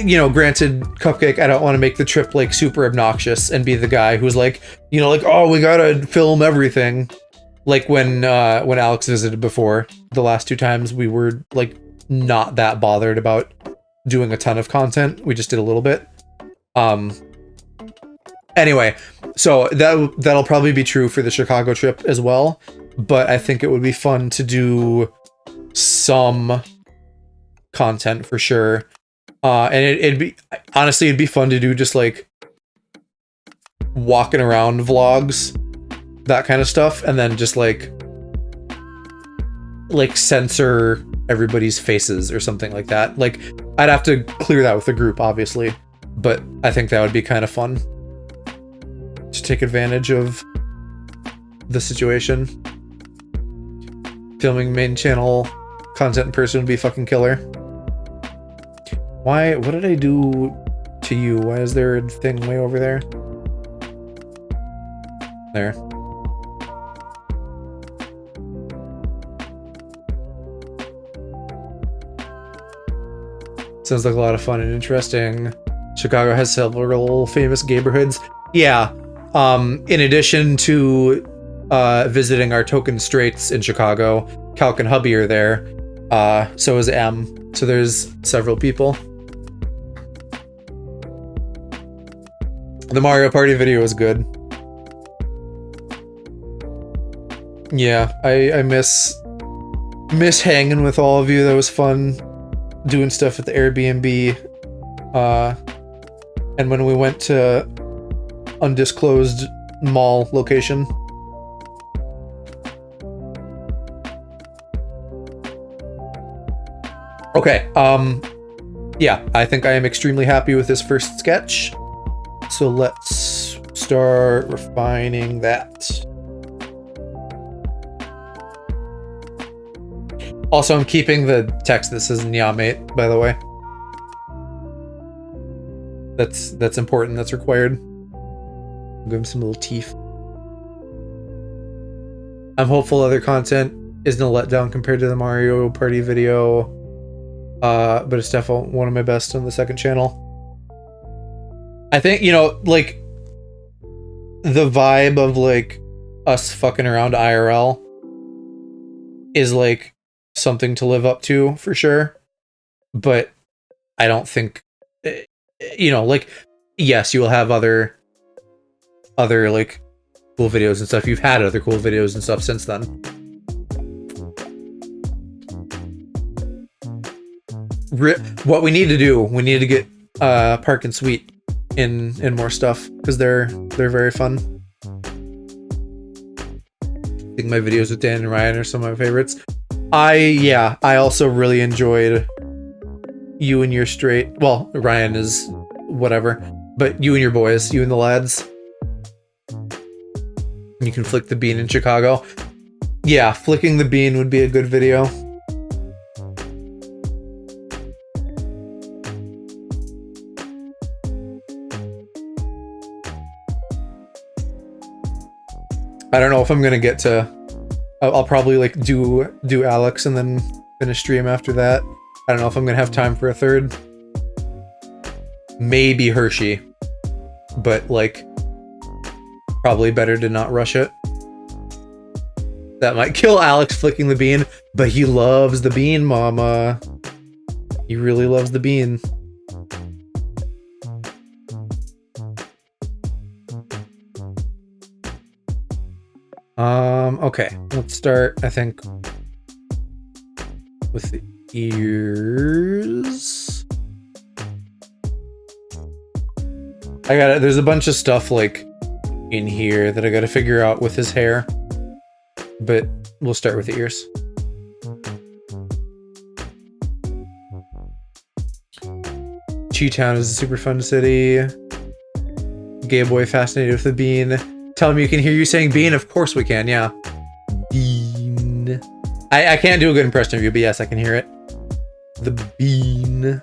you know, granted, Cupcake, I don't want to make the trip, like, super obnoxious and be the guy who's like, you know, like, oh, we gotta film everything. Like when Alex visited before, the last 2 times, we were, like, not that bothered about doing a ton of content. We just did a little bit. Anyway, so that'll probably be true for the Chicago trip as well, but I think it would be fun to do some content for sure. And it'd be, honestly, it'd be fun to do just like walking around vlogs, that kind of stuff, and then just like censor everybody's faces or something like that. Like, I'd have to clear that with the group, obviously, but I think that would be kind of fun to take advantage of the situation. Filming main channel content in person would be fucking killer. Why? What did I do to you? Why is there a thing way over there? There. Sounds like a lot of fun and interesting. Chicago has several famous neighborhoods. Yeah. In addition to visiting our token straits in Chicago, Calc and Hubby are there. So is M. So there's several people. The Mario Party video was good. Yeah, I miss hanging with all of you. That was fun. Doing stuff at the Airbnb. And when we went to undisclosed mall location. Okay, yeah, I think I am extremely happy with this first sketch. So let's start refining that. Also, I'm keeping the text that says Nyamate, by the way. That's important, that's required. Give him some little teeth. I'm hopeful other content isn't a letdown compared to the Mario Party video. But it's definitely one of my best on the second channel. I think, you know, like, the vibe of, like, us fucking around IRL is, like, something to live up to, for sure. But I don't think, you know, like, yes, you will have other, like, cool videos and stuff. You've had other cool videos and stuff since then. What we need to do, we need to get Park and Sweet in more stuff, because they're very fun. I think my videos with Dan and Ryan are some of my favorites. I also really enjoyed you and your straight, well, Ryan is whatever, but you and your boys, you and the lads. You can flick the bean in Chicago. Yeah, flicking the bean would be a good video. I don't know if I'm gonna get to. I'll probably like do Alex and then finish stream after that. I don't know if I'm gonna have time for a third. Maybe Hershey, but like probably better to not rush it. That might kill Alex flicking the bean, but he loves the bean, mama. He really loves the bean. Okay, let's start, I think, with the ears. There's a bunch of stuff, like, in here that I gotta figure out with his hair. But we'll start with the ears. Chi-Town is a super fun city. Gay boy fascinated with the bean. Tell me you can hear you saying bean. Of course we can, yeah. Bean. I can't do a good impression of you, but yes, I can hear it. The bean.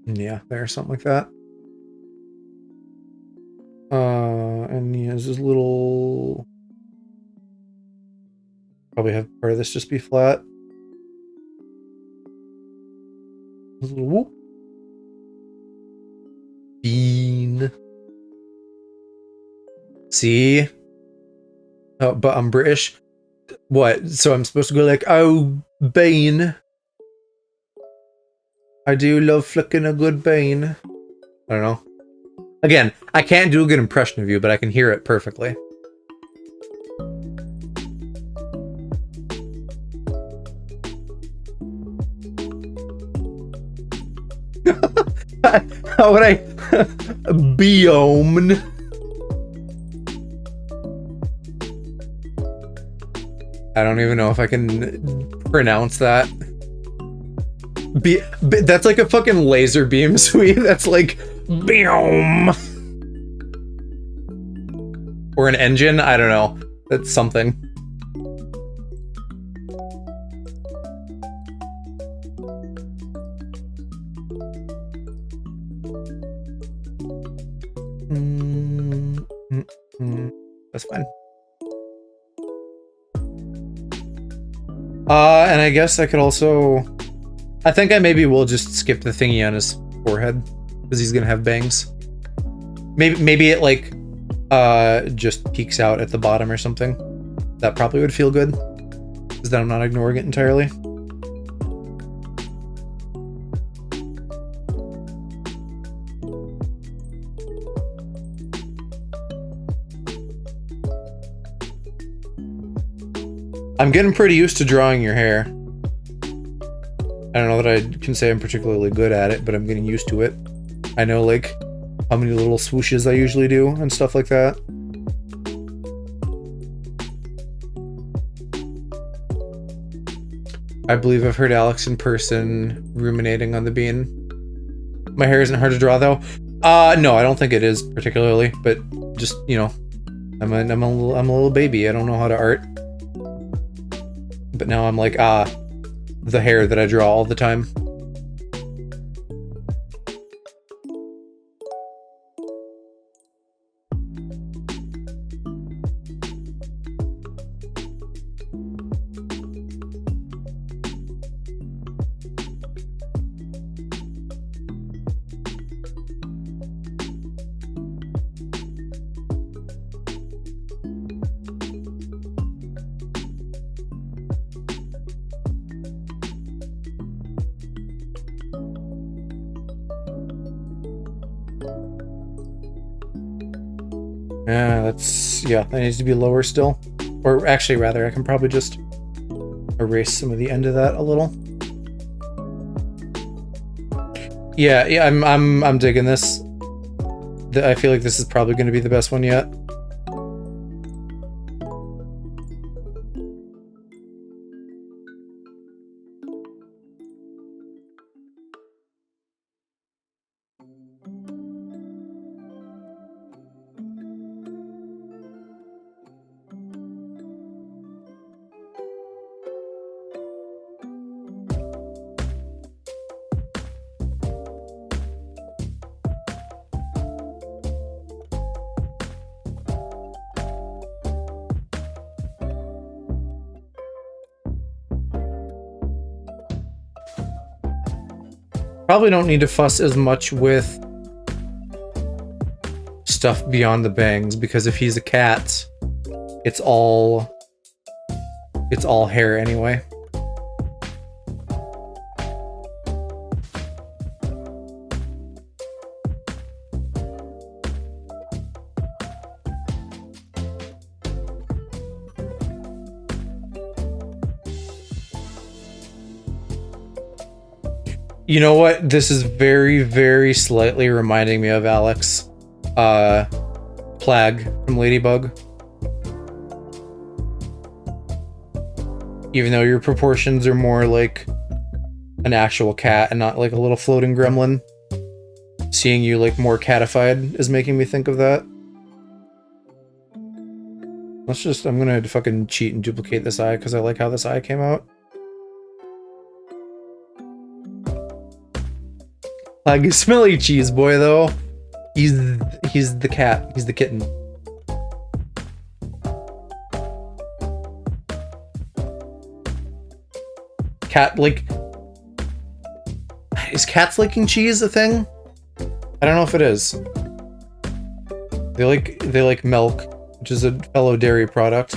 Yeah, there's something like that. And he has his little... Probably have part of this just be flat. His little whoop. Bean. See? Oh, but I'm British. What? So I'm supposed to go like, oh, bean. I do love flicking a good bean. I don't know. Again, I can't do a good impression of you, but I can hear it perfectly. How would I... Biome. I don't even know if I can pronounce that. That's like a fucking laser beam sweep. That's like... Biome. Or an engine? I don't know. That's something. That's fine. And I guess I could also... I think I maybe will just skip the thingy on his forehead. Because he's gonna have bangs. Maybe it like... just peeks out at the bottom or something. That probably would feel good. Because then I'm not ignoring it entirely. I'm getting pretty used to drawing your hair. I don't know that I can say I'm particularly good at it, but I'm getting used to it. I know, like, how many little swooshes I usually do and stuff like that. I believe I've heard Alex in person ruminating on the bean. My hair isn't hard to draw, though. No, I don't think it is particularly, but just, you know, I'm a little baby. I don't know how to art. But now I'm like, the hair that I draw all the time. Yeah, that needs to be lower still. Or actually, rather, I can probably just erase some of the end of that a little. Yeah, I'm digging this. I feel like this is probably going to be the best one yet. Probably don't need to fuss as much with stuff beyond the bangs, because if he's a cat, it's all hair anyway. You know what? This is very, very slightly reminding me of Alex. Plague from Ladybug. Even though your proportions are more like an actual cat and not like a little floating gremlin. Seeing you like more catified is making me think of that. I'm gonna fucking cheat and duplicate this eye because I like how this eye came out. Like a smelly cheese boy though. He's the cat. He's the kitten. Cat like is cats licking cheese a thing? I don't know if it is. They like milk, which is a fellow dairy product.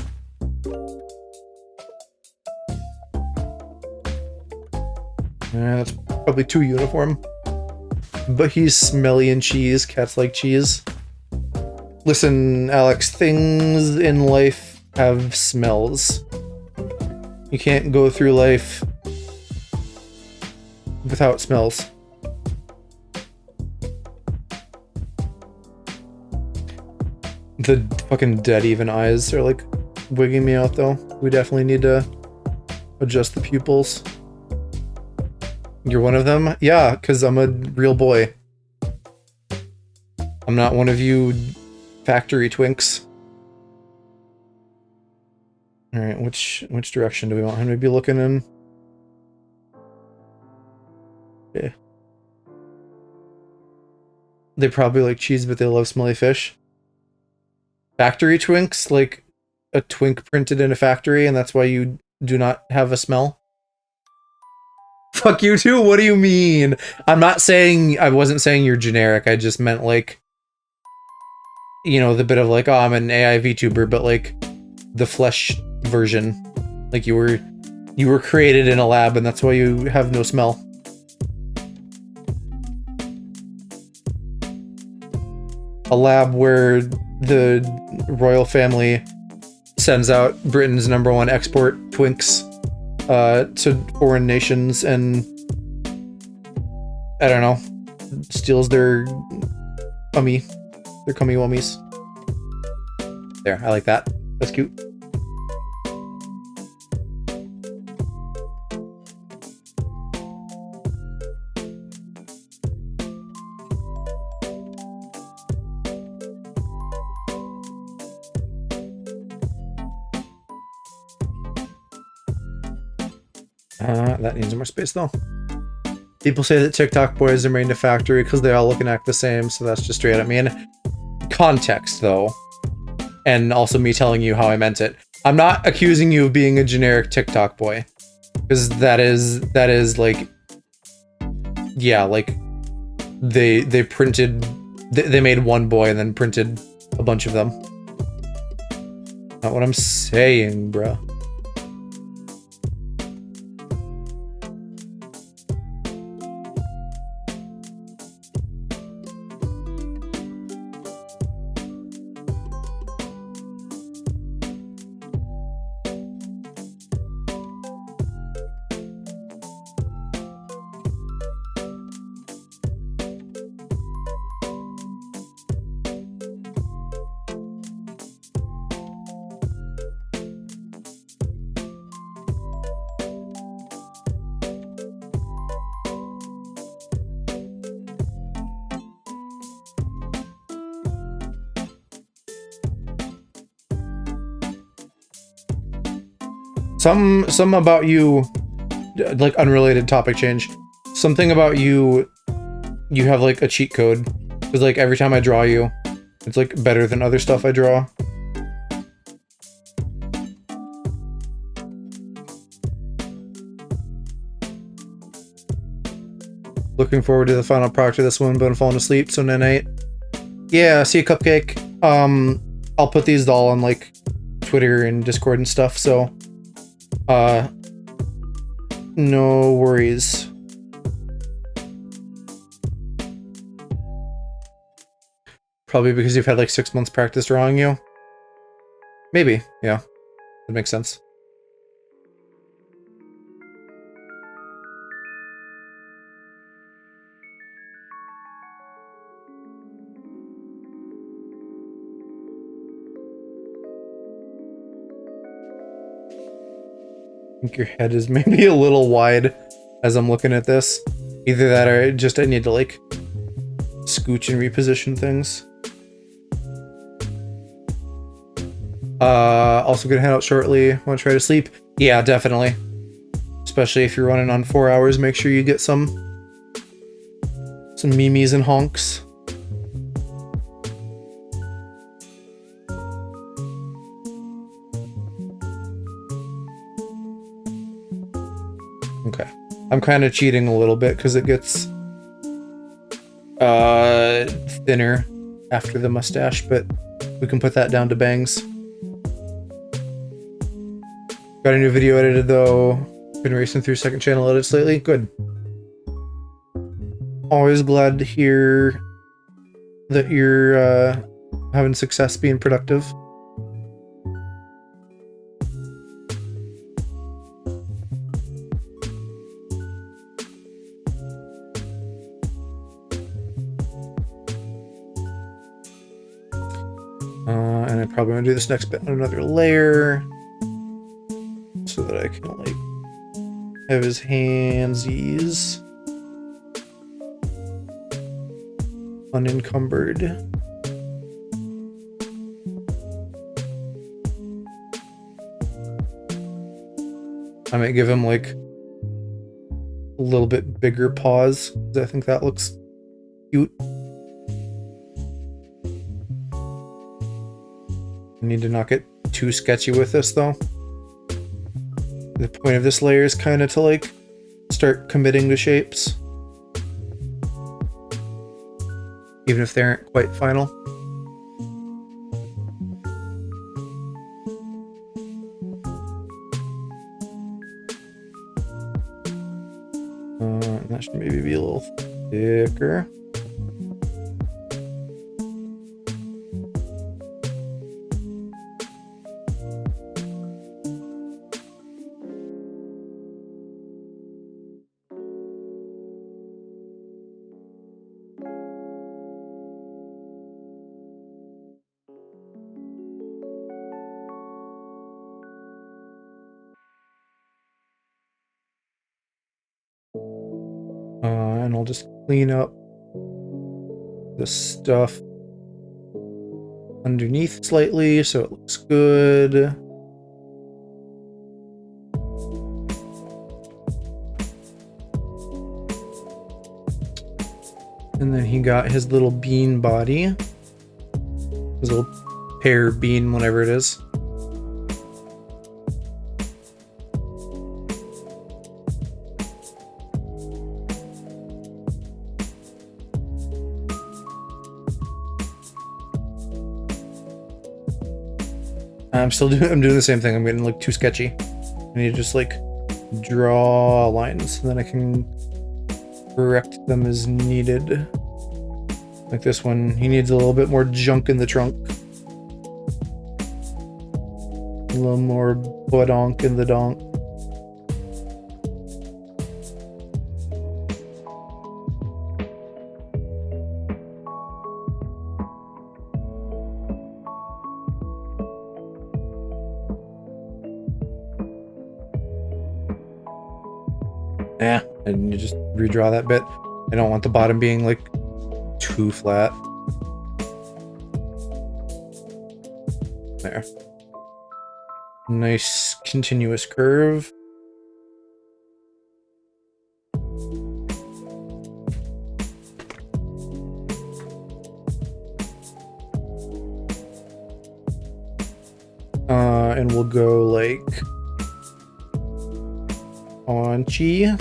Yeah, that's probably too uniform. But he's smelly and cheese. Cats like cheese. Listen, Alex, things in life have smells. You can't go through life without smells. The fucking dead even eyes are like wigging me out though. We definitely need to adjust the pupils. You're one of them? Yeah, because I'm a real boy. I'm not one of you factory twinks. Alright, which direction do we want him to be looking in? Yeah. They probably like cheese, but they love smelly fish. Factory twinks? Like a twink printed in a factory, and that's why you do not have a smell? Fuck you too, what do you mean? I wasn't saying you're generic, I just meant like, you know, the bit of like, oh, I'm an AI VTuber, but like the flesh version. Like you were created in a lab and that's why you have no smell. A lab where the royal family sends out Britain's #1 export twinks to foreign nations and I don't know, steals their cummy wummies. There, I like that. That's cute. That needs more space though. People say that TikTok boys are made in a factory because they all look and act the same, so that's just straight at me. And context though, and also me telling you how I meant it. I'm not accusing you of being a generic TikTok boy, because that is like, yeah, like they made one boy and then printed a bunch of them. Not what I'm saying, bruh. Some about you, like unrelated topic change. Something about you have like a cheat code. Because like every time I draw you, it's like better than other stuff I draw. Looking forward to the final product of this one, but I'm falling asleep, so night. Yeah, see you, Cupcake. I'll put these all on like Twitter and Discord and stuff, so no worries. Probably because you've had like 6 months practice drawing you. Maybe, yeah. That makes sense. think your head is maybe a little wide as I'm looking at this. Either that or I need to like scooch and reposition things. Also gonna head out shortly. Want to try to sleep? Yeah, definitely. Especially if you're running on 4 hours, make sure you get some memes and honks. Okay. I'm kind of cheating a little bit because it gets thinner after the mustache, but we can put that down to bangs. Got a new video edited though. Been racing through second channel edits lately. Good. Always glad to hear that you're having success being productive. And I probably want to do this next bit on another layer so that I can like have his handsies unencumbered. I might give him like a little bit bigger paws because I think that looks cute. I need to not get too sketchy with this though. The point of this layer is kind of to like start committing to shapes, even if they aren't quite final. That should maybe be a little thicker. And I'll just clean up the stuff underneath slightly so it looks good. And then he got his little bean body, his little pear bean, whatever it is. I'm doing the same thing. I'm getting like too sketchy. I need to just like draw lines and then I can correct them as needed. Like this one, he needs a little bit more junk in the trunk. A little more badonk in the donk. Yeah, and you just redraw that bit. I don't want the bottom being like too flat. There. Nice continuous curve. And we'll go like paunchy.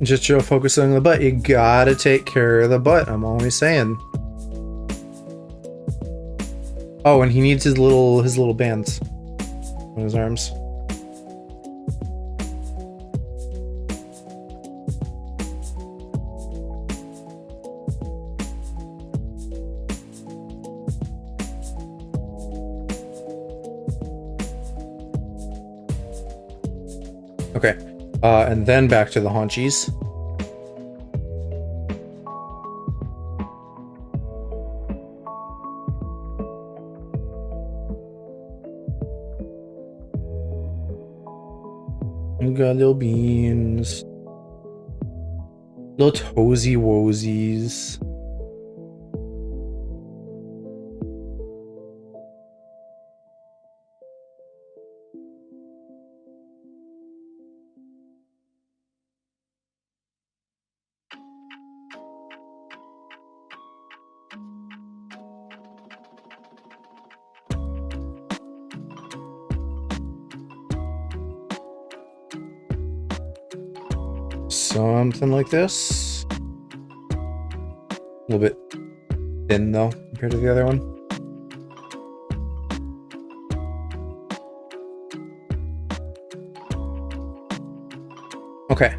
Just show focus on the butt. You gotta take care of the butt. I'm always saying. Oh, and he needs his little bands on his arms. Okay, and then back to the haunchies. You got little beans. Little toesy woesies. Something like this. A little bit thin though, compared to the other one. Okay.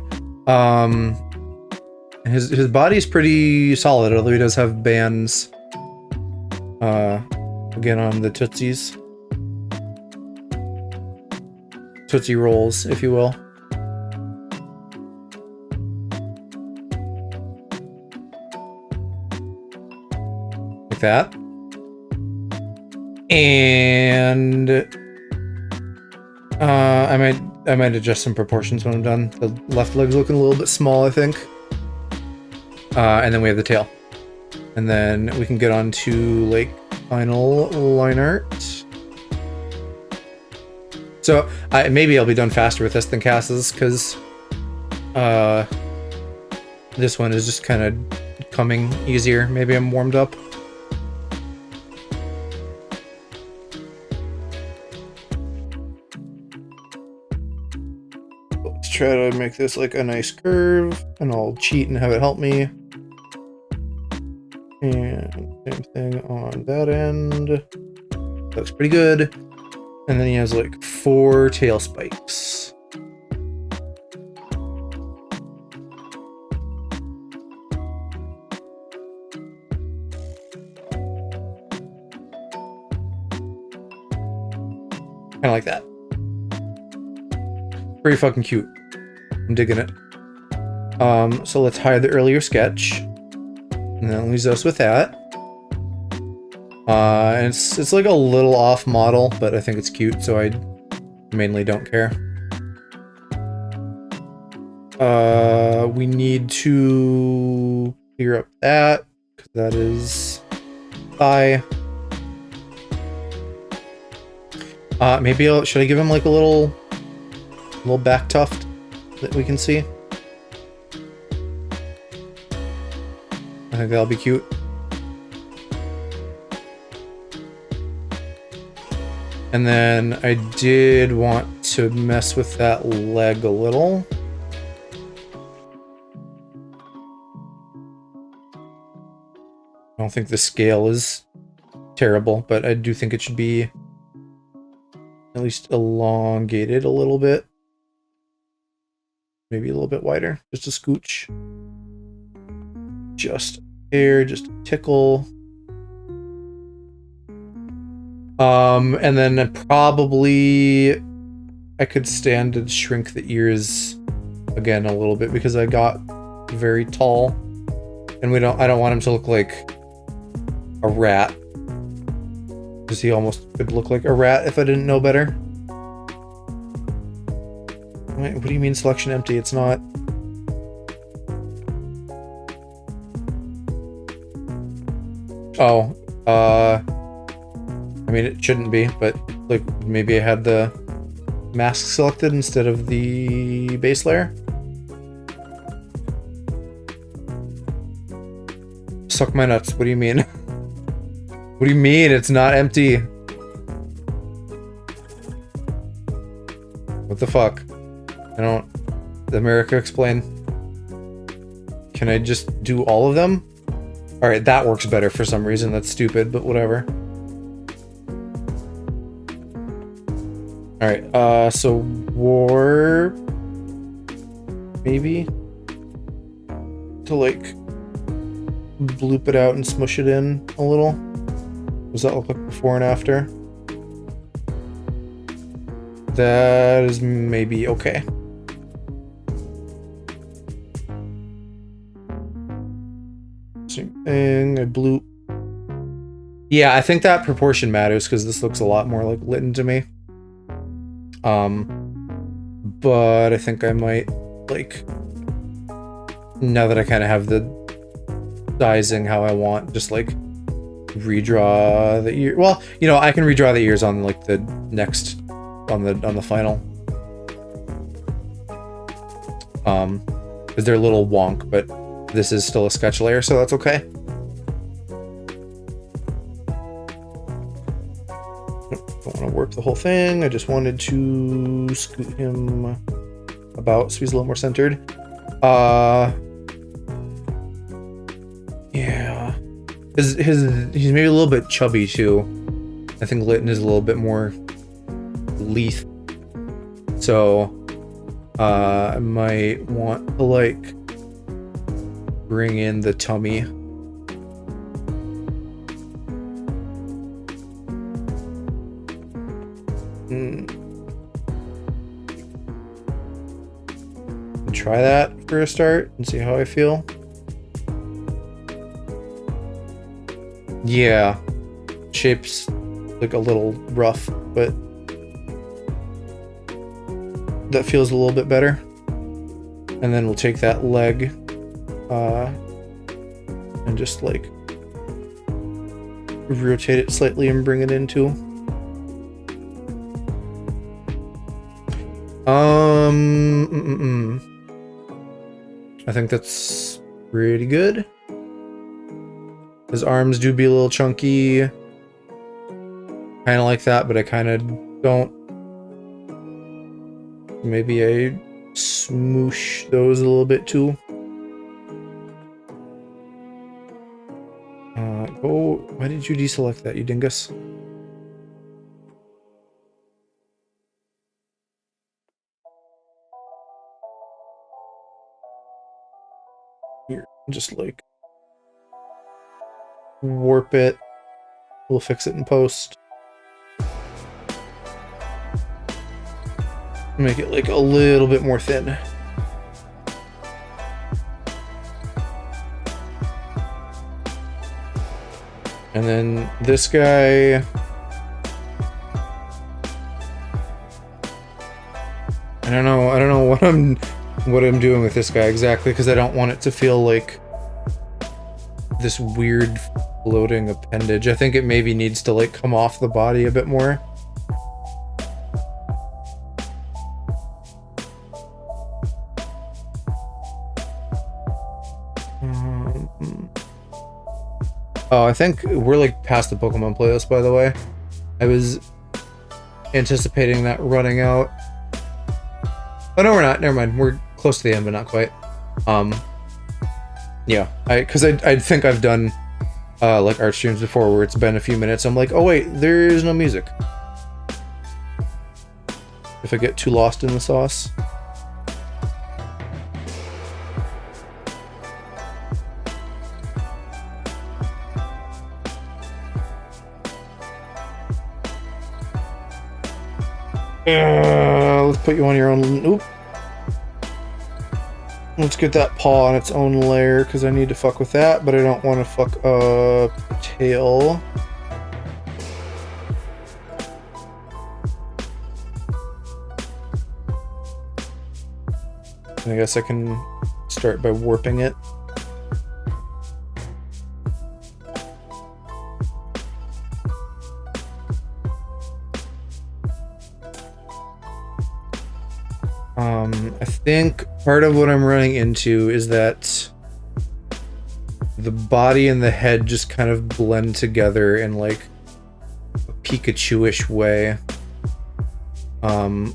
His body's pretty solid, although he does have bands. Again on the tootsies. Tootsie rolls, if you will. Like that. And I might adjust some proportions when I'm done. The left leg's looking a little bit small, I think. And then we have the tail. And then we can get on to like final line art. So maybe I'll be done faster with this than Cass's, because this one is just kind of coming easier. Maybe I'm warmed up. Let's try to make this like a nice curve, and I'll cheat and have it help me. And same thing on that end. Looks pretty good. And then he has like 4 tail spikes. Kind of like that. Pretty fucking cute. I'm digging it. So let's hide the earlier sketch. And that leaves us with that. And it's like a little off model, but I think it's cute, so I mainly don't care. We need to clear up that, because that is thigh. Maybe should I give him like a little back tuft that we can see? I think that'll be cute. And then I did want to mess with that leg a little. I don't think the scale is terrible, but I do think it should be at least elongated a little bit. Maybe a little bit wider, just a scooch. Just here, just a tickle. And then probably I could stand to shrink the ears again a little bit, because I got very tall, and I don't want him to look like a rat, because he almost could look like a rat if I didn't know better. Wait, what do you mean selection empty? It's not. Oh, I mean, it shouldn't be, but like maybe I had the mask selected instead of the base layer. Suck my nuts. What do you mean? What do you mean it's not empty? What the fuck? I don't... America, explain. Can I just do all of them? Alright, that works better for some reason. That's stupid, but whatever. Alright, so warp... maybe? To like... bloop it out and smush it in a little. Does that look like before and after? That is maybe okay. Same thing, I bloop. Yeah, I think that proportion matters, because this looks a lot more like Litten to me. but I think I might, like, now that I kind of have the sizing how I want, just like redraw the ear. Well, you know, I can redraw the ears on like the next, on the final. Because they're a little wonk, but this is still a sketch layer, so that's okay. Don't want to warp the whole thing. I just wanted to scoot him about so he's a little more centered. Yeah. He's maybe a little bit chubby too. I think Lytton is a little bit more lithe. So I might want to like bring in the tummy. Try that for a start and see how I feel. Yeah, shape's like a little rough, but that feels a little bit better. And then we'll take that leg and just like rotate it slightly and bring it into. I think that's pretty good. His arms do be a little chunky. Kind of like that, but I kind of don't. Maybe I smoosh those a little bit too. Oh, why did you deselect that, you dingus? Here, just like warp it. We'll fix it in post. Make it like a little bit more thin. And then this guy, I don't know what I'm doing with this guy exactly, because I don't want it to feel like this weird floating appendage. I think it maybe needs to like come off the body a bit more. Oh, I think we're like past the Pokemon playlist, by the way. I was anticipating that running out. Oh no, we're not. Never mind. We're close to the end, but not quite. Yeah, because I think I've done like art streams before where it's been a few minutes. I'm like, oh wait, there's no music. If I get too lost in the sauce. Let's put you on your own. Oop. Let's get that paw on its own layer, because I need to fuck with that, but I don't want to fuck up the tail. And I guess I can start by warping it. I think part of what I'm running into is that the body and the head just kind of blend together in like a Pikachu-ish way,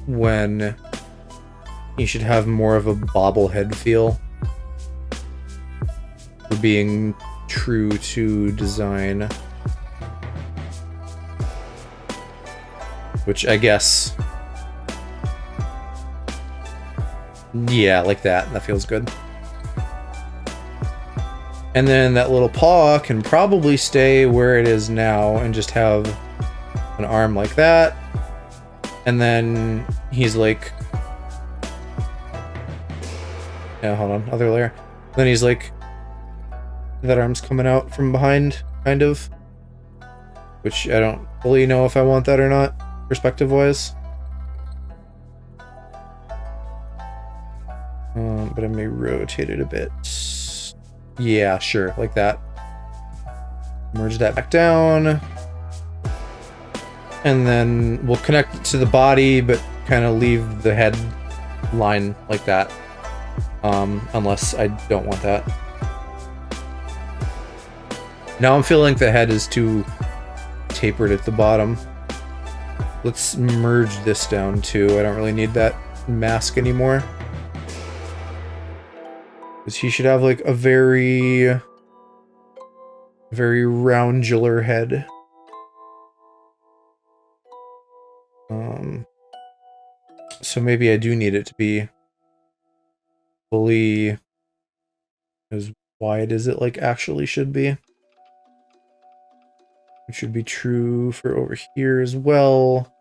when you should have more of a bobblehead feel for being true to design, which I guess. Yeah, like that. That feels good. And then that little paw can probably stay where it is now and just have an arm like that. And then he's like... Yeah, hold on. Other layer. Then he's like... That arm's coming out from behind, kind of. Which I don't fully know if I want that or not, perspective-wise. But I may rotate it a bit. Yeah, sure, like that. Merge that back down. And then we'll connect it to the body, but kind of leave the head line like that. Unless I don't want that. Now I'm feeling the head is too tapered at the bottom. Let's merge this down too. I don't really need that mask anymore. Because he should have like a very roundular head. So maybe I do need it to be fully as wide as it like actually should be. It should be true for over here as well.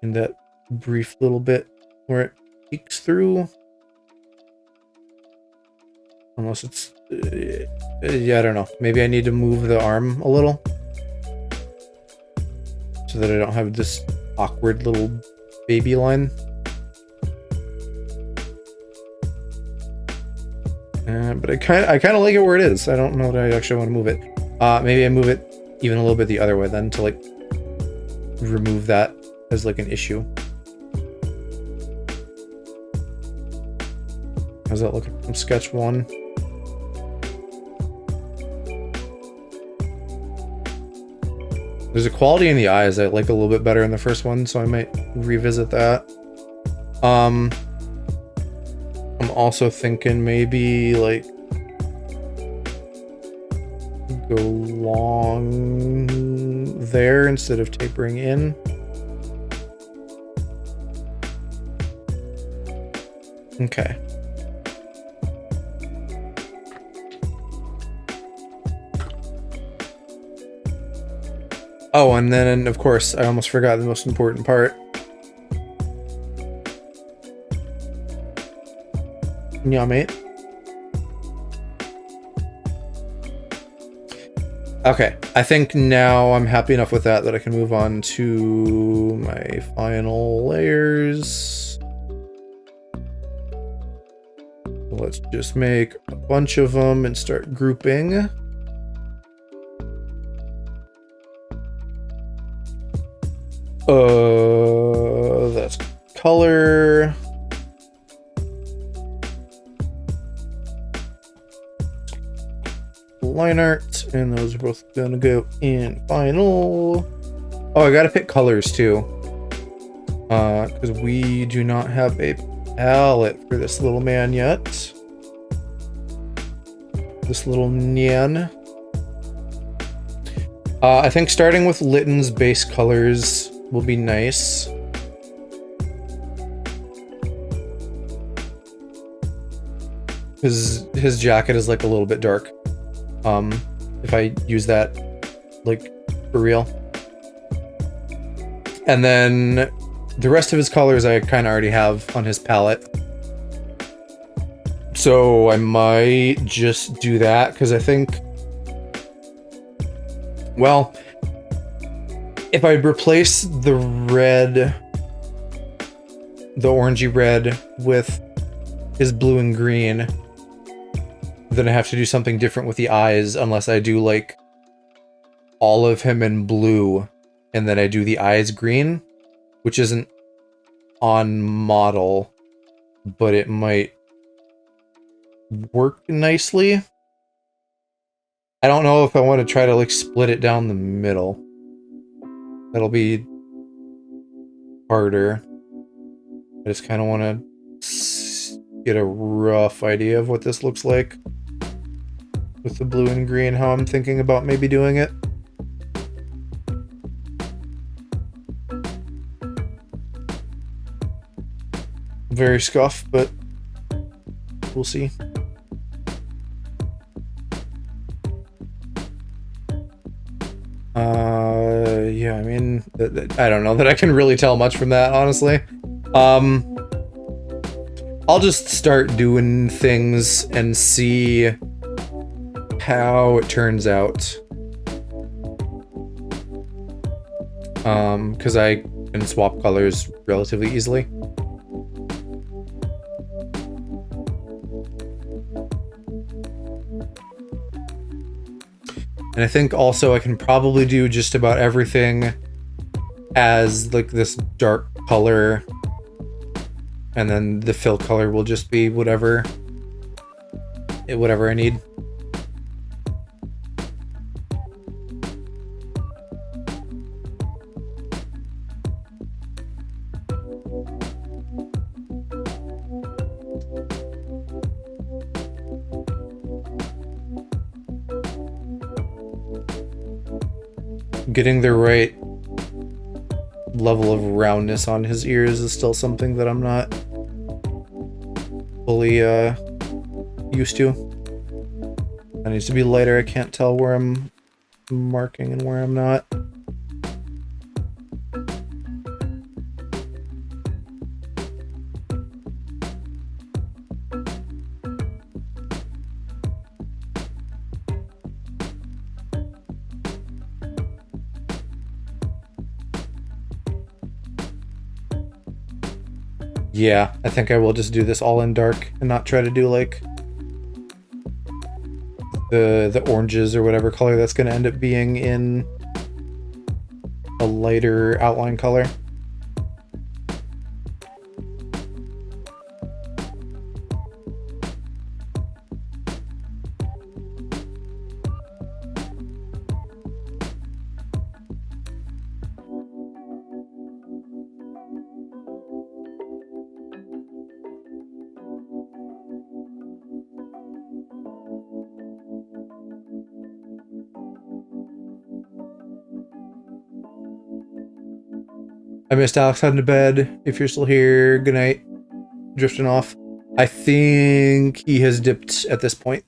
In that brief little bit where it peeks through. Unless it's... yeah, I don't know. Maybe I need to move the arm a little. So that I don't have this awkward little baby line. But I kind of like it where it is. I don't know that I actually want to move it. Maybe I move it even a little bit the other way then to like remove that as like an issue. How's that looking from sketch 1? There's a quality in the eyes I like a little bit better in the first one, so I might revisit that. I'm also thinking maybe like go long there instead of tapering in. Okay. Oh, and then, of course, I almost forgot the most important part. Yeah, mate. Okay, I think now I'm happy enough with that I can move on to my final layers. Let's just make a bunch of them and start grouping. That's color. Line art, and those are both gonna go in final. Oh, I gotta pick colors too. Because we do not have a palette for this little man yet. This little nyan. I think starting with Litton's base colors will be nice. His jacket is like a little bit dark. If I use that, like, for real. And then the rest of his colors I kind of already have on his palette. So I might just do that, because I think... Well, if I replace the red, the orangey red, with his blue and green, then I have to do something different with the eyes, unless I do like all of him in blue and then I do the eyes green, which isn't on model, but it might work nicely. I don't know if I want to try to like split it down the middle. That'll be harder. I just kind of want to get a rough idea of what this looks like with the blue and green, how I'm thinking about maybe doing it. Very scuffed, but we'll see. Yeah, I mean, I don't know that I can really tell much from that, honestly. I'll just start doing things and see how it turns out. Because I can swap colors relatively easily. And I think also I can probably do just about everything as like this dark color, and then the fill color will just be whatever I need. Getting the right level of roundness on his ears is still something that I'm not fully used to. That needs to be lighter. I can't tell where I'm marking and where I'm not. Yeah, I think I will just do this all in dark and not try to do like the oranges or whatever color that's going to end up being in a lighter outline color. I missed Alex heading to bed. If you're still here, good night. Drifting off. I think he has dipped at this point.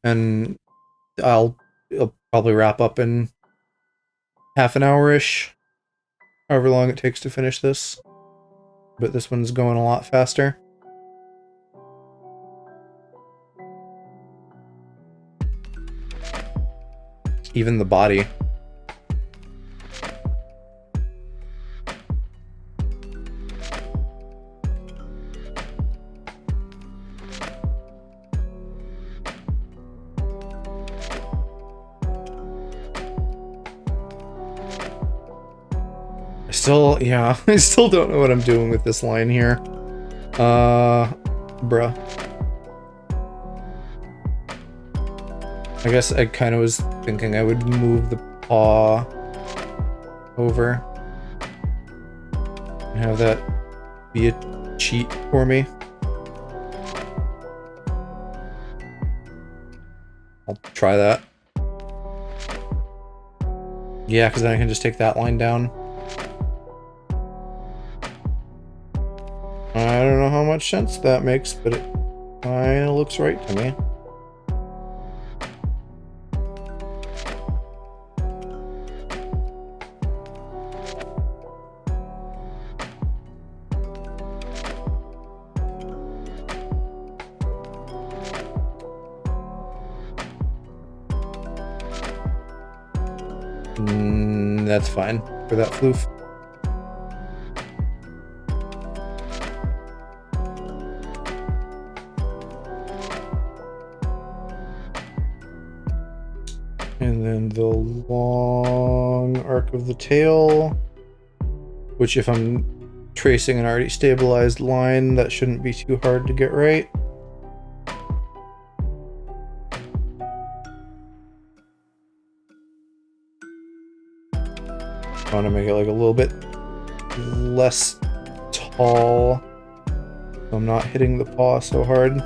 And I'll probably wrap up in half an hour-ish. However long it takes to finish this. But this one's going a lot faster. Even the body. I still don't know what I'm doing with this line here. Bruh. I guess I kind of was thinking I would move the paw over and have that be a cheat for me. I'll try that. Yeah, because then I can just take that line down. I don't know how much sense that makes, but it kind of looks right to me. That's fine for that floof. And then the long arc of the tail, which if I'm tracing an already stabilized line, that shouldn't be too hard to get right. I want to make it like a little bit less tall, so I'm not hitting the paw so hard.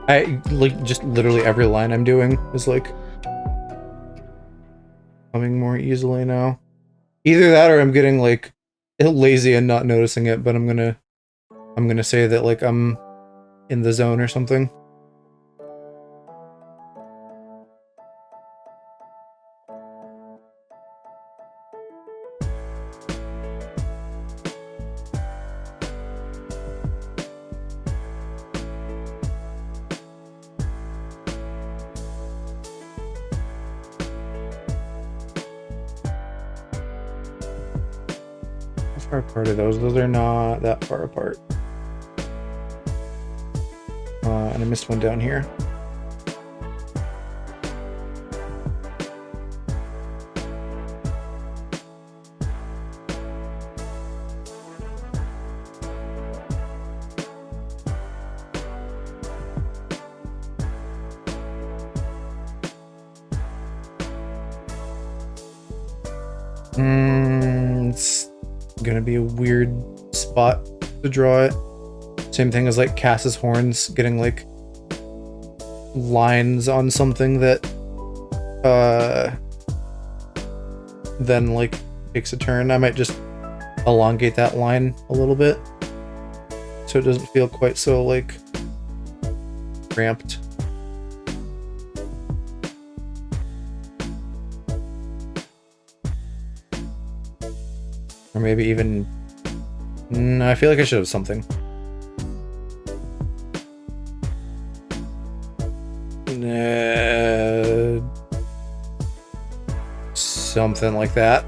I like just literally every line I'm doing is like coming more easily now. Either that or I'm getting like lazy and not noticing it, but I'm gonna say that like I'm in the zone or something. far apart are those? Those are not that far apart. And I missed one down here. It's gonna be a weird spot to draw it. Same thing as like Cass's horns, getting like lines on something that then like takes a turn. I might just elongate that line a little bit so it doesn't feel quite so like cramped. Or maybe even... I feel like I should have something. Something like that.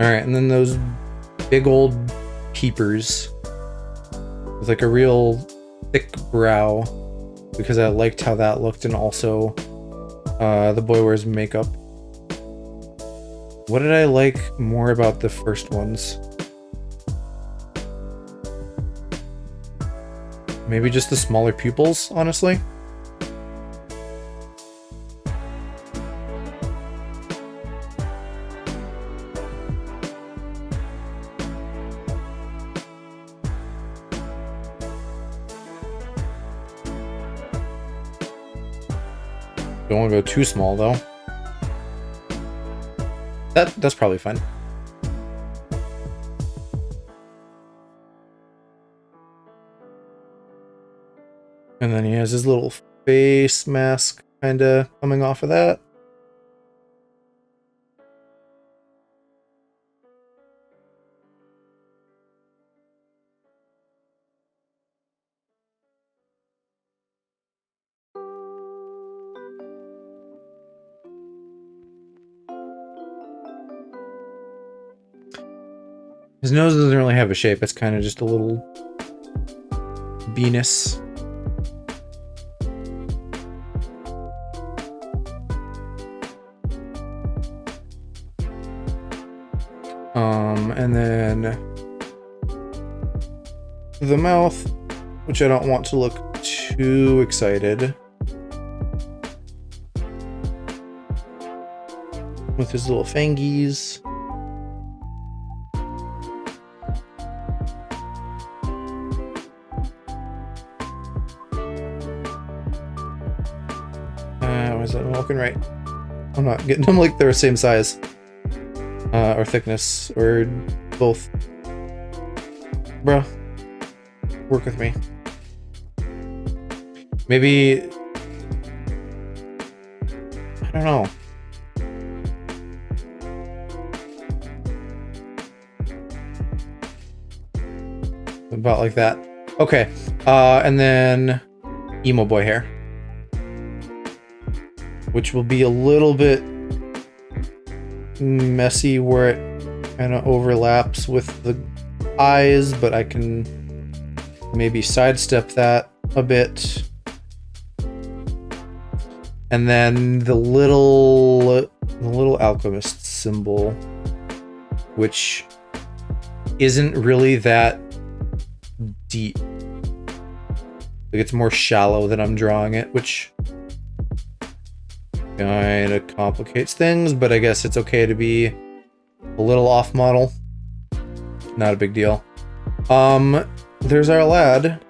Alright, and then those big old peepers with like a real thick brow, because I liked how that looked, and also the boy wears makeup. What did I like more about the first ones? Maybe just the smaller pupils, honestly. Don't want to go too small though. That's probably fine. And then he has his little face mask kind of coming off of that. His nose doesn't really have a shape, it's kind of just a little Venus. And then the mouth, which I don't want to look too excited, with his little fangies. Was I'm walking right? I'm not getting them like they're the same size. Or thickness, or both. Bruh. Work with me. Maybe... I don't know. About like that. Okay. And then... emo boy hair. Which will be a little bit messy where it kind of overlaps with the eyes, but I can maybe sidestep that a bit. And then the little alchemist symbol, which isn't really that deep. Like, it's more shallow than I'm drawing it, which kind of complicates things, but I guess it's okay to be a little off model. Not a big deal. There's our lad.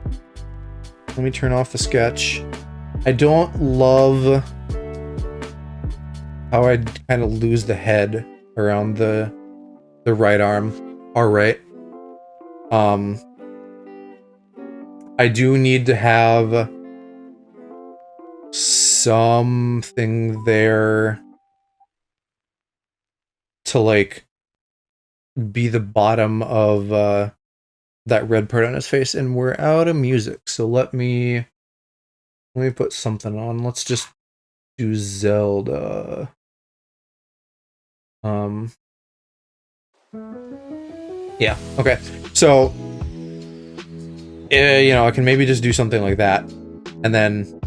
Let me turn off the sketch. I don't love how I kind of lose the head around the right arm. All right. I do need to have something there to like be the bottom of that red part on his face, and we're out of music. So let me put something on. Let's just do Zelda. Yeah, okay. So I can maybe just do something like that, and then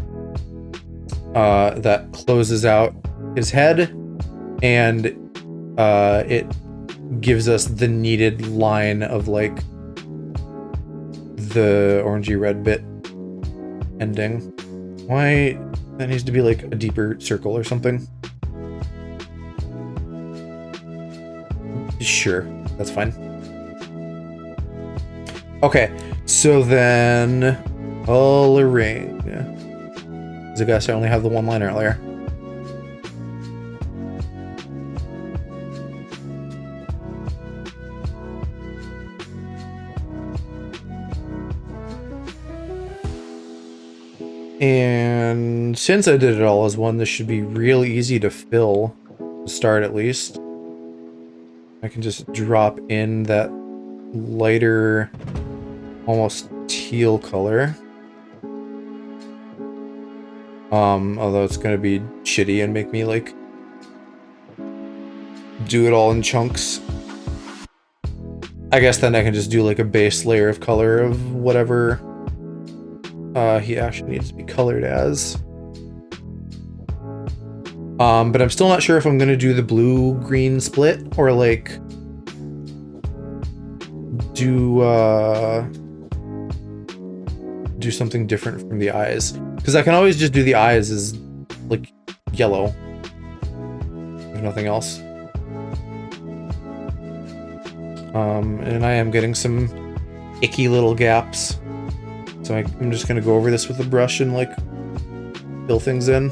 that closes out his head, and it gives us the needed line of like the orangey red bit ending. Why that needs to be like a deeper circle or something. Sure, that's fine. Okay, so then coloring. Because I guess I only have the one line earlier. And since I did it all as one, this should be real easy to fill, to start at least. I can just drop in that lighter, almost teal color. Although it's gonna be shitty and make me like do it all in chunks. I guess then I can just do like a base layer of color of whatever he actually needs to be colored as. But I'm still not sure if I'm gonna do the blue-green split or like do something different from the eyes, because I can always just do the eyes as like yellow, if nothing else. And I am getting some icky little gaps, so I'm just gonna go over this with a brush and like fill things in.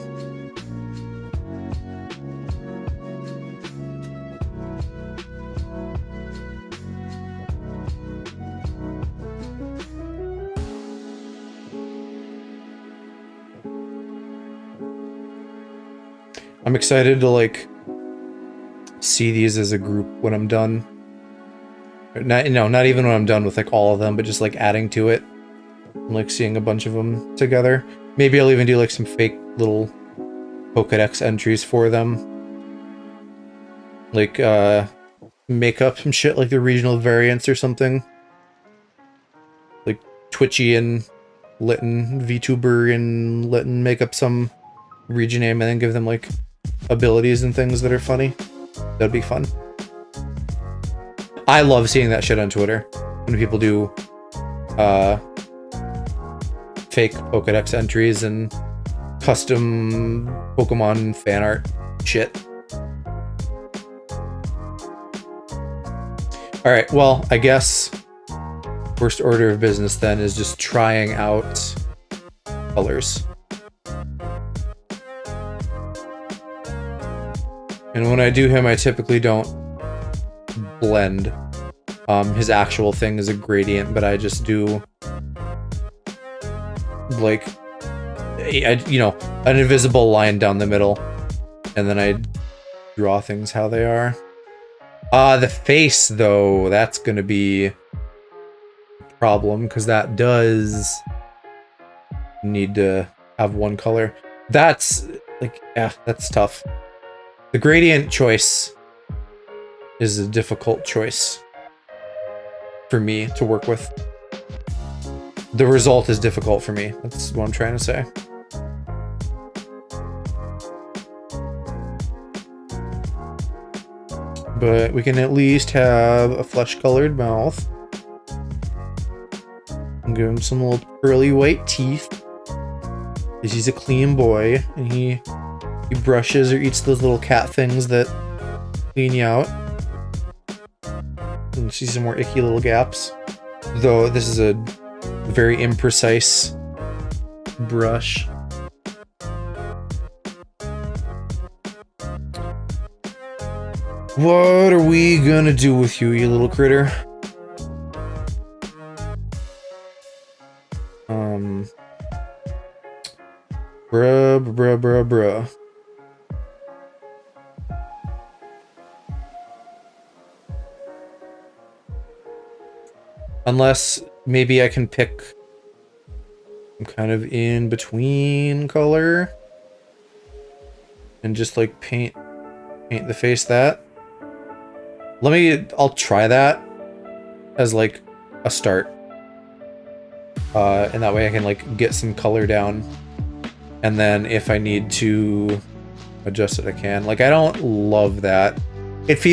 I'm excited to like see these as a group when I'm done. Not even when I'm done with like all of them, but just like adding to it, and, like seeing a bunch of them together. Maybe I'll even do like some fake little Pokedex entries for them, like make up some shit like the regional variants or something, like Twitchy and Litten, VTuber and Litten, make up some region name and then give them like abilities and things that are funny. That'd be fun. I love seeing that shit on Twitter when people do fake Pokedex entries and custom Pokemon fan art shit. Alright, well, I guess first order of business then is just trying out colors. And when I do him, I typically don't blend. His actual thing is a gradient, but I just do like an invisible line down the middle, and then I draw things how they are. The face though, that's gonna be a problem because that does need to have one color. That's like, yeah, that's tough. The gradient choice is a difficult choice for me to work with. The result is difficult for me. That's what I'm trying to say. But we can at least have a flesh-colored mouth. And give him some little pearly white teeth. Because he's a clean boy, and he brushes or eats those little cat things that clean you out. And see some more icky little gaps. Though this is a very imprecise brush. What are we gonna do with you, you little critter? Bruh. Unless maybe I can pick some kind of in between color and just like paint the face that. I'll try that as like a start. And that way I can like get some color down. And then if I need to adjust it, I can. Like, I don't love that. It's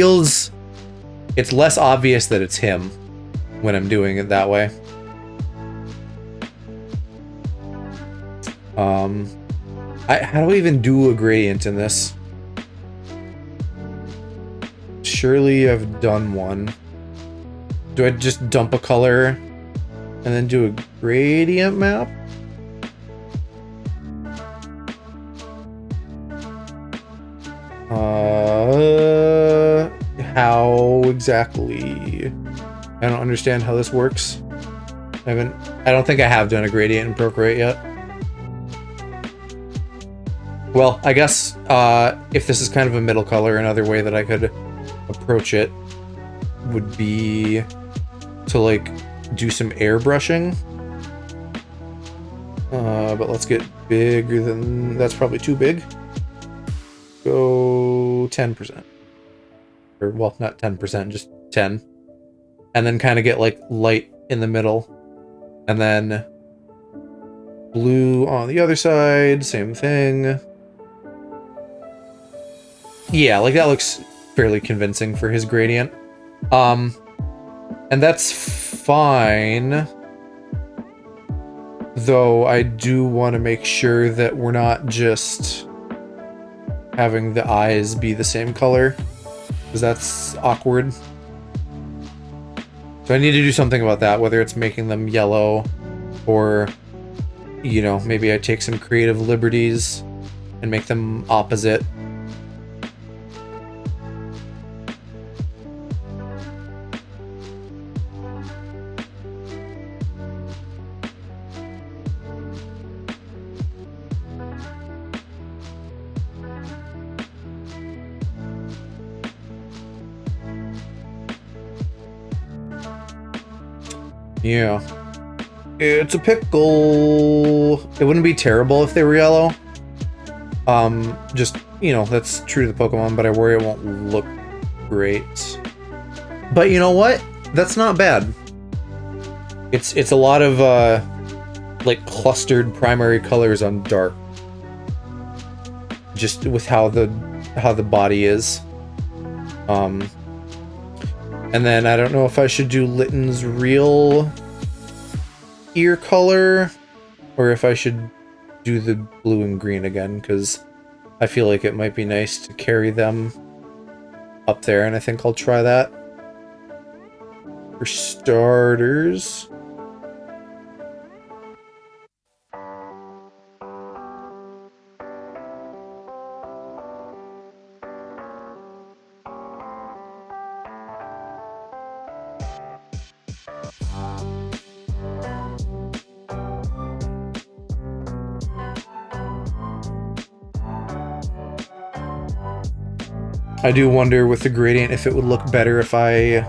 less obvious that it's him when I'm doing it that way. How do I even do a gradient in this? Surely I've done one. Do I just dump a color and then do a gradient map? How exactly? I don't understand how this works. I don't think I have done a gradient in Procreate yet. Well, I guess if this is kind of a middle color, another way that I could approach it would be to like do some airbrushing. But let's get bigger than that's probably too big. Go 10%. Or well, not 10%, just 10. And then kind of get like light in the middle. And then blue on the other side, same thing. Yeah, like that looks fairly convincing for his gradient. And that's fine. Though I do want to make sure that we're not just having the eyes be the same color, because that's awkward. So I need to do something about that, whether it's making them yellow or, you know, maybe I take some creative liberties and make them opposite. Yeah. It's a pickle. It wouldn't be terrible if they were yellow. Just, you know, that's true to the Pokemon, but I worry it won't look great. But you know what? That's not bad. It's a lot of, like, clustered primary colors on dark. Just with how the body is. And then I don't know if I should do Litten's real ear color or if I should do the blue and green again, because I feel like it might be nice to carry them up there, and I think I'll try that. For starters, I do wonder with the gradient if it would look better if I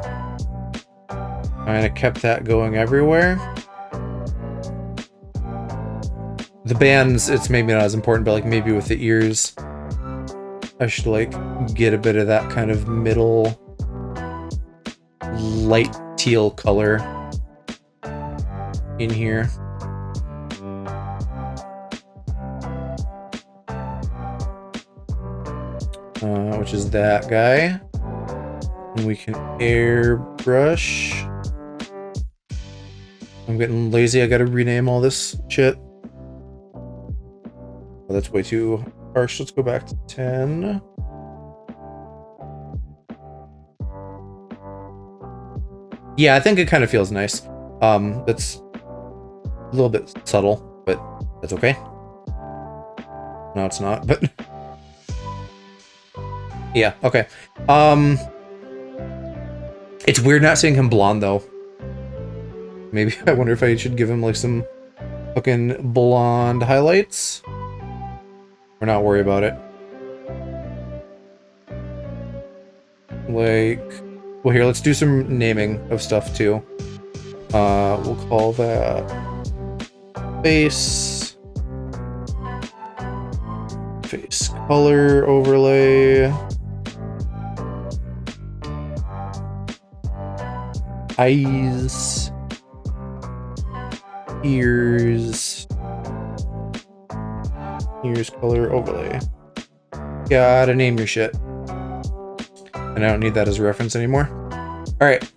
kind of kept that going everywhere. The bands, it's maybe not as important, but like maybe with the ears, I should like get a bit of that kind of middle light teal color in here. Which is that guy. And we can airbrush. I'm getting lazy. I gotta rename all this shit. Oh, that's way too harsh. Let's go back to 10. Yeah, I think it kind of feels nice. That's a little bit subtle, but that's okay. No, it's not, but... Yeah, okay. It's weird not seeing him blonde, though. Maybe I wonder if I should give him, like, some fucking blonde highlights? Or not worry about it. Like... Well, here, let's do some naming of stuff, too. We'll call that face color overlay. Eyes, ears color overlay. Gotta name your shit. And I don't need that as a reference anymore. Alright,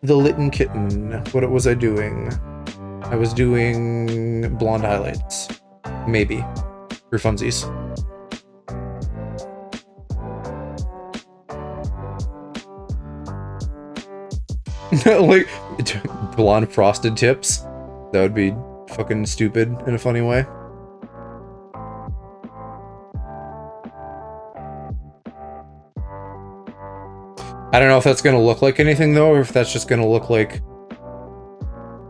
the Litten Kitten. What was I doing? I was doing blonde highlights. Maybe. For funsies. Like, blonde frosted tips? That would be fucking stupid in a funny way. I don't know if that's gonna look like anything though, or if that's just gonna look like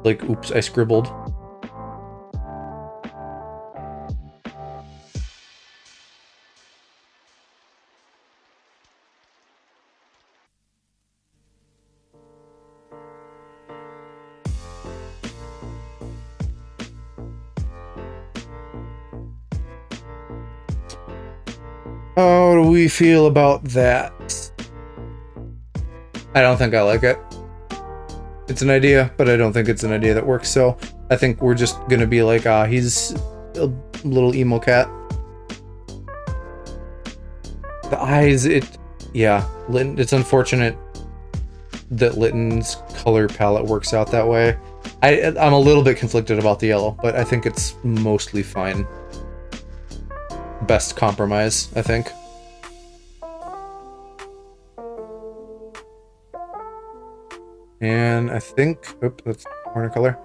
oops, I scribbled. How do we feel about that? I don't think I like it. It's an idea, but I don't think it's an idea that works, so I think we're just gonna be like, he's a little emo cat. The eyes, yeah, it's unfortunate that Litten's color palette works out that way. I'm a little bit conflicted about the yellow, but I think it's mostly fine. Best compromise, I think. And I think, oops, that's corner color.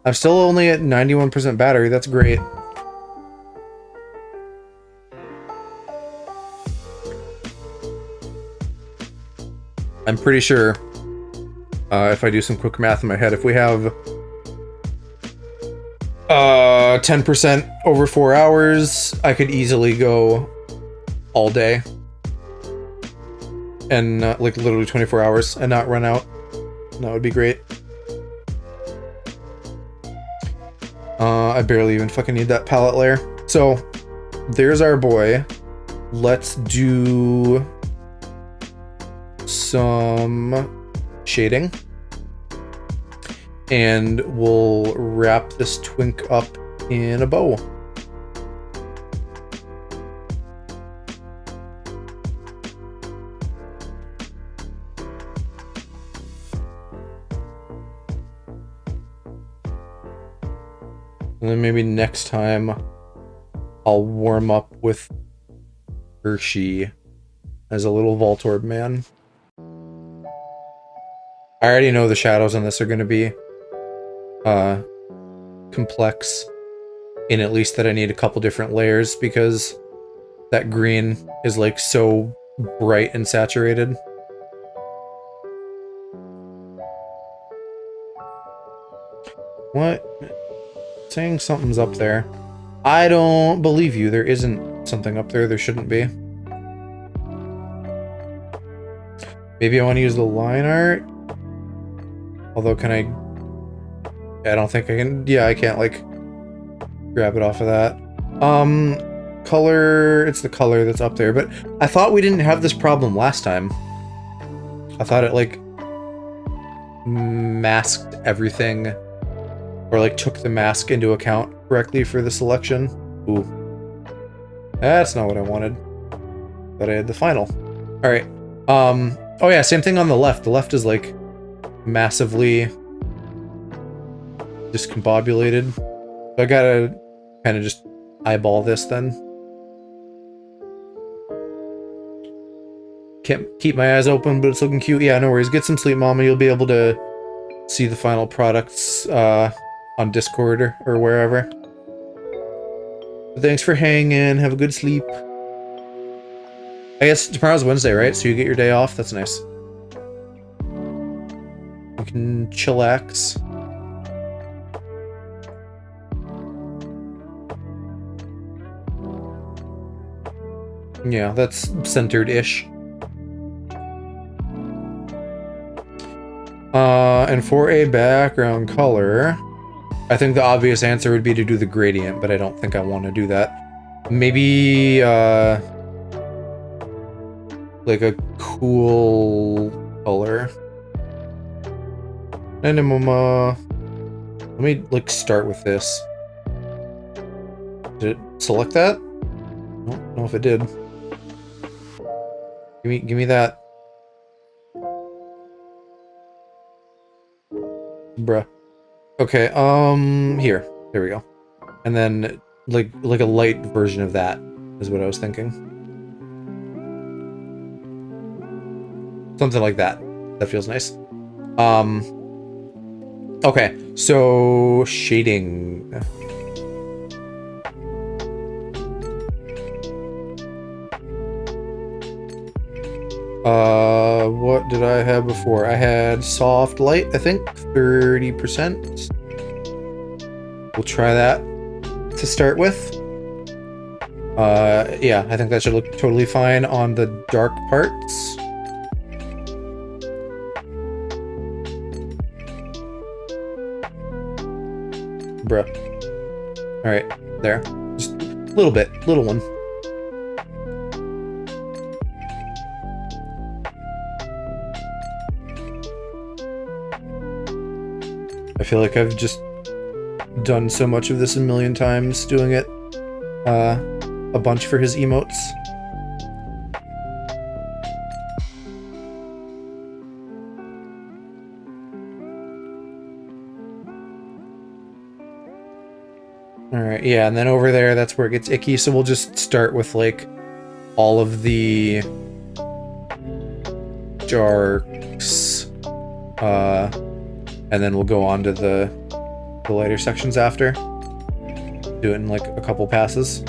I'm still only at 91% battery, that's great. I'm pretty sure, if I do some quick math in my head, if we have 10% over 4 hours, I could easily go all day. And like literally 24 hours and not run out. That would be great. I barely even fucking need that palette layer. So, there's our boy. Let's do some shading. And we'll wrap this twink up in a bow. And then maybe next time I'll warm up with Hershey as a little Voltorb man. I already know the shadows on this are going to be complex, in at least that I need a couple different layers because that green is like so bright and saturated. What? Saying something's up there. I don't believe you. There isn't something up there. There shouldn't be. Maybe I want to use the line art. Although, can I... I don't think I can... Yeah, I can't, like, grab it off of that. Color... It's the color that's up there. But I thought we didn't have this problem last time. I thought it, like, masked everything. Or, like, took the mask into account correctly for the selection. Ooh. That's not what I wanted. But I had the final. Alright. Oh yeah, same thing on the left. The left is, like, massively discombobulated. So I gotta kind of just eyeball this then. Can't keep my eyes open, but it's looking cute. Yeah, no worries. Get some sleep, Mama. You'll be able to see the final products, on Discord or wherever. But thanks for hanging. Have a good sleep. I guess tomorrow's Wednesday, right? So you get your day off. That's nice. You can chillax. Yeah, that's centered-ish. And for a background color, I think the obvious answer would be to do the gradient, but I don't think I want to do that. Maybe, like a cool color. And let me, like, start with this. Did it select that? I don't know if it did. Give me that. Bruh. Okay, here. There we go. And then, like a light version of that is what I was thinking. Something like that. That feels nice. Okay, so shading. What did I have before? I had soft light, I think, 30%. We'll try that to start with. Yeah, I think that should look totally fine on the dark parts. Bruh. Alright, there. Just a little bit, little one. I feel like I've just done so much of this a million times, doing it a bunch for his emotes. Alright, yeah, and then over there, that's where it gets icky, so we'll just start with, like, all of the darks, and then we'll go on to the lighter sections after. Do it in, like, a couple passes.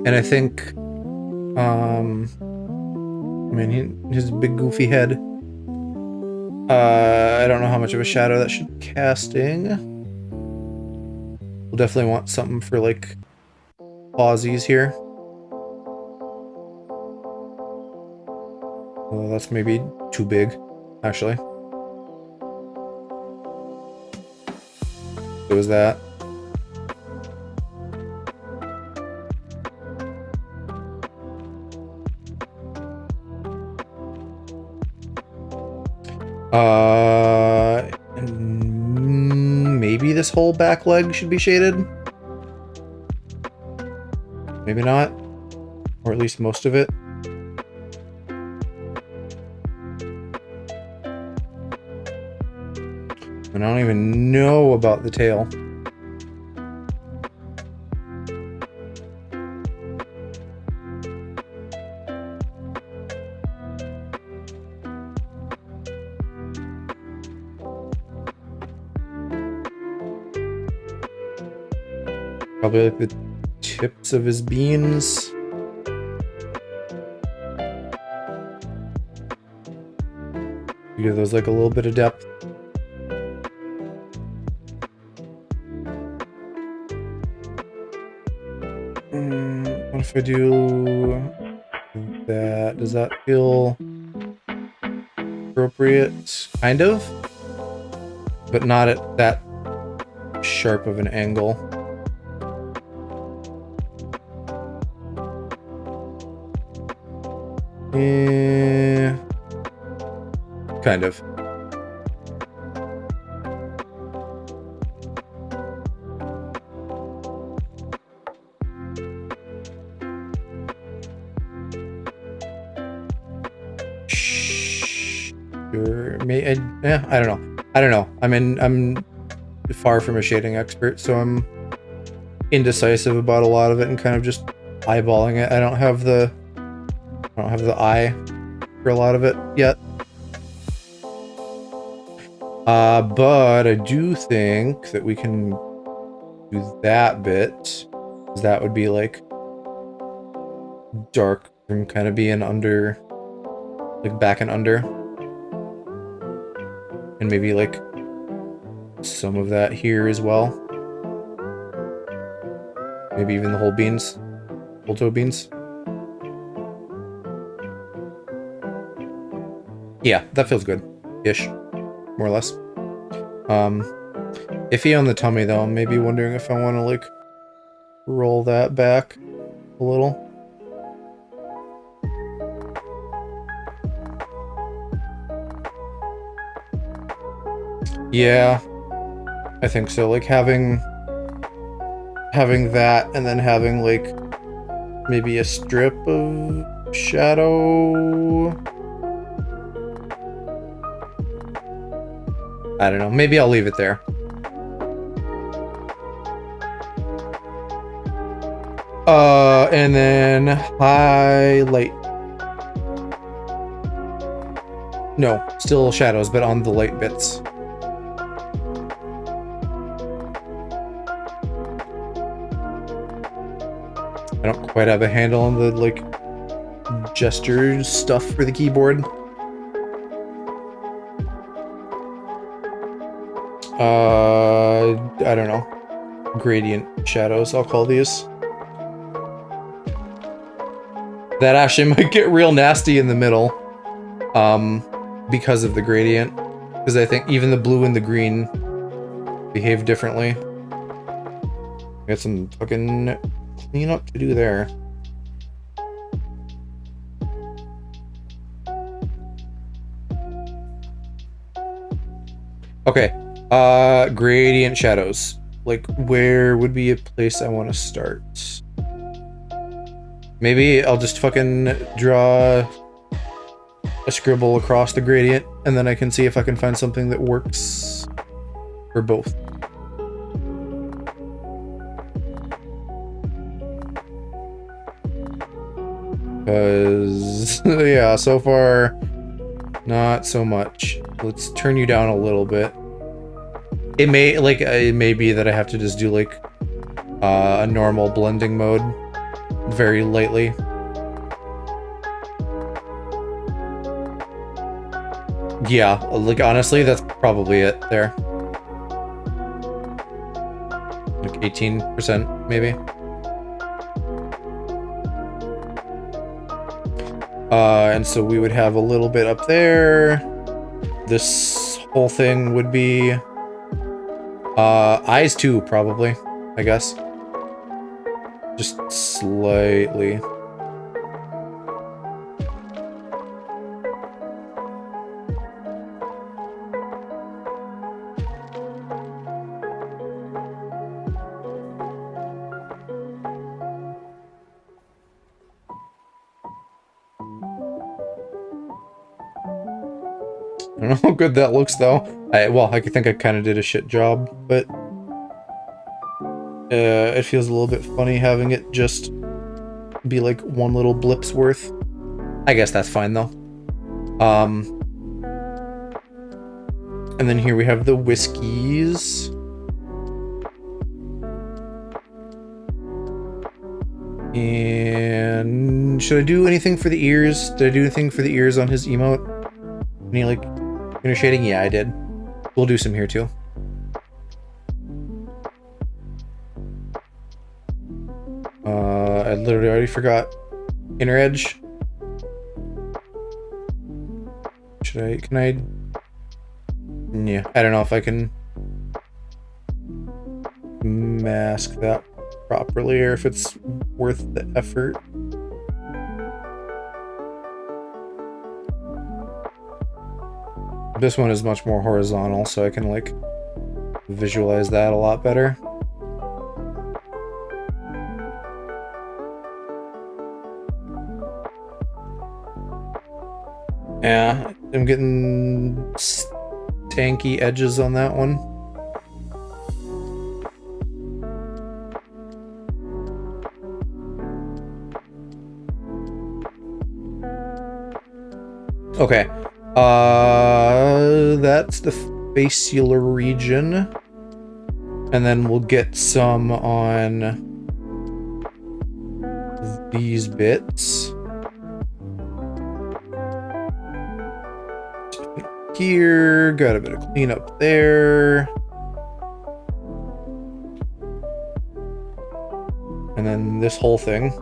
And I think, I mean, his big goofy head. I don't know how much of a shadow that should be casting. We'll definitely want something for, like, pausies here. Well, that's maybe too big, actually. So is that. Maybe this whole back leg should be shaded. Maybe not. Or at least most of it. And I don't even know about the tail. Probably like the tips of his beans. Give those like a little bit of depth. What if I do that? Does that feel appropriate? Kind of, but not at that sharp of an angle. Yeah, kind of. Sure, I don't know. I don't know. I'm far from a shading expert, so I'm indecisive about a lot of it and kind of just eyeballing it. I don't have the eye for a lot of it yet. But I do think that we can do that bit. That would be like dark from kind of being under, like back and under. And maybe like some of that here as well. Maybe even the whole beans. Whole toe beans. Yeah, that feels good. Ish. More or less. Iffy on the tummy though. I'm maybe wondering if I want to like roll that back a little. Yeah, I think so. Like having that and then having like maybe a strip of shadow. I don't know. Maybe I'll leave it there. And then highlight. No, still shadows, but on the light bits. I don't quite have a handle on the, like, gesture stuff for the keyboard. I don't know. Gradient shadows, I'll call these. That actually might get real nasty in the middle. Because of the gradient. Because I think even the blue and the green behave differently. Got some fucking cleanup to do there. Okay. Gradient shadows. Like, where would be a place I want to start? Maybe I'll just fucking draw a scribble across the gradient, and then I can see if I can find something that works for both. Because, yeah, so far, not so much. Let's turn you down a little bit. It may be that I have to just do, like, a normal blending mode very lightly. Yeah, like, honestly, that's probably it there. Like 18%, maybe. And so we would have a little bit up there. This whole thing would be... eyes too, probably, I guess. Just slightly. I don't know how good that looks, though. I think I kind of did a shit job, but it feels a little bit funny having it just be like one little blip's worth. I guess that's fine, though. And then here we have the whiskeys. And should I do anything for the ears? Did I do anything for the ears on his emote? Any, like, inner shading? Yeah, I did. We'll do some here, too. I literally already forgot. Inner edge. Can I? Yeah, I don't know if I can mask that properly or if it's worth the effort. This one is much more horizontal, so I can, like, visualize that a lot better. Yeah, I'm getting stanky edges on that one. Okay. That's the facial region. And then we'll get some on these bits. here, got a bit of cleanup there. And then this whole thing.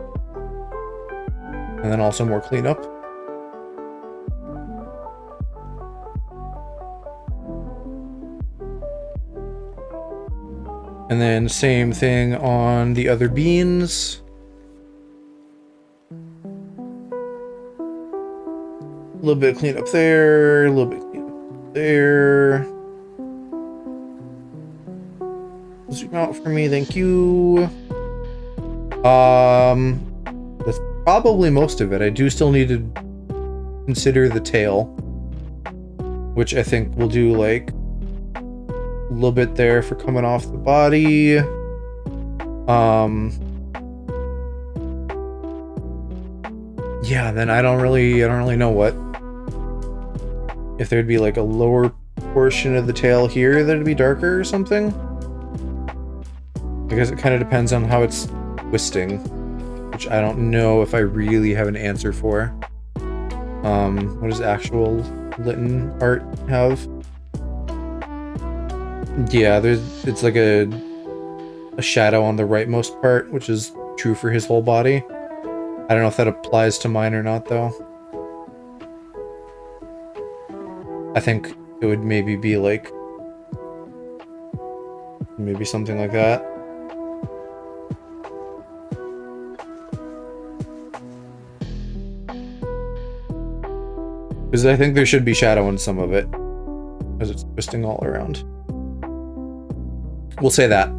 And then also more cleanup. And then same thing on the other beans. A little bit of cleanup there, a little bit of cleanup there. Zoom out for me, thank you. That's probably most of it. I do still need to consider the tail, which I think we'll do like a little bit there for coming off the body. Yeah, then I don't really know what, if there'd be like a lower portion of the tail here that'd be darker or something. I guess it kind of depends on how it's twisting, which I don't know if I really have an answer for. What does actual Litten art have? Yeah, it's like a shadow on the rightmost part, which is true for his whole body. I don't know if that applies to mine or not, though. I think it would maybe be like, maybe something like that. Because I think there should be shadow in some of it, because it's twisting all around. We'll say that.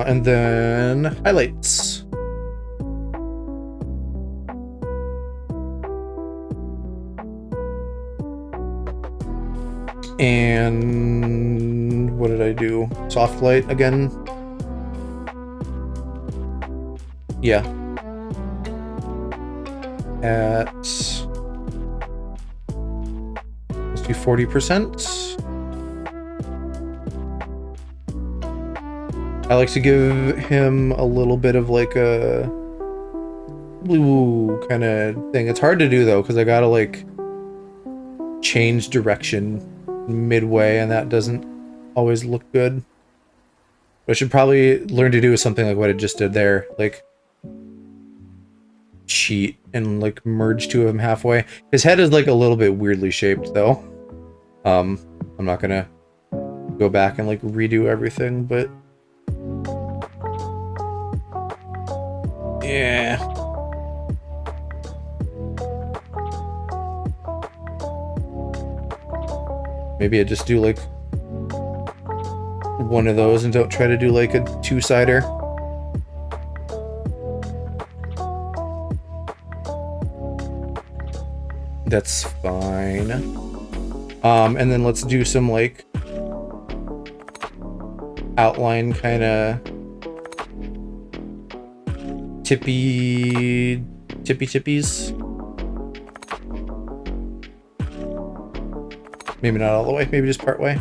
And then highlights. And what did I do? Soft light again? Yeah. At, let's do 40%. I like to give him a little bit of like a blue kind of thing. It's hard to do though, because I gotta like change direction midway, and that doesn't always look good. What I should probably learn to do is something like what I just did there, like cheat and like merge two of them halfway. His head is like a little bit weirdly shaped though. I'm not gonna go back and like redo everything, but yeah. Maybe I just do like one of those and don't try to do like a two-sider. That's fine. And then let's do some like outline kind of tippies. Maybe not all the way, maybe just part way.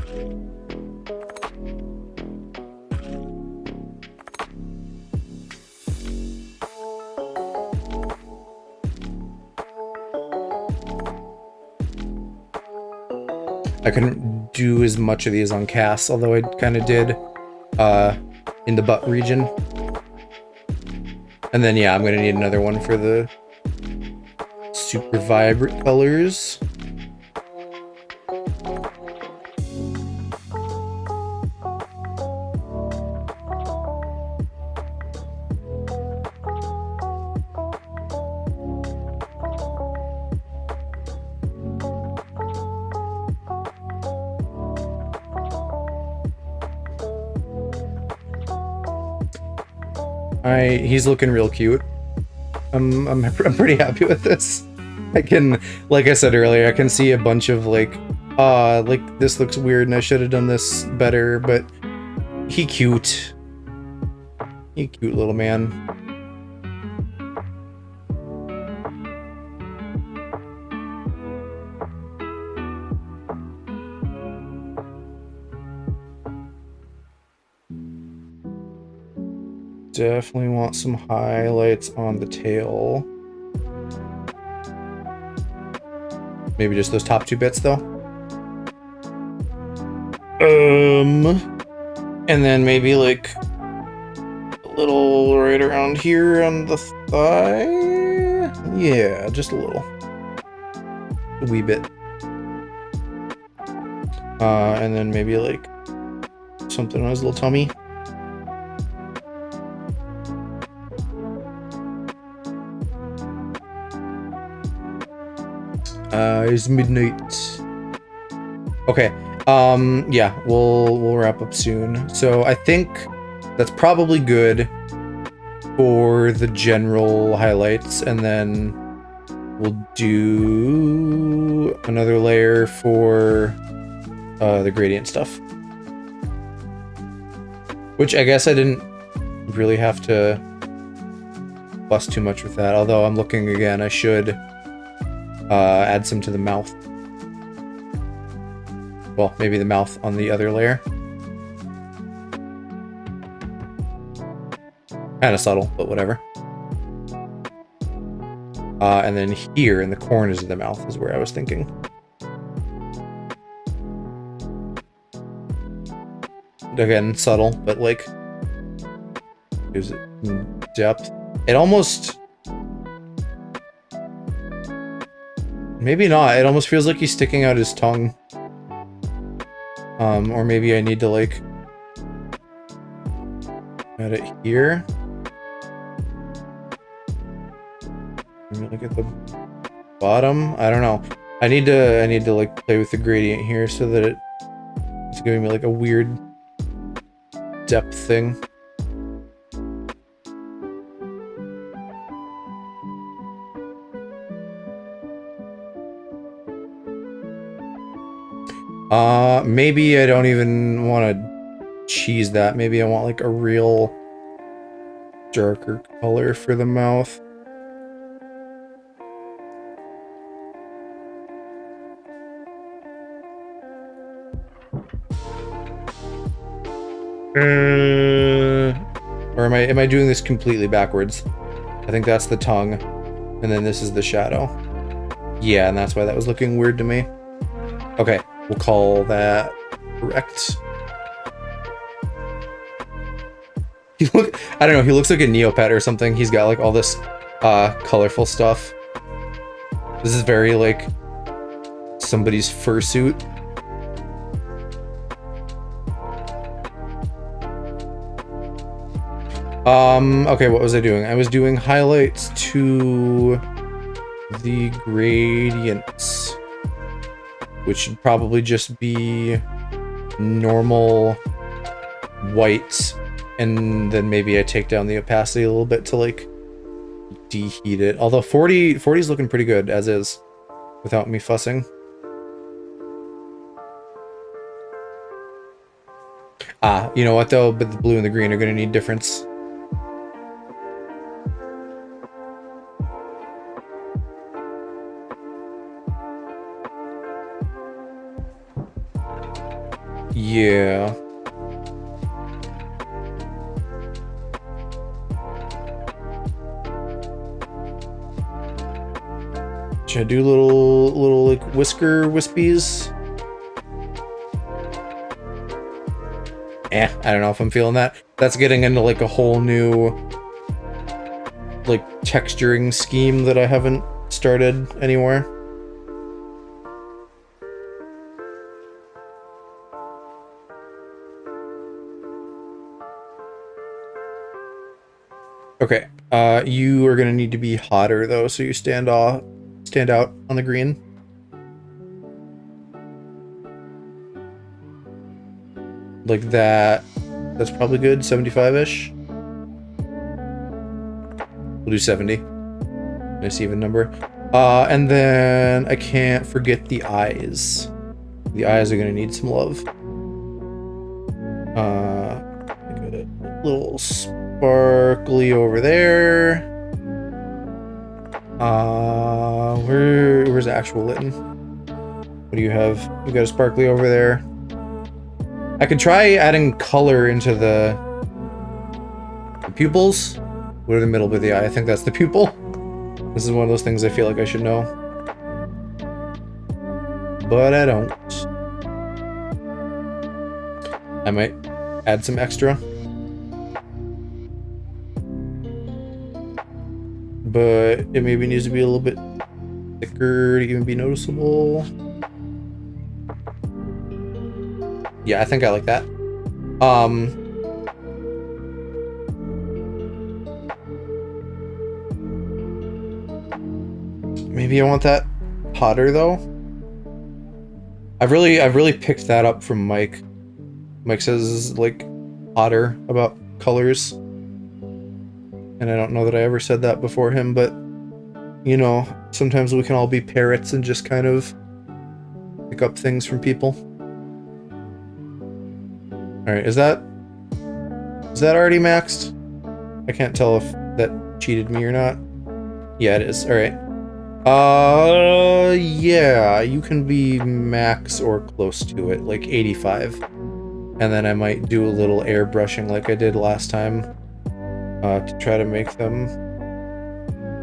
I couldn't do as much of these on Cass, although I kind of did in the butt region. And then, yeah, I'm going to need another one for the super vibrant colors. He's looking real cute. I'm pretty happy with this. I can, like I said earlier, I can see a bunch of like this looks weird and I should have done this better, but he cute. He cute little man. Definitely want some highlights on the tail. Maybe just those top 2 bits though. And then maybe like a little right around here on the thigh. Yeah, just a little. A wee bit. And then maybe like something on his little tummy. It's midnight. Okay. Yeah, we'll wrap up soon. So I think that's probably good for the general highlights, and then we'll do another layer for the gradient stuff. Which I guess I didn't really have to fuss too much with that, although I'm looking again, I should add some to the mouth. Well, maybe the mouth on the other layer. Kind of subtle, but whatever. And then here in the corners of the mouth is where I was thinking. Again, subtle, but like, gives it depth. It almost... Maybe not. It almost feels like he's sticking out his tongue. Or maybe I need to like add it here. Maybe look at the bottom. I don't know. I need to like play with the gradient here so that it's giving me like a weird depth thing. Maybe I don't even want to cheese that. Maybe I want like a real darker color for the mouth. Or am I doing this completely backwards? I think that's the tongue, and then this is the shadow. Yeah, and that's why that was looking weird to me. Okay. We'll call that correct. I don't know, he looks like a Neopet or something. He's got like all this colorful stuff. This is very like somebody's fursuit. Okay, what was I doing? I was doing highlights to the gradients, which should probably just be normal white, and then maybe I take down the opacity a little bit to like deheat it. Although 40 is looking pretty good as is, without me fussing. You know what though? But the blue and the green are gonna need difference. Yeah. Should I do little like whisker wispies? I don't know if I'm feeling that. That's getting into like a whole new like texturing scheme that I haven't started anywhere. Okay, you are gonna need to be hotter though, so you stand out on the green. Like that. That's probably good. 75-ish. We'll do 70. Nice even number. And then I can't forget the eyes. The eyes are gonna need some love. A little sparkly over there. Where's actual Litten? What do you have? You got a sparkly over there. I could try adding color into the pupils. What are the middle of the eye? I think that's the pupil. This is one of those things I feel like I should know. but I don't. I might add some extra. But it maybe needs to be a little bit thicker to even be noticeable. Yeah, I think I like that. Maybe I want that hotter though. I've really picked that up from Mike. Mike says like hotter about colors. And I don't know that I ever said that before him, but you know, sometimes we can all be parrots and just kind of pick up things from people. Alright, is that already maxed? I can't tell if that cheated me or not. Yeah, it is. Alright. Yeah, you can be max or close to it, like 85. And then I might do a little airbrushing like I did last time, to try to make them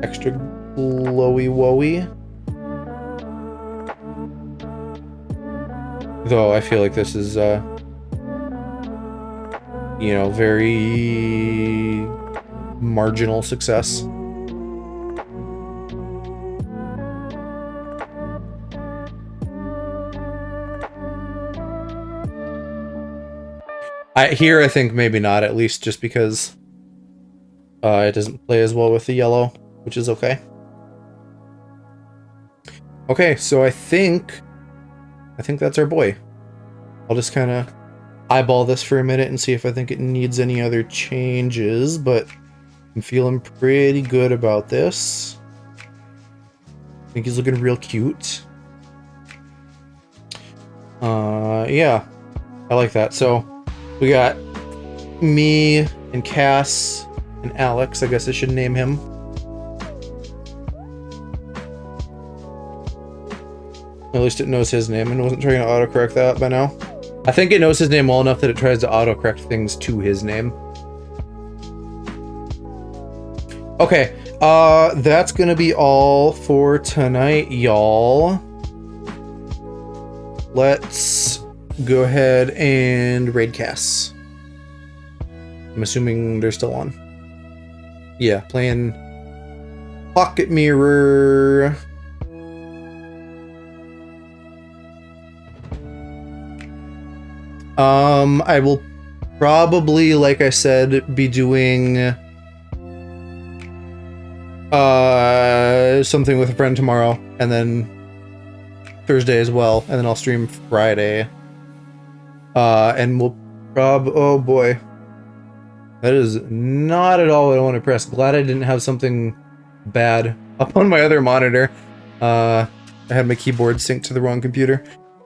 extra glowy-wowy. Though I feel like this is, you know, very marginal success. I think maybe not, at least just because it doesn't play as well with the yellow, which is okay. Okay, so I think that's our boy. I'll just kind of eyeball this for a minute and see if I think it needs any other changes, but I'm feeling pretty good about this. I think he's looking real cute. Yeah, I like that. So we got me and Cass and Alex. I guess I should name him. At least it knows his name and wasn't trying to autocorrect that by now. I think it knows his name well enough that it tries to autocorrect things to his name. Okay, that's gonna be all for tonight, y'all. Let's go ahead and raid Cass. I'm assuming they're still on. Yeah, playing Pocket Mirror. I will probably, like I said, be doing something with a friend tomorrow, and then Thursday as well, and then I'll stream Friday. And we'll oh boy. That is not at all what I want to press. Glad I didn't have something bad up on my other monitor. I had my keyboard synced to the wrong computer.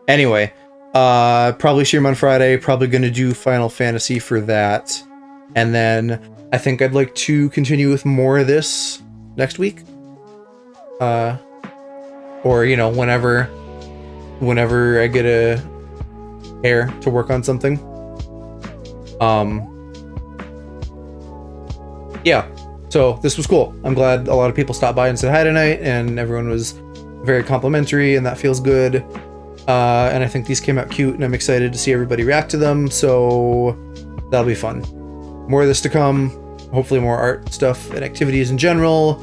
Anyway, probably stream on Friday, probably gonna do Final Fantasy for that. And then I think I'd like to continue with more of this next week. Or, you know, whenever I get a hair to work on something. Yeah, so this was cool. I'm glad a lot of people stopped by and said hi tonight, and everyone was very complimentary, and that feels good. And I think these came out cute, and I'm excited to see everybody react to them, so that'll be fun. More of this to come, hopefully more art stuff and activities in general.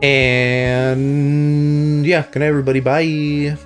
And yeah, good night everybody, bye!